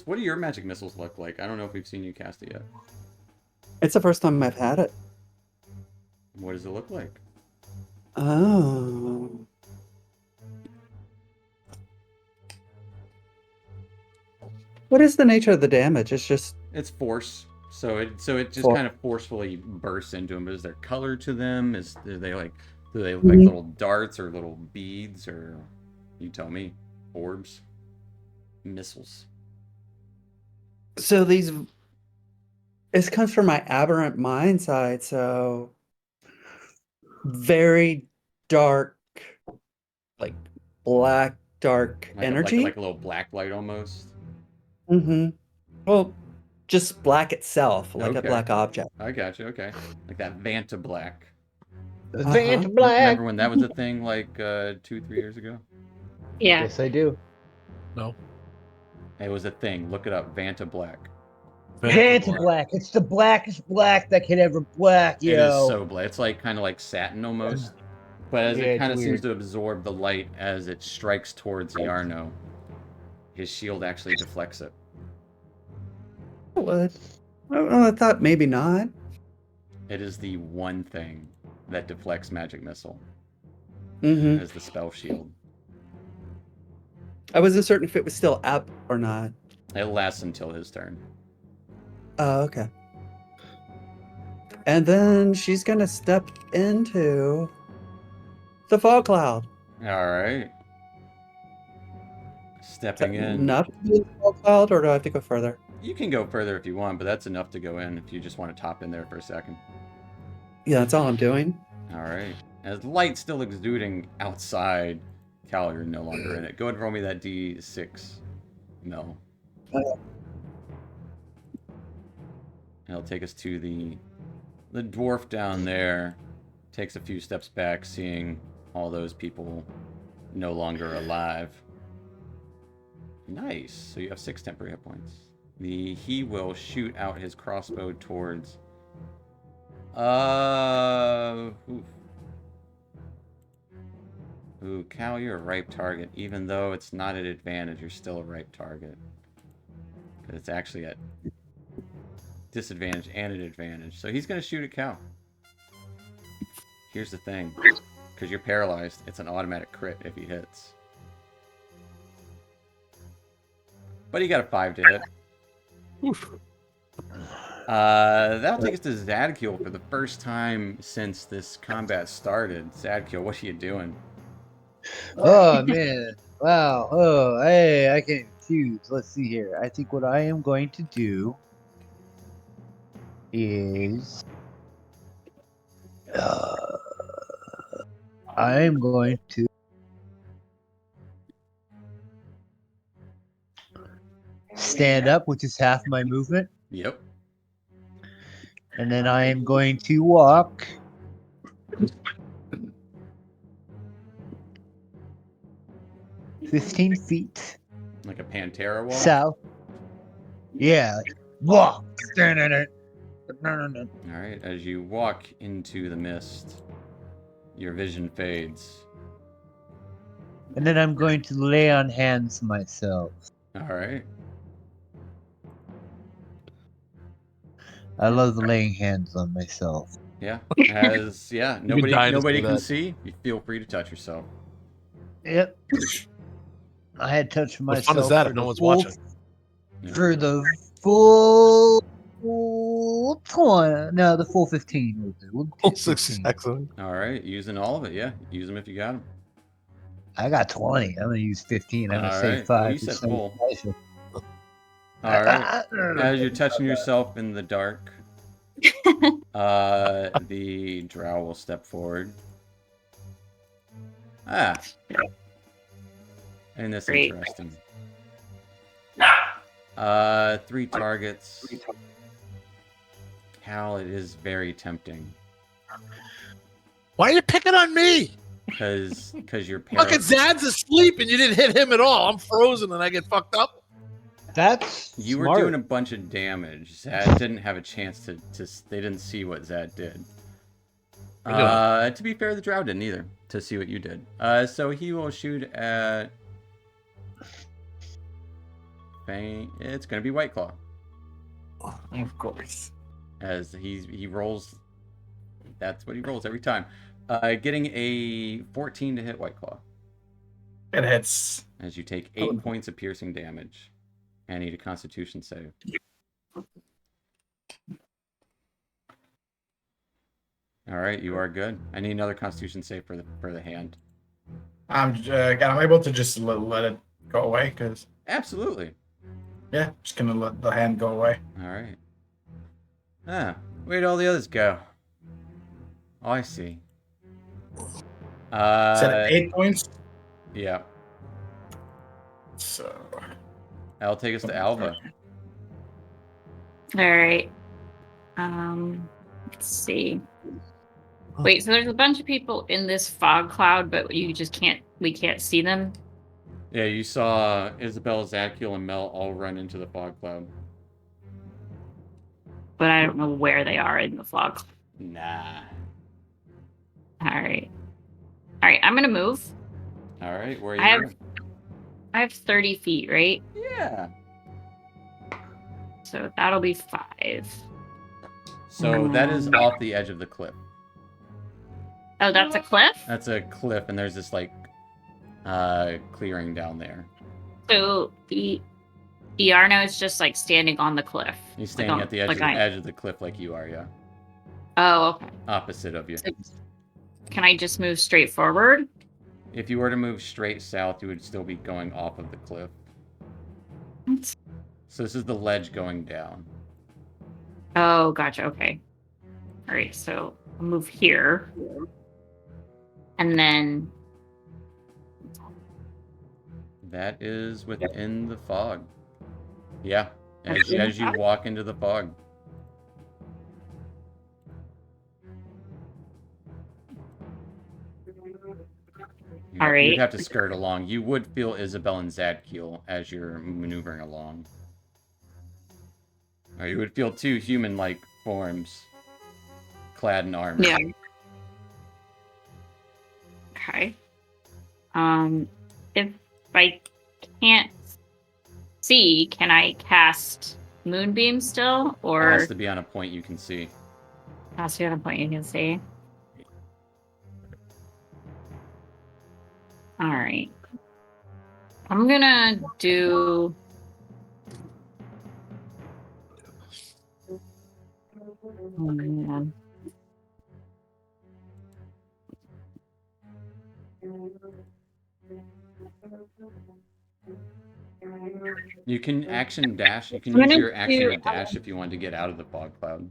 What do your magic missiles look like? I don't know if we've seen you cast it yet. It's the first time I've had it. What does it look like? Oh. What is the nature of the damage? It's just It's force. So it just Force. kind of forcefully bursts into them. Is there color to them? Do they look like Mhm. little darts or little beads, or you tell me? Orbs? Missiles. so these. This comes from my aberrant mind side, so very dark, like black dark energy. Like a little black light almost. Mm-hmm. Well, just black itself, like a Okay. black object. I got you, okay. Like that Vanta black. Vanta Black. Remember when that was a thing like 2-3 years ago? Yeah. Yes, I do. no. It was a thing. Look it up. Vanta black. Vanta Black. It's the blackest black that can ever black, yo. It is so black. It's like kind of like satin almost. But as Yeah, it it's kind of seems weird. to absorb the light as it strikes towards Yarno, his shield actually deflects it. What? Oh, I thought maybe not. It is the one thing that deflects magic missile. Mm-hmm. Is the spell shield. I wasn't certain if it was still up or not. It lasts until his turn. Oh, okay. And then she's gonna step into the fog cloud. All right. Stepping in. Enough to be in the fog cloud, or do I have to go further? You can go further if you want, but that's enough to go in if you just want to top in there for a second. Yeah, that's all I'm doing. All right. As light still exuding outside, Cal, you're no longer in it. Go ahead and roll me that D6, Mel. It'll take us to the dwarf down there. Takes a few steps back, seeing all those people no longer alive. Nice. So you have 6 temporary hit points. He will shoot out his crossbow towards. Ooh, Cal, you're a ripe target. Even though it's not at advantage, you're still a ripe target. But it's actually at disadvantage and at advantage. So he's going to shoot at Cal. Here's the thing. Because you're paralyzed, it's an automatic crit if he hits. But he got a 5 to hit. Oof. That'll take us to Zadkiel for the first time since this combat started. Zadkiel, what are you doing? Oh man! Wow! Oh, hey, I can choose. Let's see here. I think what I am going to do is I am going to stand up, which is half my movement, Yep. and then I am going to walk 15 feet Like a Pantera walk? south. Yeah, like, walk. Alright, as you walk into the mist, your vision fades. And then I'm going to lay on hands myself. Alright. I love laying hands on myself. Yeah. As nobody dying to nobody say can that. see, you feel free to touch yourself. Yep. I had touched What myself fun is that for if the no one's full- watching? For the full 20. No, the full 15. We'll do Oh, 60 15. seconds. Alright, using all of it, yeah. Use them if you got them. I got 20. I'm gonna use 15. I'm gonna All save right. 5. You said to save full. special. Alright. As you're touching yourself in the dark, the drow will step forward. And that's Great. interesting. 3 targets. Cal, it is very tempting. Why are you picking on me? Because you're Fucking Zad's asleep and you didn't hit him at all. I'm frozen and I get fucked up. That's You smart. were doing a bunch of damage. Zad didn't have a chance to they didn't see what Zad did. To be fair, the drow didn't either to see what you did. So he will shoot at Fang. It's gonna be White Claw. Of course. As he rolls. That's what he rolls every time. Getting a 14 to hit White Claw. It hits. As you take 8 points of piercing damage. And need a Constitution save. Alright, you are good. I need another Constitution save for the hand. I'm able to just let it go away, because, Absolutely. yeah, just gonna let the hand go away. Alright. Where'd all the others go? Oh, I see. Said 8 points, Yeah. so... That'll take us to Alva. All right. Let's see. Wait, so there's a bunch of people in this fog cloud, but we can't see them. Yeah, you saw Isabel, Zadkiel, and Mel all run into the fog cloud. But I don't know where they are in the fog. Nah. All right. I'm gonna move. Alright, where are you I have- moving? I have 30 feet, right? Yeah. So that'll be 5. So that is off the edge of the cliff. Oh, that's a cliff? That's a cliff, and there's this, like, clearing down there. So Iarno is just like standing on the cliff. He's standing at the edge, edge of the cliff like you are, yeah. Oh, okay. Opposite of you. So can I just move straight forward? If you were to move straight south, you would still be going off of the cliff. So this is the ledge going down. Oh, gotcha. Okay. All right. So I'll move here. And then. That is within the fog. Yeah. As you walk into the fog. right. You'd have to skirt along. You would feel Isabel and Zadkiel as you're maneuvering along. Or you would feel two human-like forms clad in armor. Yeah. Okay. If I can't see, can I cast Moonbeam still? It Or has to be on a point you can see. has to be on a point you can see? Alright. I'm gonna do... Oh, man. You can action dash. You can I'm use gonna your action do- to dash if you want to get out of the fog cloud.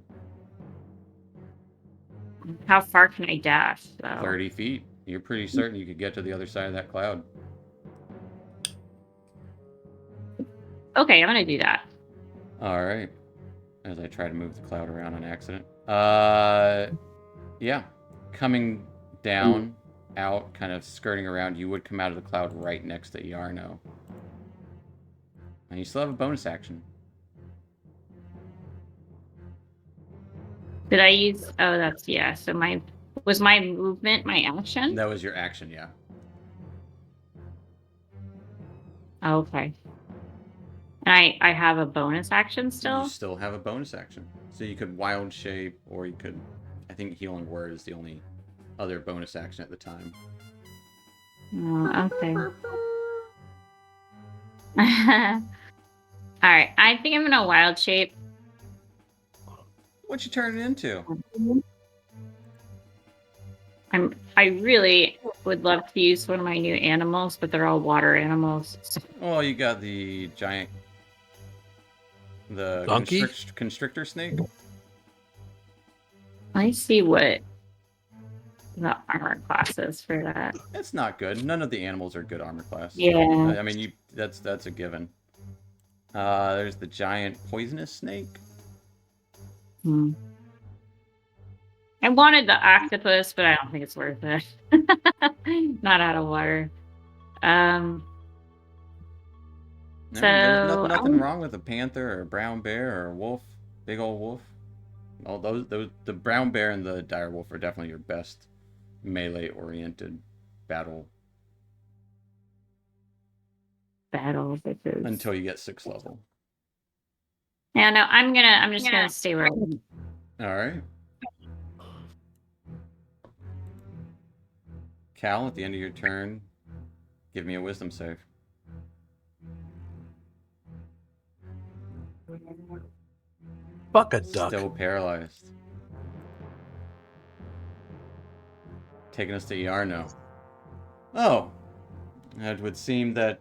How far can I dash, though? 30 feet. You're pretty certain you could get to the other side of that cloud. Okay, I'm gonna do that. Alright. As I try to move the cloud around on accident. Yeah. Coming down, out, kind of skirting around, you would come out of the cloud right next to Iarno. And you still have a bonus action. Did I use... Oh, that's... Yeah, so my... Was my movement my action? That was your action, yeah. Okay. And I have a bonus action still? You still have a bonus action. So you could wild shape, or you could... I think healing word is the only other bonus action at the time. Oh, okay. Alright, I think I'm gonna wild shape. What you turn it into? I really would love to use one of my new animals, but they're all water animals. Oh, you got the giant... The Donkey? constrictor snake? I see what the armor class is for that. That's not good. None of the animals are good armor class. Yeah. I mean, that's a given. There's the giant poisonous snake. Hmm. I wanted the octopus, but I don't think it's worth it. Not out of water. No, there's So, nothing wrong with a panther or a brown bear or a wolf, big old wolf. All those the brown bear and the dire wolf are definitely your best melee-oriented battle battle bitches. until you get 6th level. Yeah, no, I'm just gonna stay where I am. All right. Cal, at the end of your turn, give me a wisdom save. Fuck a duck. Still paralyzed. Taking us to Iarno. Oh. It would seem that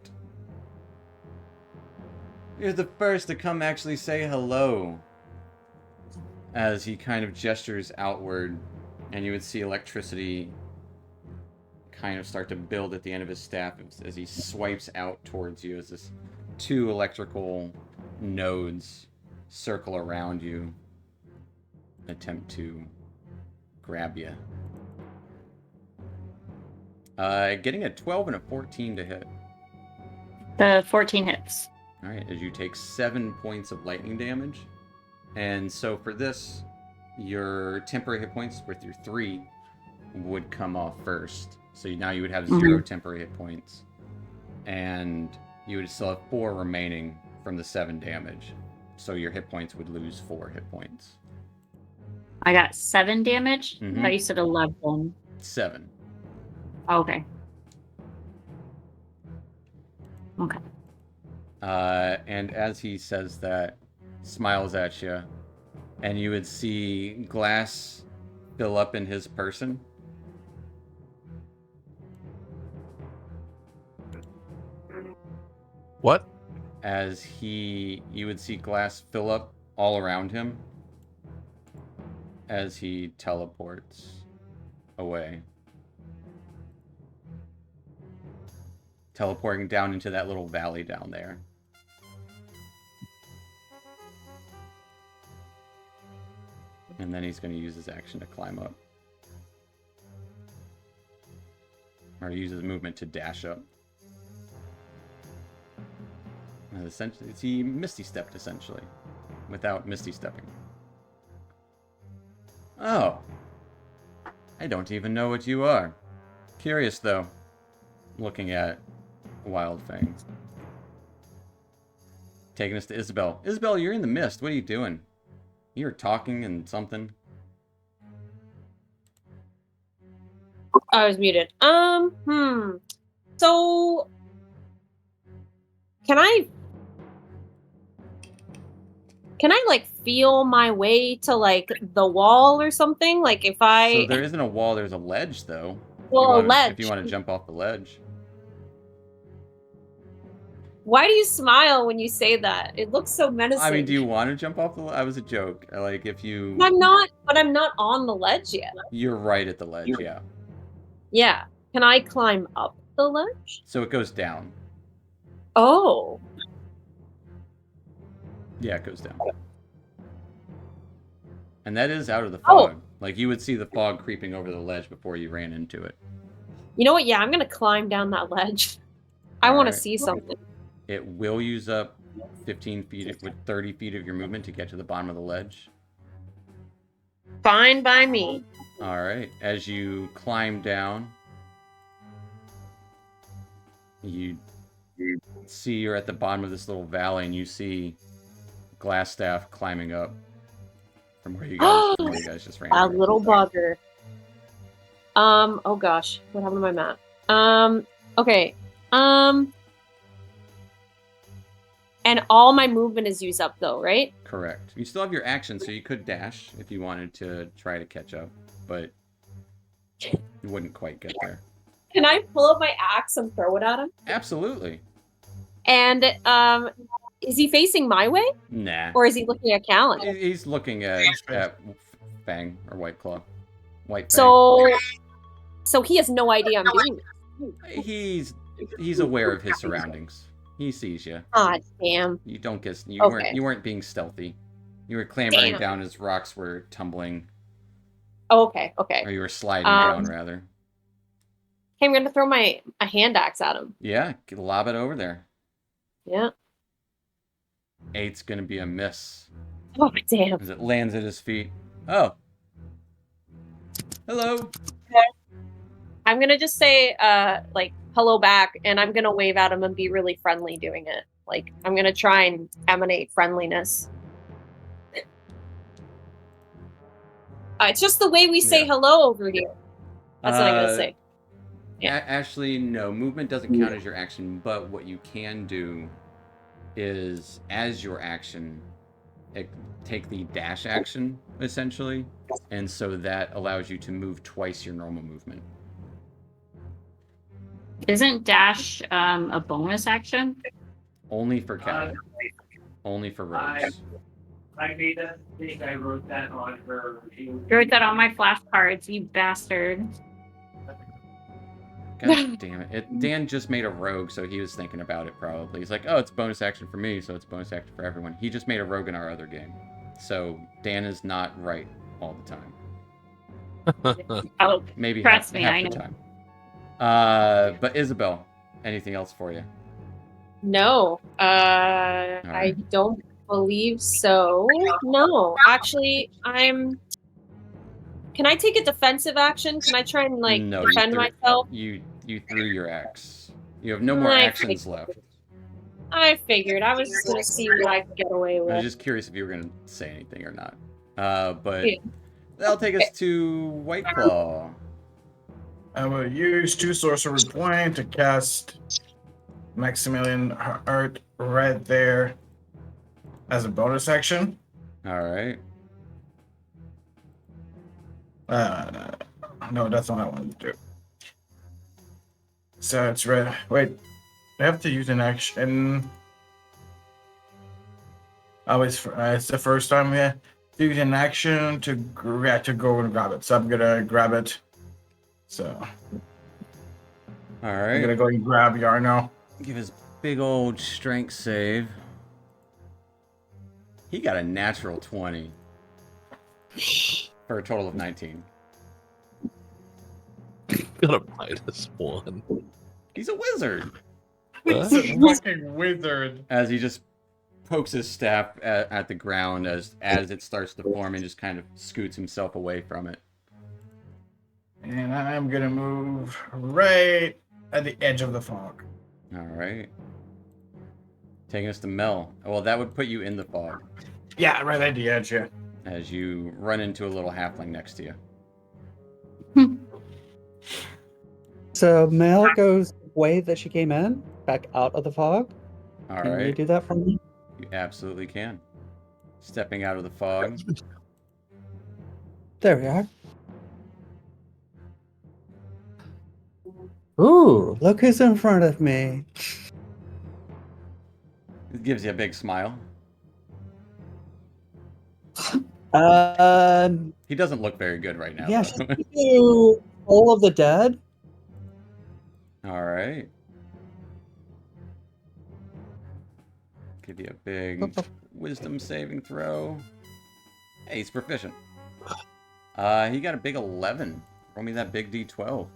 you're the first to come actually say hello. As he kind of gestures outward, and you would see electricity kind of start to build at the end of his staff as he swipes out towards you as this 2 electrical nodes circle around you, attempt to grab you. Getting a 12 and a 14 to hit. The 14 hits. Alright, as you take 7 points of lightning damage. And so for this, your temporary hit points with your 3 would come off first. So now you would have 0 temporary hit points. And you would still have 4 remaining from the 7 damage. So your hit points would lose 4 hit points. I got 7 damage? Mhm. I thought you said 11. 7. Okay. Okay. And as he says that, smiles at you, and you would see glass fill up in his person. What? As you would see glass fill up all around him as he teleports away. Teleporting down into that little valley down there. And then he's going to use his action to climb up. Or uses movement to dash up. And essentially, he Misty Stepped, essentially. Without Misty Stepping. Oh. I don't even know what you are. Curious, though. Looking at Wildfang. Taking us to Isabel. Isabel, you're in the mist. What are you doing? You're talking and something. I was muted. So can I like feel my way to like the wall or something? Like if I So there isn't a wall, there's a ledge though. well, a If ledge. you want to jump off the ledge. Why do you smile when you say that? It looks so menacing. I mean, do you want to jump off the ledge? I was a joke. Like if you But I'm not on the ledge yet. You're right at the ledge, yeah. Yeah. Can I climb up the ledge? So it goes down. Oh. Yeah, it goes down. And that is out of the Oh. fog. Like you would see the fog creeping over the ledge before you ran into it. You know what? Yeah, I'm gonna climb down that ledge. I want to Alright. see something. It will use up 15 feet with 30 feet of your movement to get to the bottom of the ledge. Fine by me. Alright, as you climb down, you see you're at the bottom of this little valley and you see Glassstaff climbing up from where you guys just ran. A little bugger. Oh gosh, what happened to my map? Okay. And all my movement is used up though, right? Correct. You still have your action, so you could dash if you wanted to try to catch up, but you wouldn't quite get there. Can I pull up my axe and throw it at him? Absolutely. And is he facing my way? Nah. Or is he looking at Callan? He's looking at Fang or White Claw. White Fang. So he has no idea I'm doing this. He's aware of his surroundings. He sees you. God damn. You don't get Okay. you weren't being stealthy. You were clambering Damn. down as rocks were tumbling, Oh, okay, okay. or you were sliding down rather. Okay, I'm gonna throw my hand axe at him. Yeah, lob it over there. Yeah. 8's gonna be a miss Oh damn. as it lands at his feet. Oh. Hello. I'm gonna just say like hello back, and I'm gonna wave at him and be really friendly doing it. Like I'm gonna try and emanate friendliness. It's just the way we say hello over here. That's what I'm gonna say. Yeah. Actually, no. Movement doesn't count as your action, but what you can do is, as your action, take the dash action, essentially, and so that allows you to move twice your normal movement. Isn't dash a bonus action? Only for Cal. Only for rogues. I made that thing. I wrote that on her. You wrote that on my flashcards, you bastard. God damn it. Dan just made a rogue, so he was thinking about it probably. He's like, oh, it's bonus action for me, so it's bonus action for everyone. He just made a rogue in our other game. So Dan is not right all the time. Oh, Maybe trust half me, I the know. time. But Isabel, anything else for you? No. right. I don't believe so. No. Actually, Can I take a defensive action? Can I try and like No, defend myself? You threw your axe. You have no more I actions figured. left. I figured. I was just gonna see what I could get away I was with. just curious if you were going to say anything or not. But Yeah. that'll take us to White Claw. I will use 2 sorcery point to cast Maximilian Art right there as a bonus action. All right. No, that's not what I wanted to do. So it's red. Wait, I have to use an action. Oh, it's the first time we have to use an action to go and grab it. So I'm gonna grab it. So All I'm right. gonna go and grab Yarno. Give his big old strength save. He got a natural 20 for a total of 19. got a -1. He's a wizard. He's a fucking wizard. As he just pokes his staff at the ground as it starts to form and just kind of scoots himself away from it. And I'm gonna move right at the edge of the fog. All right. Taking us to Mel. Well, that would put you in the fog Yeah, right at the edge, yeah. as you run into a little halfling next to you. So Mel goes the way that she came in, back out of the fog. All Can you right. do that for me? You absolutely can. Stepping out of the fog. There we are. Ooh, look who's in front of me. It gives you a big smile. He doesn't look very good right now. Yeah, though. she's you Soul of the Dead. All right. Give you a big wisdom saving throw. Hey, he's proficient. He got a big 11. Roll me that big D12.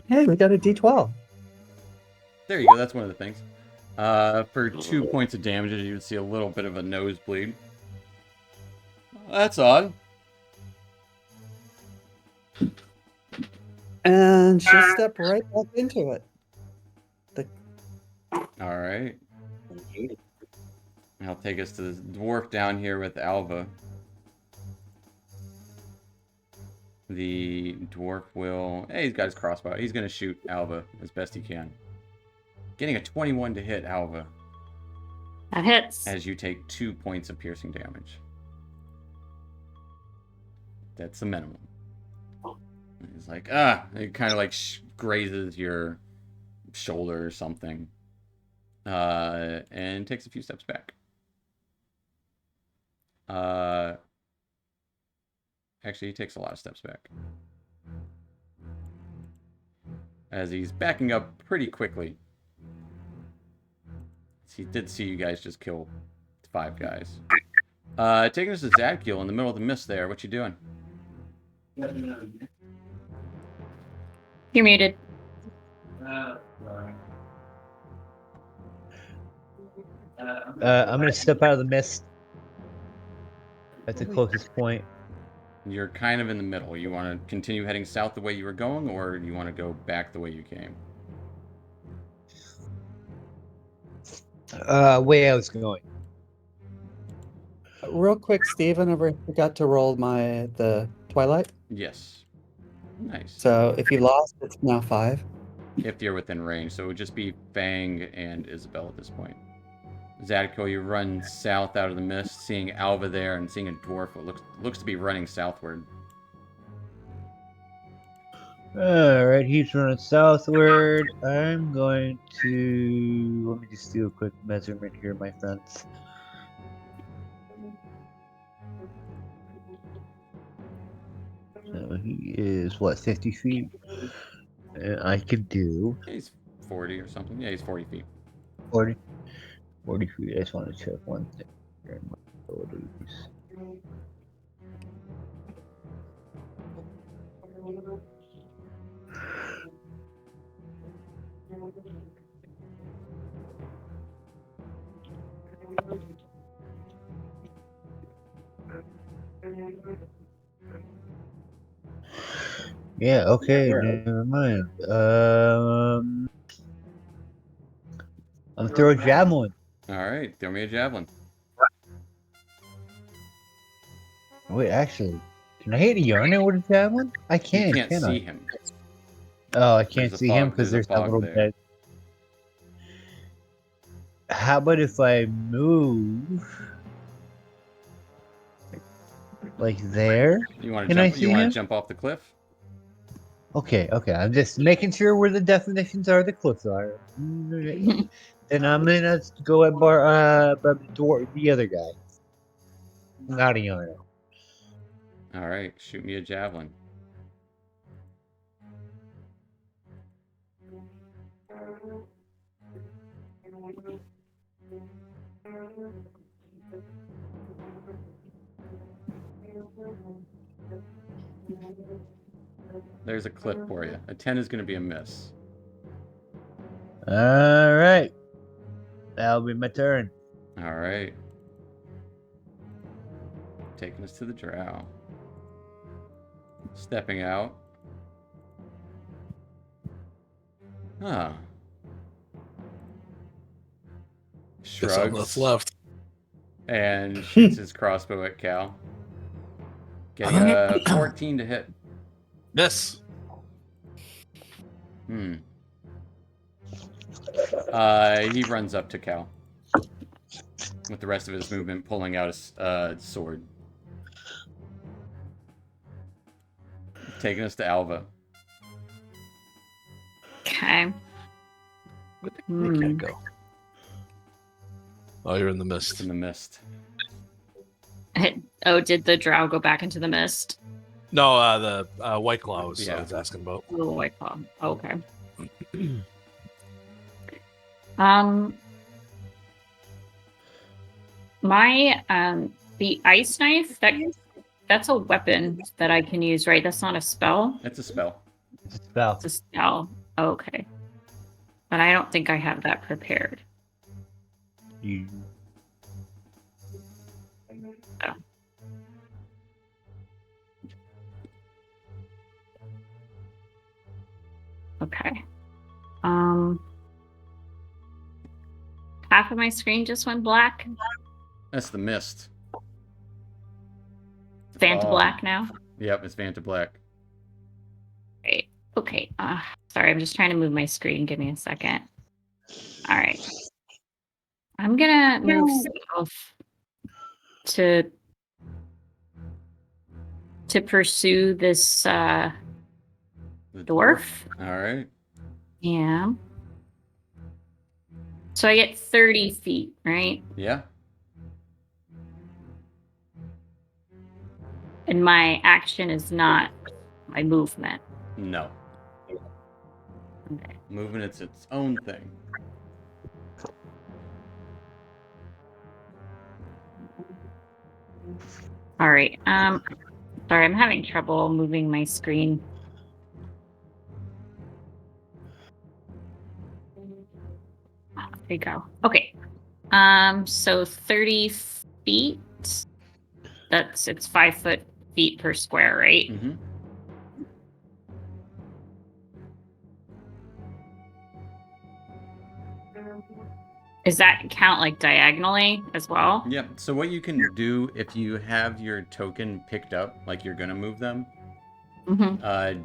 Hey, we got a D12. There you go. That's one of the things. For 2 points of damage, you would see a little bit of a nosebleed. That's odd. And she'll step right back into it. All right. I'll take us to the dwarf down here with Alva. The dwarf will... Hey, he's got his crossbow. He's going to shoot Alva as best he can. Getting a 21 to hit Alva. That hits. As you take 2 points of piercing damage. That's the minimum. He's like, it kind of like grazes your shoulder or something. And takes a few steps back. Actually, he takes a lot of steps back. As he's backing up pretty quickly. He did see you guys just kill 5 guys. Taking us to Zadkiel in the middle of the mist there. What you doing? You're muted. I'm gonna step out of the mist at the closest point. You're kind of in the middle. You want to continue heading south the way you were going, or you want to go back the way you came? Way I was going. Real quick, Steven, I forgot to roll the Twilight. Yes. Nice. So if you lost, it's now 5. If you're within range, so it would just be Fang and Isabel at this point. Zadko, you run south out of the mist, seeing Alva there and seeing a dwarf who looks to be running southward. Alright, he's running southward. I'm going to... Let me just do a quick measurement here, my friends. So he is, what, 50 feet? I could do... He's 40 or something. Yeah, he's 40 feet. 40 feet. I just want to check one thing here in my abilities. Yeah, okay, never mind. I'm gonna throw a javelin. Alright, throw me a javelin. Wait, actually, can I hit a Yarno with a javelin? I can, You can't can see I? him. Oh, I can't There's a see him fog- because there's there's a that fog little there. bed. How about if I move like there? You want Can I to see him? jump off the cliff? Okay, I'm just making sure where the definitions are, the cliffs are. And I'm gonna go at the other guy. Not a Yarno. Alright, shoot me a javelin. There's a clip for you. A 10 is going to be a miss. All right. That'll be my turn. All right. Taking us to the drow. Stepping out. Ah. Guess I'm what's Shrugs left. and shoots his crossbow at Cal. Getting a 14 to hit. Miss. He runs up to Cal with the rest of his movement, pulling out his sword. Taking us to Alva. Okay. Where can it go? Oh, you're in the It's mist. in the mist. Oh, did the drow go back into the mist? No, the White Claw was Yeah. I was asking about. Oh, White Claw. Okay. The ice knife, that's a weapon that I can use, right? That's not a spell. It's a spell. It's a spell. It's a spell. Okay. But I don't think I have that prepared. You Okay. Half of my screen just went black. That's the mist. Fanta black now. Yep, it's Vanta Black. Great. Okay. Sorry, I'm just trying to move my screen. Give me a second. All right. I'm gonna move south to pursue this The dwarf. All right. Yeah. So I get 30 feet, right? Yeah. And my action is not my movement. No. Okay. Movement, it's its own thing. All right. Sorry, I'm having trouble moving my screen. There you go. Okay. So 30 feet. It's 5 feet per square, right? Mm-hmm. Does that count like diagonally as well? Yep. So what you can do if you have your token picked up, like you're gonna move them,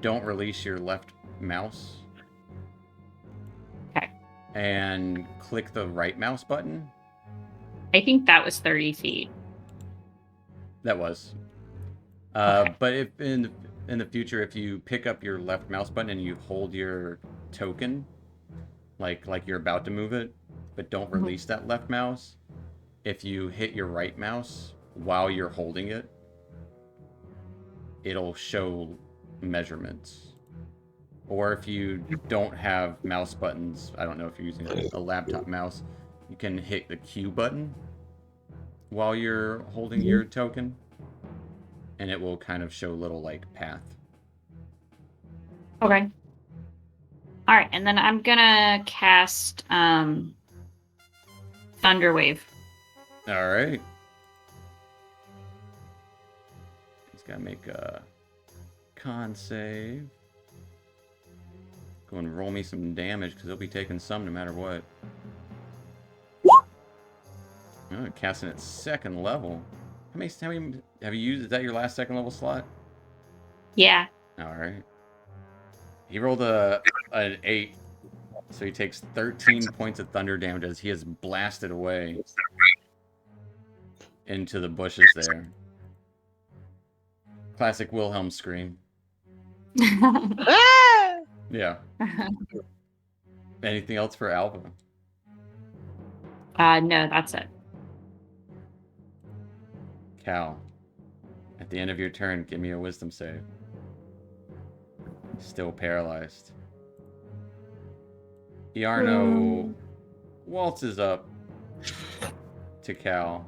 don't release your left mouse. Okay. And click the right mouse button. I think that was 30 feet. That was. Okay. But if in the future, if you pick up your left mouse button and you hold your token, like you're about to move it, but don't release that left mouse, if you hit your right mouse while you're holding it, it'll show measurements. Or if you don't have mouse buttons, I don't know if you're using a laptop mouse, you can hit the Q button while you're holding your token, and it will kind of show a little like path. Okay. All right, and then I'm gonna cast Thunderwave. All right. He's got to make a con save. Go and roll me some damage because he'll be taking some no matter what. Oh, casting at 2nd level. How many have you used? Is that your last 2nd level slot? Yeah. All right. He rolled an 8, so he takes 13 points of thunder damage as he is blasted away into the bushes there. Classic Wilhelm scream. Yeah. Anything else for Alva? No, that's it. Cal, at the end of your turn, give me a wisdom save. Still paralyzed. Iarno waltzes up to Cal.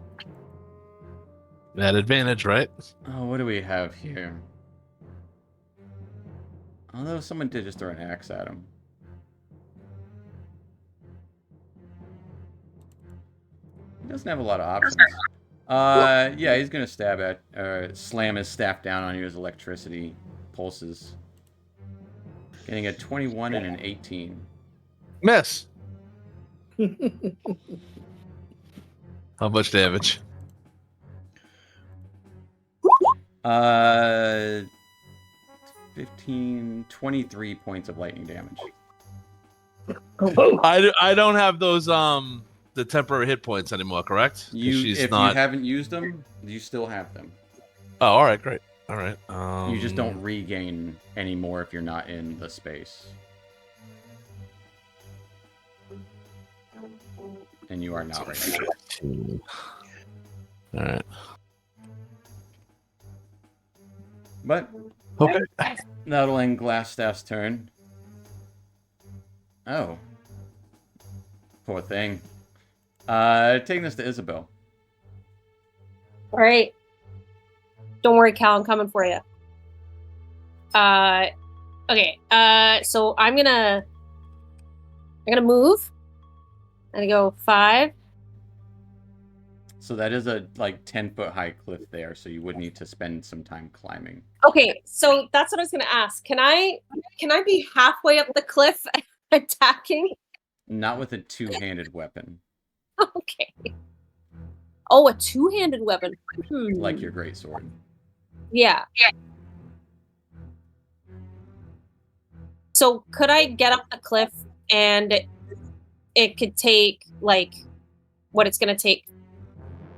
That advantage, right? Oh, what do we have here? Although someone did just throw an axe at him. He doesn't have a lot of options. Yeah, he's gonna slam his staff down on you as electricity pulses. Getting a 21 and an 18. Miss. How much damage? 23 points of lightning damage. I don't have those the temporary hit points anymore, correct? If you haven't used them, you still have them. Oh, all right, great. All right. You just don't regain any more if you're not in the space. And you are not right now. All right. But okay, that'll end Glassstaff's turn. Oh, poor thing. Taking this to Isabel. All right. Don't worry, Cal. I'm coming for you. Okay. So I'm gonna move. I'm gonna go 5. So that is a 10-foot high cliff there, so you would need to spend some time climbing. Okay, so that's what I was gonna ask. Can I be halfway up the cliff attacking? Not with a two-handed weapon. Okay. Oh, a two-handed weapon. Like your greatsword. Yeah. So could I get up the cliff and it could take what it's gonna take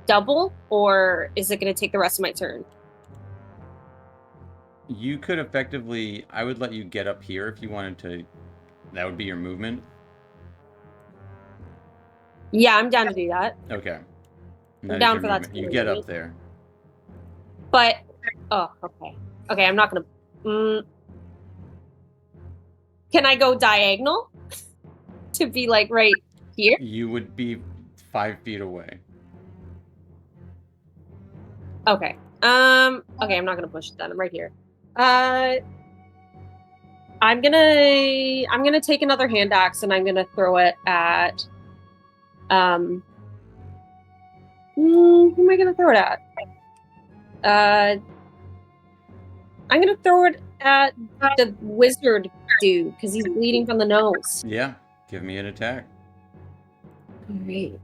double, or is it gonna take the rest of my turn? You could effectively, I would let you get up here if you wanted to. That would be your movement. Yeah, I'm down to do that. Okay. I'm down for that. You get up there. But okay. Okay, I'm not gonna. Can I go diagonal to be right here? You would be 5 feet away. Okay. Okay, I'm not gonna push it then. I'm right here. I'm gonna take another hand axe and I'm gonna throw it at. Who am I gonna throw it at? I'm gonna throw it at the wizard dude because he's bleeding from the nose. Yeah, give me an attack. Great.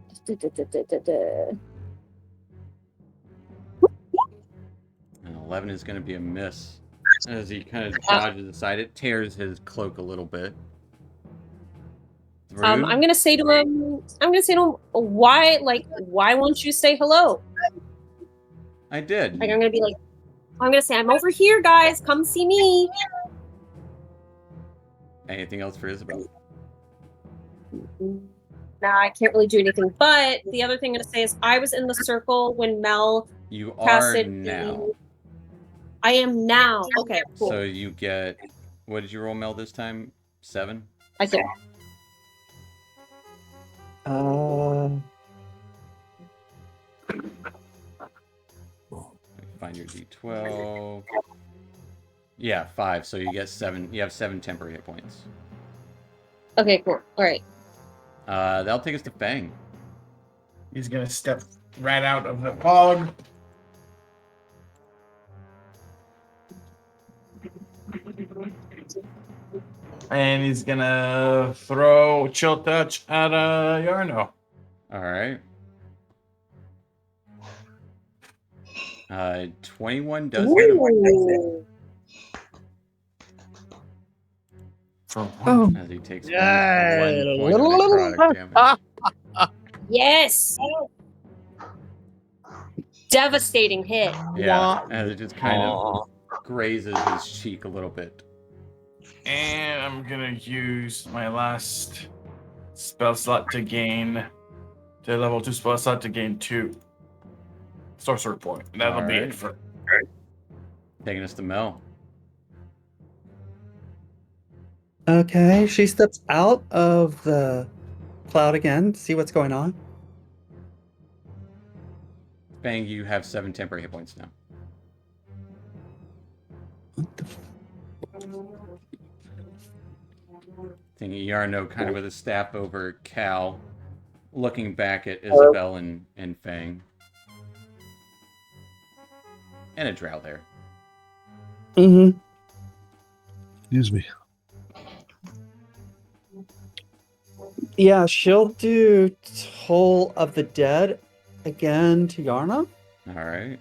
An 11 is going to be a miss. As he kind of dodges aside, it tears his cloak a little bit. I'm gonna say to him, why won't you say hello? I did. I'm gonna be I'm gonna say, I'm over here, guys. Come see me. Anything else for Isabel? Nah, I can't really do anything. But the other thing I'm gonna say is, I was in the circle when Mel. You are casted now. I am now. Okay, cool. So you get. What did you roll, Mel, this time? 7? I did. Find your D12. Yeah, 5. So you get 7. You have 7 temporary hit points. Okay, cool. All right. That'll take us to Fang. He's gonna step right out of the fog. And he's gonna throw Chill Touch at Yarno. Alright. 21 does hit him. As he takes one point of necrotic damage. Yes. Devastating hit. Yeah, as it just kind of grazes his cheek a little bit. And I'm gonna use my last spell slot to gain to level 2 spell slot to gain 2 sorcerer point. That'll be it for. Taking us to Mel. Okay, she steps out of the cloud again to see what's going on. Fang, you have 7 temporary hit points now. What the Seeing Yarno kind of with his staff over Cal, looking back at Isabel and Fang. And a drow there. Mm-hmm. Excuse me. Yeah, she'll do Toll of the Dead again to Yarna. Alright.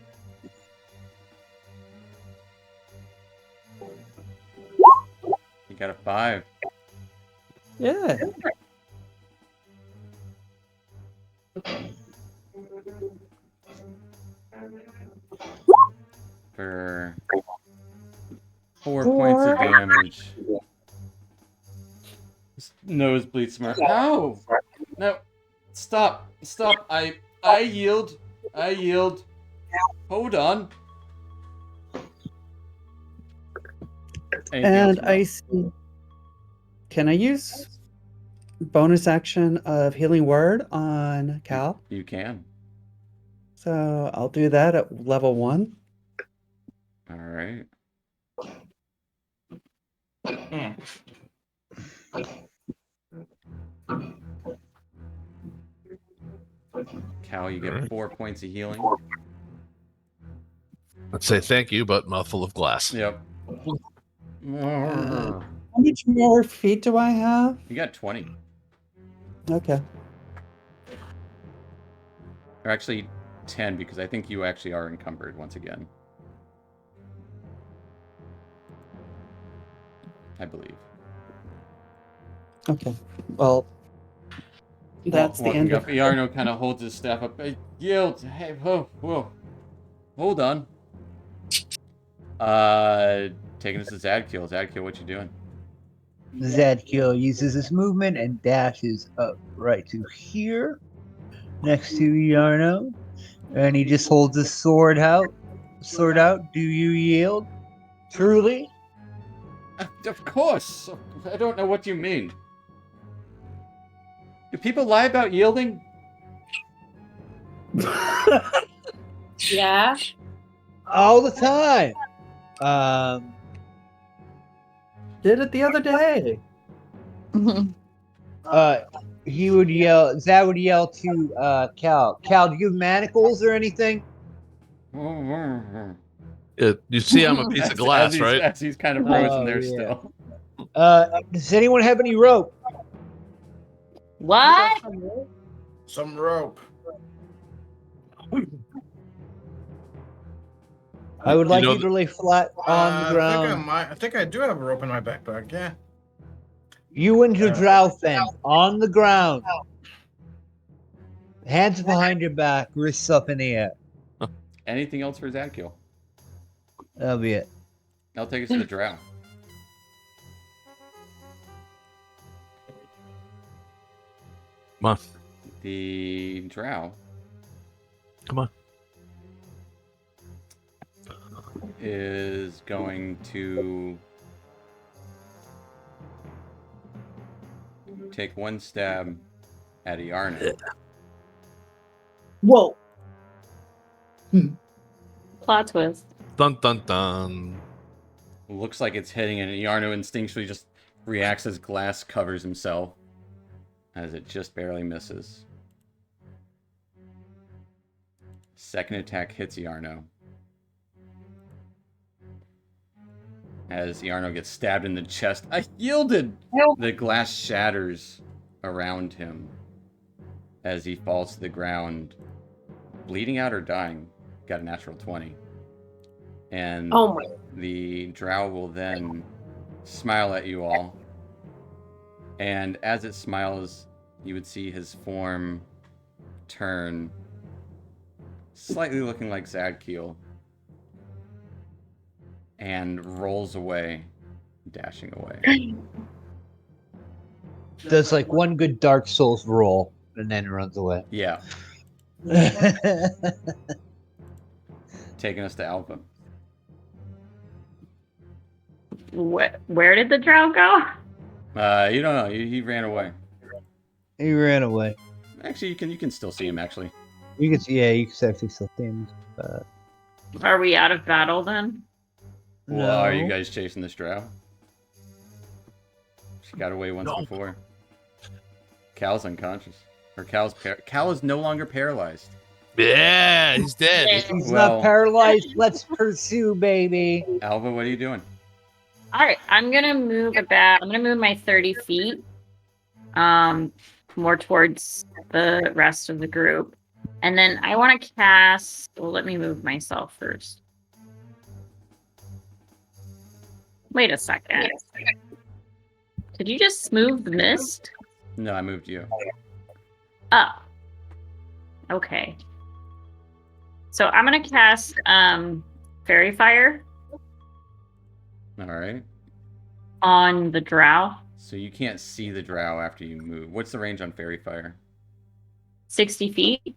You got a 5. Yeah. For 4 points of damage. Nosebleed smart. No! No. Stop. Stop. I yield. I yield. Hold on. Anything else And from I Mel? see. Can I use bonus action of Healing Word on Cal? You can. So I'll do that at level 1. Alright. Hmm. Cal, you get Alright. 4 points of healing. Let's say thank you, but mouthful of glass. Yep. How much more feet do I have? You got 20. Okay. Or actually 10, because I think you actually are encumbered once again. I believe. Okay. Well, that's the Walking end up, of Iarno kind of holds his staff up. Hey, yield. Hey, whoa, whoa. Hold on. Taking us to Zadkiel. Zadkiel, what you doing? Zadkiel uses his movement and dashes up right to here, next to Yarno, and he just holds his sword out. Sword out. Do you yield? Truly? Of course. I don't know what you mean. Do people lie about yielding? Yeah. All the time. Did it the other day. He would yell. Zad would yell to Cal. Cal, do you have manacles or anything? You see, I'm a piece of glass, right? As he's kind of frozen Oh, there yeah. still. Does anyone have any rope? What? Some rope. I would like know you to lay flat on the ground. I think I do have a rope in my backpack. Yeah. You and your drow friend on the ground. Hands behind your back, wrists up in the air. Anything else for Zadkiel? That'll be it. I'll take us to the drow. Come on. The drow Come on. is going to take one stab at Iarno. Whoa. Plot twist. Dun dun dun. Looks like it's hitting, and Iarno instinctually just reacts as glass covers himself, as it just barely misses. Second attack hits Iarno. As Iarno gets stabbed in the chest. I yielded! The glass shatters around him as he falls to the ground, bleeding out or dying. Got a natural 20. And Oh my. the drow will then smile at you all. And as it smiles, you would see his form turn, slightly looking like Zadkiel, and rolls away, dashing away. Does like one good Dark Souls roll and then runs away. Yeah, taking us to Alpha. Where did the drow go? You don't know. He ran away. He ran away. Actually, you can still see him. Actually, You can see, yeah, you can actually still see him. Are we out of battle then? well, are you guys chasing this drow? She got away once No. before. Cal's unconscious. Or Cal is no longer paralyzed. Yeah, he's dead. He's Well- not paralyzed. Let's pursue, baby. Alva, what are you doing? All right, I'm gonna move about. I'm gonna move my 30 feet, more towards the rest of the group, and then I want to cast. Well, let me move myself first. Wait a second. Did you just move the mist? No, I moved you. Oh. Okay. So I'm gonna cast Fairy Fire Alright. on the drow. So you can't see the drow after you move. What's the range on Fairy Fire? 60 feet.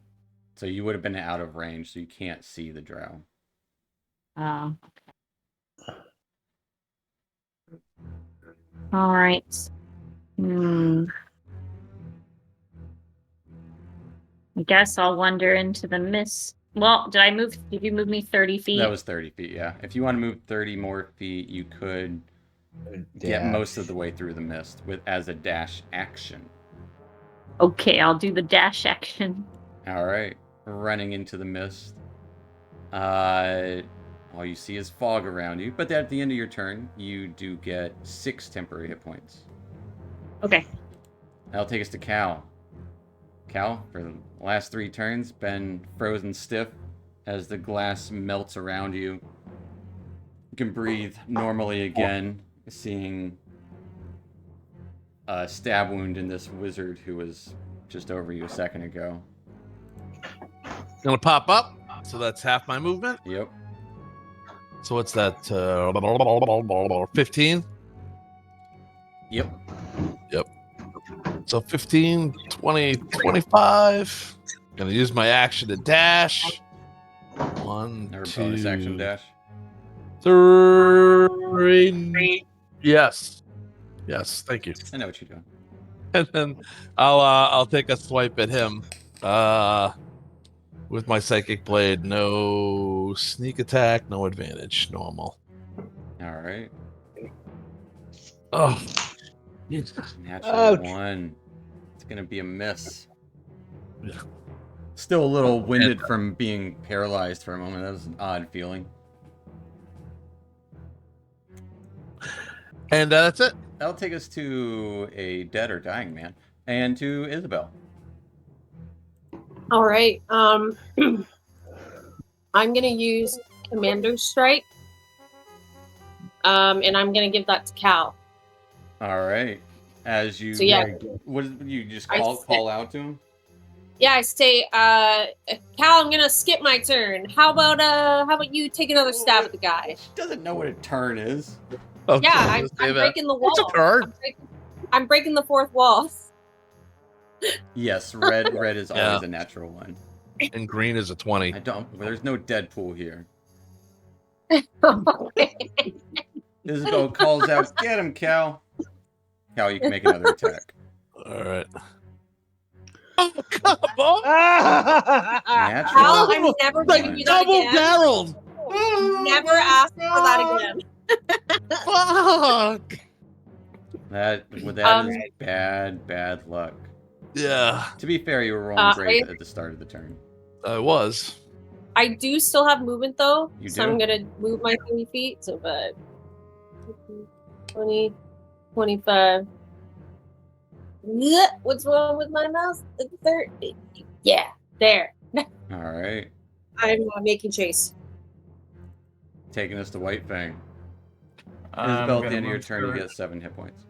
So you would have been out of range, so you can't see the drow. All right. I guess I'll wander into the mist. Well, did you move me 30 feet? That was 30 feet, yeah. If you want to move 30 more feet, you could get Dash. most of the way through the mist as a dash action. Okay, I'll do the dash action. Alright. Running into the mist. All you see is fog around you, but at the end of your turn, you do get 6 temporary hit points. Okay. That'll take us to Cal. Cal, for the last 3 turns, been frozen stiff as the glass melts around you. You can breathe normally again, seeing a stab wound in this wizard who was just over you a second ago. Gonna pop up. So that's half my movement. Yep. So what's that? 15? Yep. So 15, 20, 25. Gonna use my action to dash. 1, Never 2, bonus action dash. 3. Yes. Yes, thank you. I know what you're doing. And then I'll take a swipe at him. With my psychic blade. No sneak attack, no advantage. Normal. Alright. Oh. Natural Ouch. 1. It's gonna be a miss. Yeah. Still a little winded from being paralyzed for a moment. That was an odd feeling. And that's it. That'll take us to a dead or dying man. And to Isabel. All right. I'm gonna use Commander's Strike. And I'm gonna give that to Cal. Alright. As you... So yeah. What you just I call out to him? Yeah, I say, Cal, I'm gonna skip my turn. How about you take another stab at the guy? She doesn't know what a turn is. Okay, Yeah, let's say I'm that. breaking the wall. It's a turn. I'm breaking the 4th wall. Yes, red is Yeah. always a natural 1. And green is a 20. There's no Deadpool here. Isabel calls out, "Get him, Cal." Cal, you can make another attack. All right. Oh, come on. Natural. Cal, I'm never Like giving you that double again. barreled. Never ask for that again. Fuck. That is bad luck. Yeah, To be fair, you were rolling great I- at the start of the turn. I was. I do still have movement though, You so do? I'm gonna move my 30 feet. So, 20, 25. Yeah, what's wrong with my mouse? 30. Yeah, there. Alright. I'm making chase. Taking us to White Fang. I'm Isabel, at the gonna end of your move turn, you 30 get 7 hit points.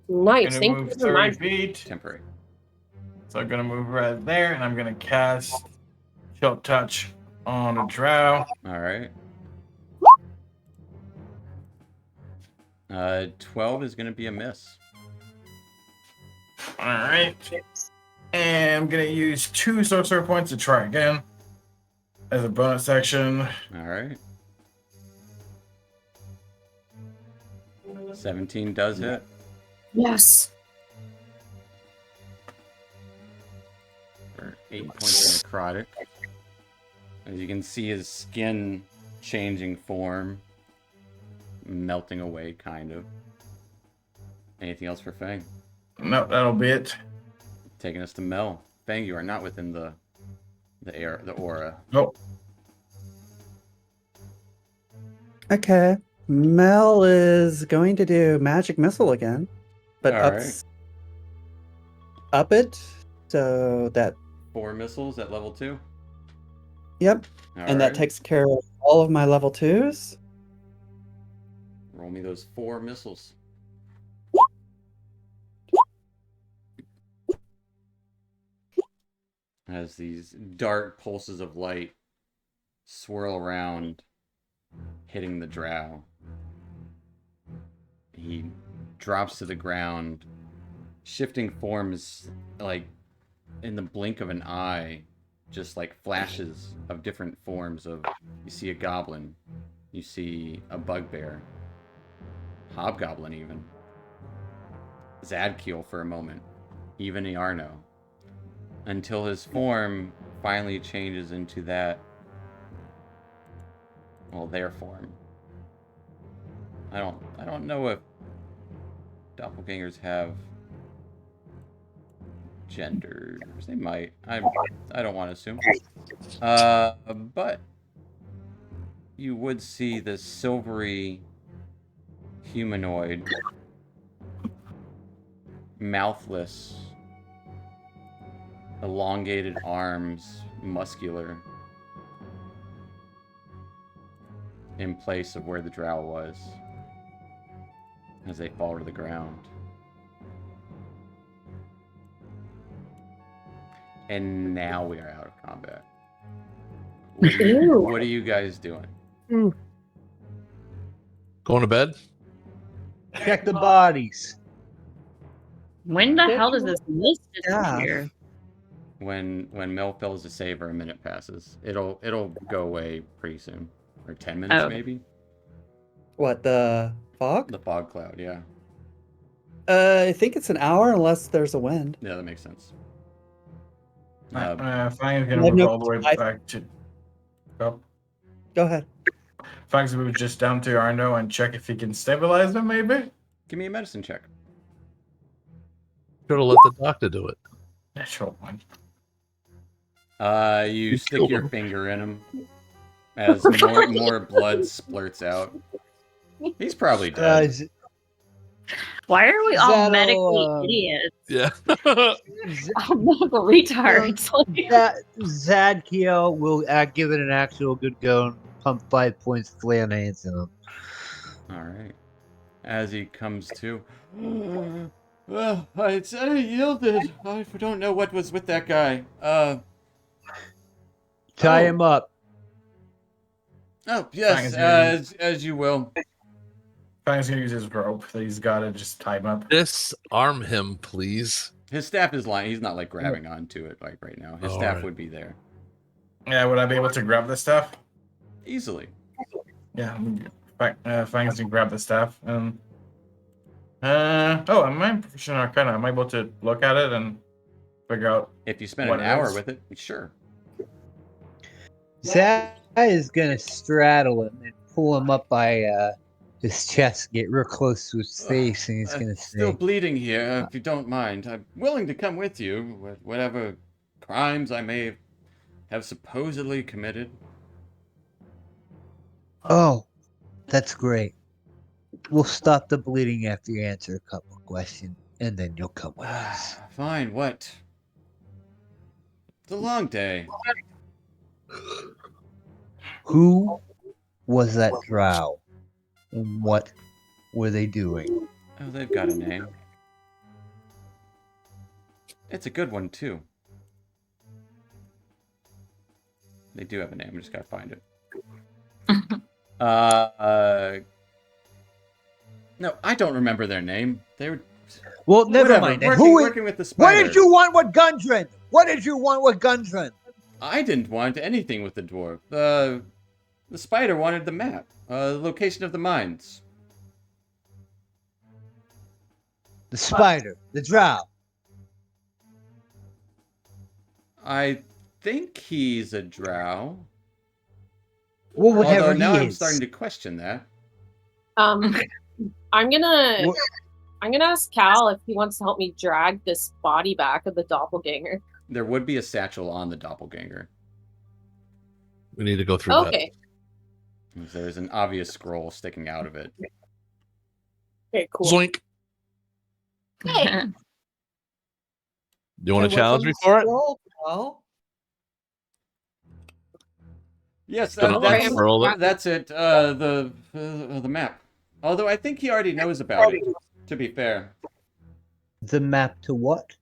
Nice. Gonna Thank move you for 30 reminding me. feet. Temporary. So I'm gonna move right there, and I'm gonna cast Chill Touch on a drow. Alright. 12 is going to be a miss. Alright. And I'm gonna use 2 sorcerer points to try again. As a bonus action. Alright. 17 does hit. Yes. For 8 points of necrotic. As you can see his skin changing form. Melting away, kind of. Anything else for Fang? No, that'll be it. Taking us to Mel. Fang, you are not within the aura. Nope. Okay. Mel is going to do magic missile again, but Alright. up it so that 4 missiles at level 2. yep, and that Alright. takes care of all of my level 2s. Roll me those 4 missiles. As these dark pulses of light swirl around, hitting the drow. He drops to the ground, shifting forms like in the blink of an eye, just like flashes of different forms of, you see a goblin, you see a bugbear, hobgoblin even, Zadkiel for a moment, even Iarno, until his form finally changes into that, well, their form. I don't know if doppelgangers have genders. They might. I don't want to assume. But you would see this silvery humanoid, mouthless, elongated arms, muscular, in place of where the drow was, as they fall to the ground. And now we are out of combat. What are you guys doing? Going to bed? Check the bodies. When the hell does this mist Yeah. disappear? When Mel fails to save or a minute passes, it'll go away pretty soon, or 10 minutes Oh. maybe. What, the fog? The fog cloud, yeah, I think it's an hour unless there's a wind. yeah, that makes sense. Fang is I gonna have move no- all the way I- back to. Oh. Go ahead. Fang's gonna move just down to Arno and check if he can stabilize him, maybe? Give me a medicine check. Should have let the doctor do it. Natural one. You You stick killed your him. finger in him as more blood splurts out. He's probably dead. Is Why are we all That'll, medically idiots? Yeah. All medical retards. Zadkiel will give it an actual good go and pump 5 points of flare hands in him. All right. As he comes to, well, I yielded. I don't know what was with that guy. Tie Oh. him up. Oh yes, as you will. Fang's gonna use his rope that he's got to just tie him up. Disarm him, please. His staff is lying. He's not like grabbing onto it like right now. His All staff right. would be there Yeah, would I be able to grab the staff? easily. Yeah, Fang's gonna grab the staff. Oh, am I proficient in Arcana? Am I able to look at it and figure out? If you spend What an it hour is? with it, sure. Zad is gonna straddle him and pull him up by his chest, get real close to his face, and he's gonna Still say, bleeding here, if you don't mind. I'm willing to come with you with whatever crimes I may have supposedly committed. "Oh, that's great. We'll stop the bleeding after you answer a couple of questions, and then you'll come with us." Fine, what? It's a long day. Who was that drow, and what were they doing? Oh, they've got a name. It's a good one, too. They do have a name, I just gotta find it. No, I don't remember their name. They were... Well, never Whatever, mind. And working, who is? working with the What spider. did you want with Gundren? What did you want with Gundren? I didn't want anything with the dwarf. The spider wanted the map. The location of the mines. The spider, the drow. I think he's a drow. Well, whatever Although now he I'm is. starting to question that. I'm gonna What- I'm gonna ask Cal if he wants to help me drag this body back of the doppelganger. There would be a satchel on the doppelganger. We need to go through Okay. There's an obvious scroll sticking out of it. Okay, that. cool. Zoink. Hey. You want And to what's challenge on me the for it? scroll, Cal? Yes, Gonna unfurl it. that's it. The map. Although I think he already knows about it. To be fair, The map to what?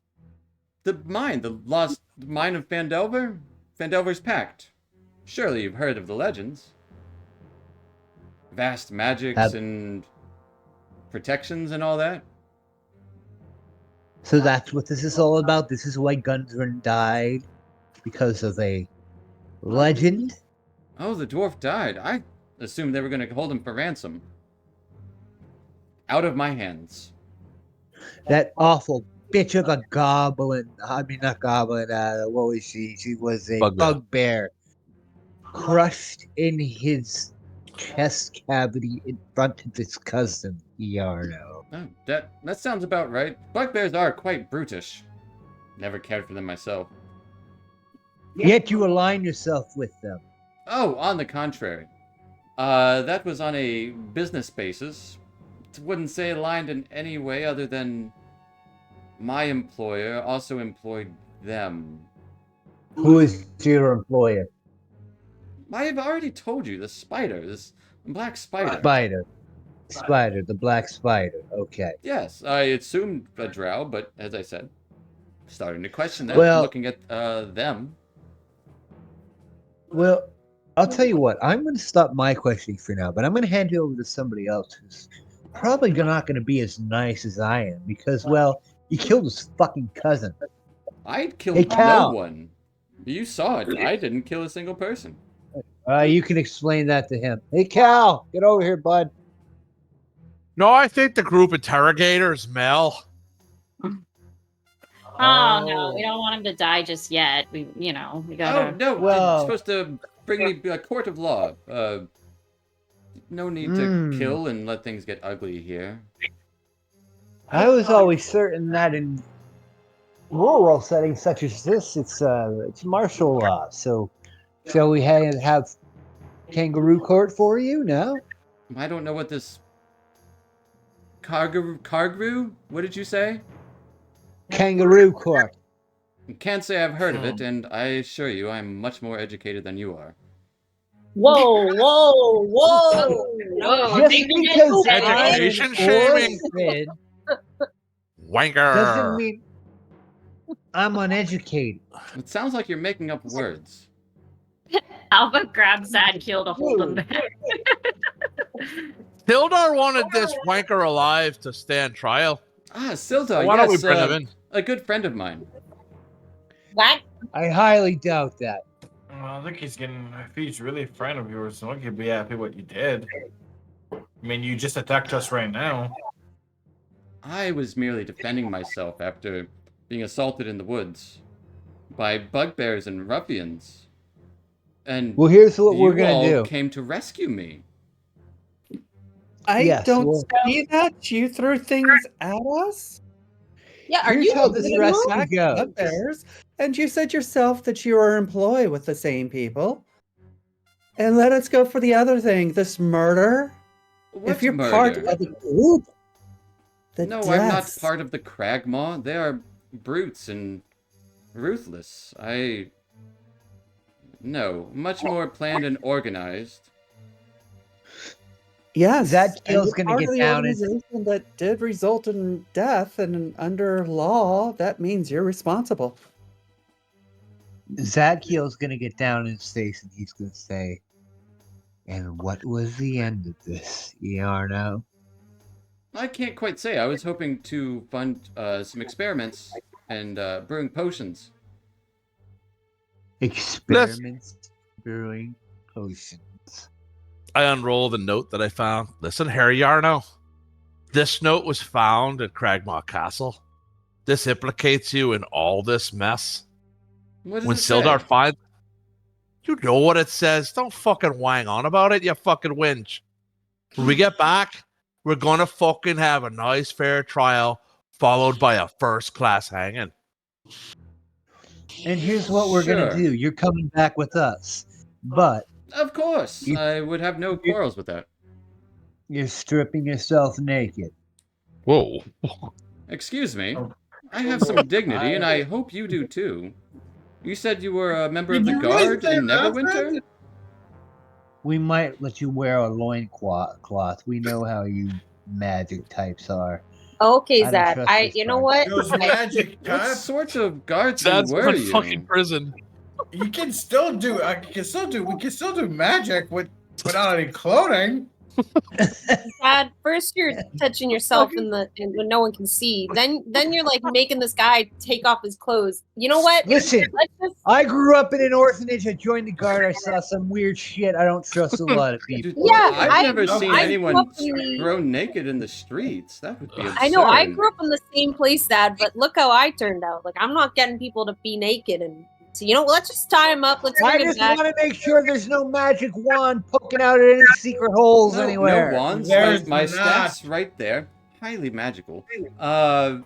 the lost mine of Phandelver, Phandelver's Pact. Surely you've heard of the legends. Vast magics Have- and protections and all that. So that's what this is all about. This is why Gundren died, because of a legend. Oh, the dwarf died. I assumed they were going to hold him for ransom. Out of my hands. That awful bitch of a goblin. I mean, not goblin. What was she? She was a Bugbear. bugbear. Crushed in his chest cavity in front of his cousin, Yarno. Oh, that sounds about right. Bugbears are quite brutish. Never cared for them myself. Yet you align yourself with them. Oh, on the contrary. That was on a business basis. Wouldn't say aligned in any way other than my employer also employed them. Who is your employer? I've already told you, the spider, this black spider. Spider, the black spider. Okay. Yes, I assumed a drow, but as I said, starting to question that, Well- looking at them. Well, I'll tell you what. I'm going to stop my questioning for now, but I'm going to hand you over to somebody else who's probably not going to be as nice as I am because, well, you killed his fucking cousin. I killed Hey, no Cal. one. You saw it. I didn't kill a single person. You can explain that to him. Hey, Cal, get over here, bud. No, I think the group interrogator is Mel. Oh no, we don't want him to die just yet. We gotta. Oh, no. Well- You're supposed to bring me a court of law. No need to kill and let things get ugly here. I was always certain that in rural settings such as this, it's martial law. So, shall we have kangaroo court for you now? I don't know what this... Kargru? What did you say? Kangaroo court. Can't say I've heard of it, and I assure you I'm much more educated than you are. Whoa, whoa, whoa! Whoa, Just take the because next I'm Education shaming. orphan Wanker. doesn't mean I'm uneducated. It sounds like you're making up words. Alpha grabs Zadkiel to hold him back. Sildar wanted this wanker alive to stand trial. Ah, Sildar, Why don't we yes, bring him in? a good friend of mine. What? I highly doubt that. Well, I think he's getting. If he's really a friend of yours, so I could be happy what you did. I mean, you just attacked us right now. I was merely defending myself after being assaulted in the woods by bugbears and ruffians. And Well, here's what we're you gonna all do. came to rescue me. I Yes, don't well- see that. You threw things at us. Yeah, are Here's you how this animal? rescue Back goes. bugbears, and you said yourself that you were employed with the same people. And let us go for the other thing, this murder. What if you're murder? part of the group, the No, I'm not deaths. part of the Cragmaw. They are brutes and ruthless. No, much more planned and organized. Yes, Zadkiel's and you're gonna part get of the down and- organization that did result in death, and under law, that means you're responsible. Zadkiel's gonna get down in his face and he's gonna say, "And what was the end of this, Yarno?" I can't quite say. I was hoping to fund some experiments and brewing potions. Experiments brewing potions. I unroll the note that I found. Listen, Harry Yarno. This note was found at Cragmaw Castle. This implicates you in all this mess. What does When it Sildar say? finds, you know what it says. Don't fucking wang on about it, you fucking winch. When we get back, we're gonna fucking have a nice fair trial followed by a first class hanging. And here's what we're gonna Sure. do. You're coming back with us, but Of course, You- I would have no quarrels with that. you're stripping yourself naked. Whoa. Excuse me. Oh. I have some dignity, and I hope you do too. You said you were a member of Did the you really guard say in that, Neverwinter? Fred? We might let you wear a loincloth. We know how you magic types are. Okay, I don't Zad. trust this You know part. what? Those magic What type. sort of guardsman That's were in you? fucking prison. You can still do. We can still do magic without any clothing. Zad, first you're touching yourself in when no one can see. Then you're like making this guy take off his clothes. You know what? Listen, Let's just I grew up in an orphanage. I joined the guard. I saw some weird shit. I don't trust a lot of people. Dude, Yeah, I've never seen I grew anyone up in the- thrown naked in the streets. That would be absurd. I know I grew up in the same place, Dad, but look how I turned out. Like I'm not getting people to be naked, and so you know, let's just tie him up. Let's I bring him just back. want to make sure there's no magic wand poking out at any secret holes anywhere. No wands. There's My not. staff's right there. Highly magical. Well,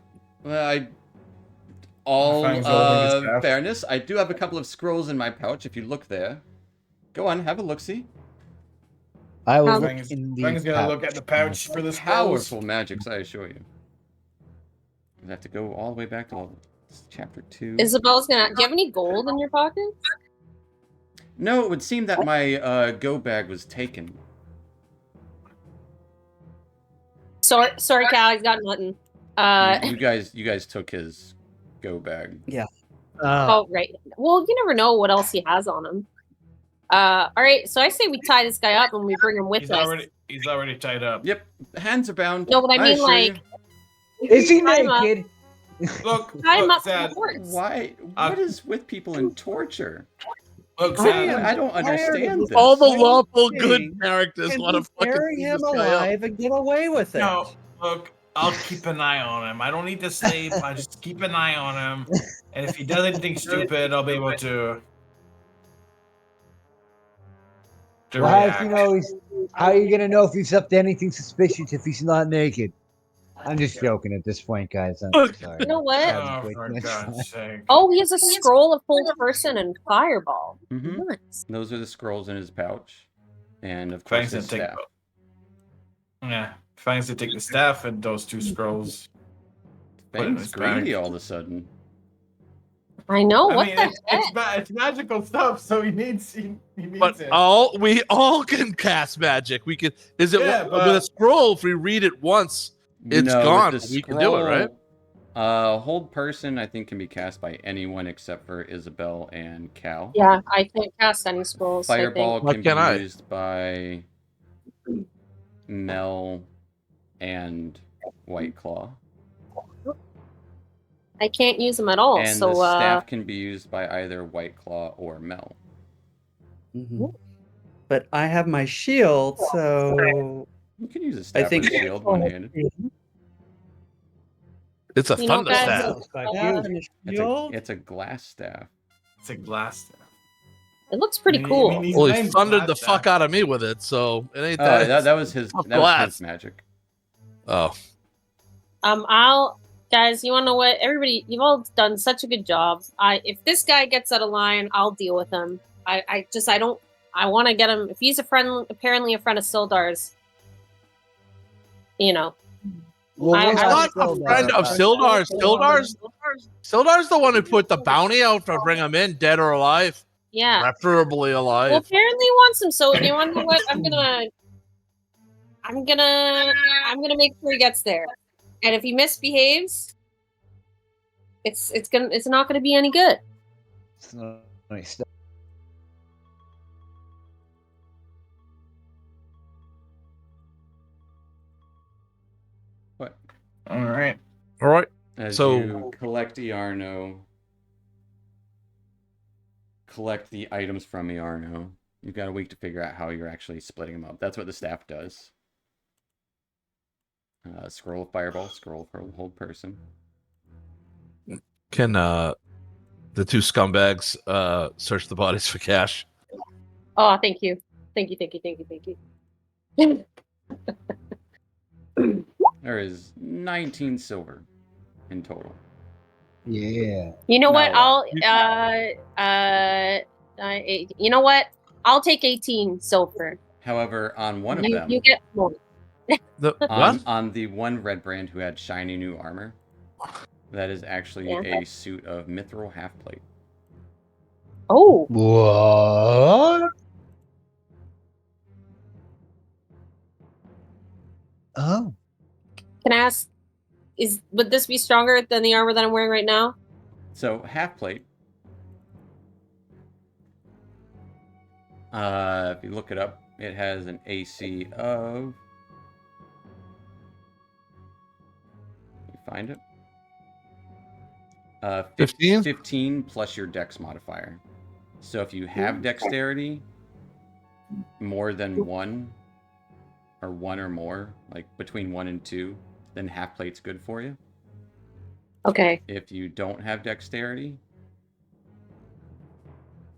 all Fangs holding his staff. fairness, I do have a couple of scrolls in my pouch. If you look there, go on, have a look-see. I will look Fang's in the gonna look at the pouch for the scrolls. Powerful magics, I assure you. We have to go all the way back to chapter 2. Isabel's gonna. Do you have any gold in your pocket? No, it would seem that my go bag was taken. Sorry, Cal. He's got nothing. You guys took his go bag. Oh, right. Well, you never know what else he has on him. All right. So I say we tie this guy up and we bring him with He's us. already tied up. Yep, hands are bound. No, but I mean, assure like, you. Is he tie him up. naked? Look, Tie him look, up to the Zad. horse. Why? What is with people in torture? Look, I Zad. am I don't tired of understand this. this. All the Why lawful don't good we- characters Can want to we fucking bury beat him this guy up. alive and get away with it? No, look, I'll keep an eye on him. I don't need to sleep. I just keep an eye on him. And if he does anything stupid, I'll be able to Well, how react. do you know how are you gonna know if he's up to anything suspicious if he's not naked? I'm just joking at this point, guys. I'm sorry. You know what? Oh, Wait, for next God's time. sake. Oh, he has a scroll of hold person and fireball. Mhm. Nice. Those are the scrolls in his pouch, and of course Fangs his to take. staff. Yeah, Fangs to take the staff and those two scrolls. Put it in Fangs his bag. greedy all of a sudden. I know. What I mean, the heck? it's magical stuff, so he needs it. But we all can cast magic. We can. Is it Yeah, with but- a scroll? If we read it once, it's No, with gone. the We can do it, right? Hold person, I think, can be cast by anyone except for Isabel and Cal. Yeah, I can't cast any scrolls. Fireball Why can can't be I? used by Mel and White Claw. I can't use them at all. And so the staff can be used by either White Claw or Mel. Mhm. But I have my shield, so You can use a I staff think with a shield one-handed. It's a You know, thunder guys, staff. Sounds like Yeah, you. and a shield. It's a glass staff. It's a glass staff. it looks pretty I mean, cool. I mean, he's Well, he named thundered the Glass fuck Staff. out of me with it, so it ain't Oh, that. that was his. Of That was glass. his magic. Oh, Guys, you want to know what? Everybody, you've all done such a good job. If this guy gets out of line, I'll deal with him. I want to get him. If he's apparently a friend of Sildar's, you know. Well, I- we'll I I'm have not a Sildar. friend of Sildar's. Sildar's the one who put the bounty out to bring him in, dead or alive, Yeah. preferably alive. Well, apparently he wants him. So you want to know what? I'm gonna make sure he gets there. And if he misbehaves, it's not gonna be any good. It's not nice stuff. What? All right. All right. As So- you collect Iarno, collect the items from Iarno, you've got a week to figure out how you're actually splitting them up. That's what the staff does. Scroll of fireball, scroll of hold person. Can the two scumbags search the bodies for cash? Oh, thank you. There is 19 silver in total. Yeah. You know Not what? a lot. You know what? I'll take 18 silver. However, on one of You them, get more. on the one red brand who had shiny new armor, that is actually Yeah. a suit of mithril half plate. Oh, What? Oh. can I ask? Would this be stronger than the armor that I'm wearing right now? So half plate. If you look it up, it has an AC of. You find it. 15? 15 plus your dex modifier. So if you have dexterity more than 1 or 1 or more, like between 1 and 2, then half plate's good for you. Okay. If you don't have dexterity,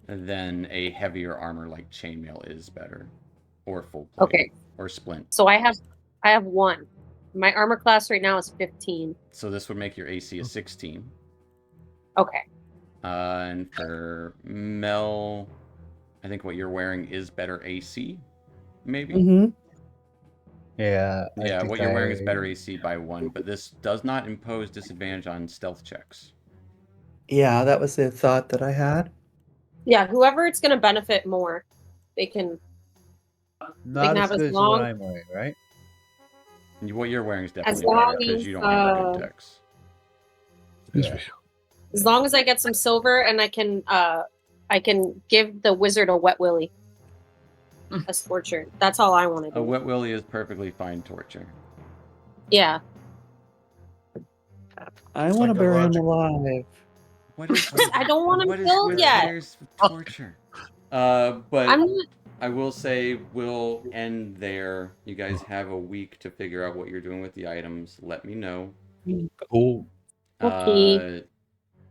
then a heavier armor like chainmail is better, or full plate, Okay. or splint. So I have 1. My armor class right now is 15. So this would make your AC a 16. Okay. And for Mel, I think what you're wearing is better AC, maybe. Mm-hmm. Yeah. I Yeah, think what you're wearing is better AC by 1, but this does not impose disadvantage on stealth checks. Yeah, that was the thought that I had. Yeah, whoever it's gonna benefit more, they can Not can as have as good as what long- I'm wearing, right? What you're wearing is as definitely better long because you as, don't have a good dex. Yeah. as long as I get some silver and I can give the wizard a wet willy. A scorcher. That's all I want to do. A wet willy is perfectly fine torture. Yeah. I want to bury him Psychological. alive. What is I don't want him what is killed with yet. there's torture? But I'm I will say we'll end there. You guys have a week to figure out what you're doing with the items. Let me know. Cool. okay.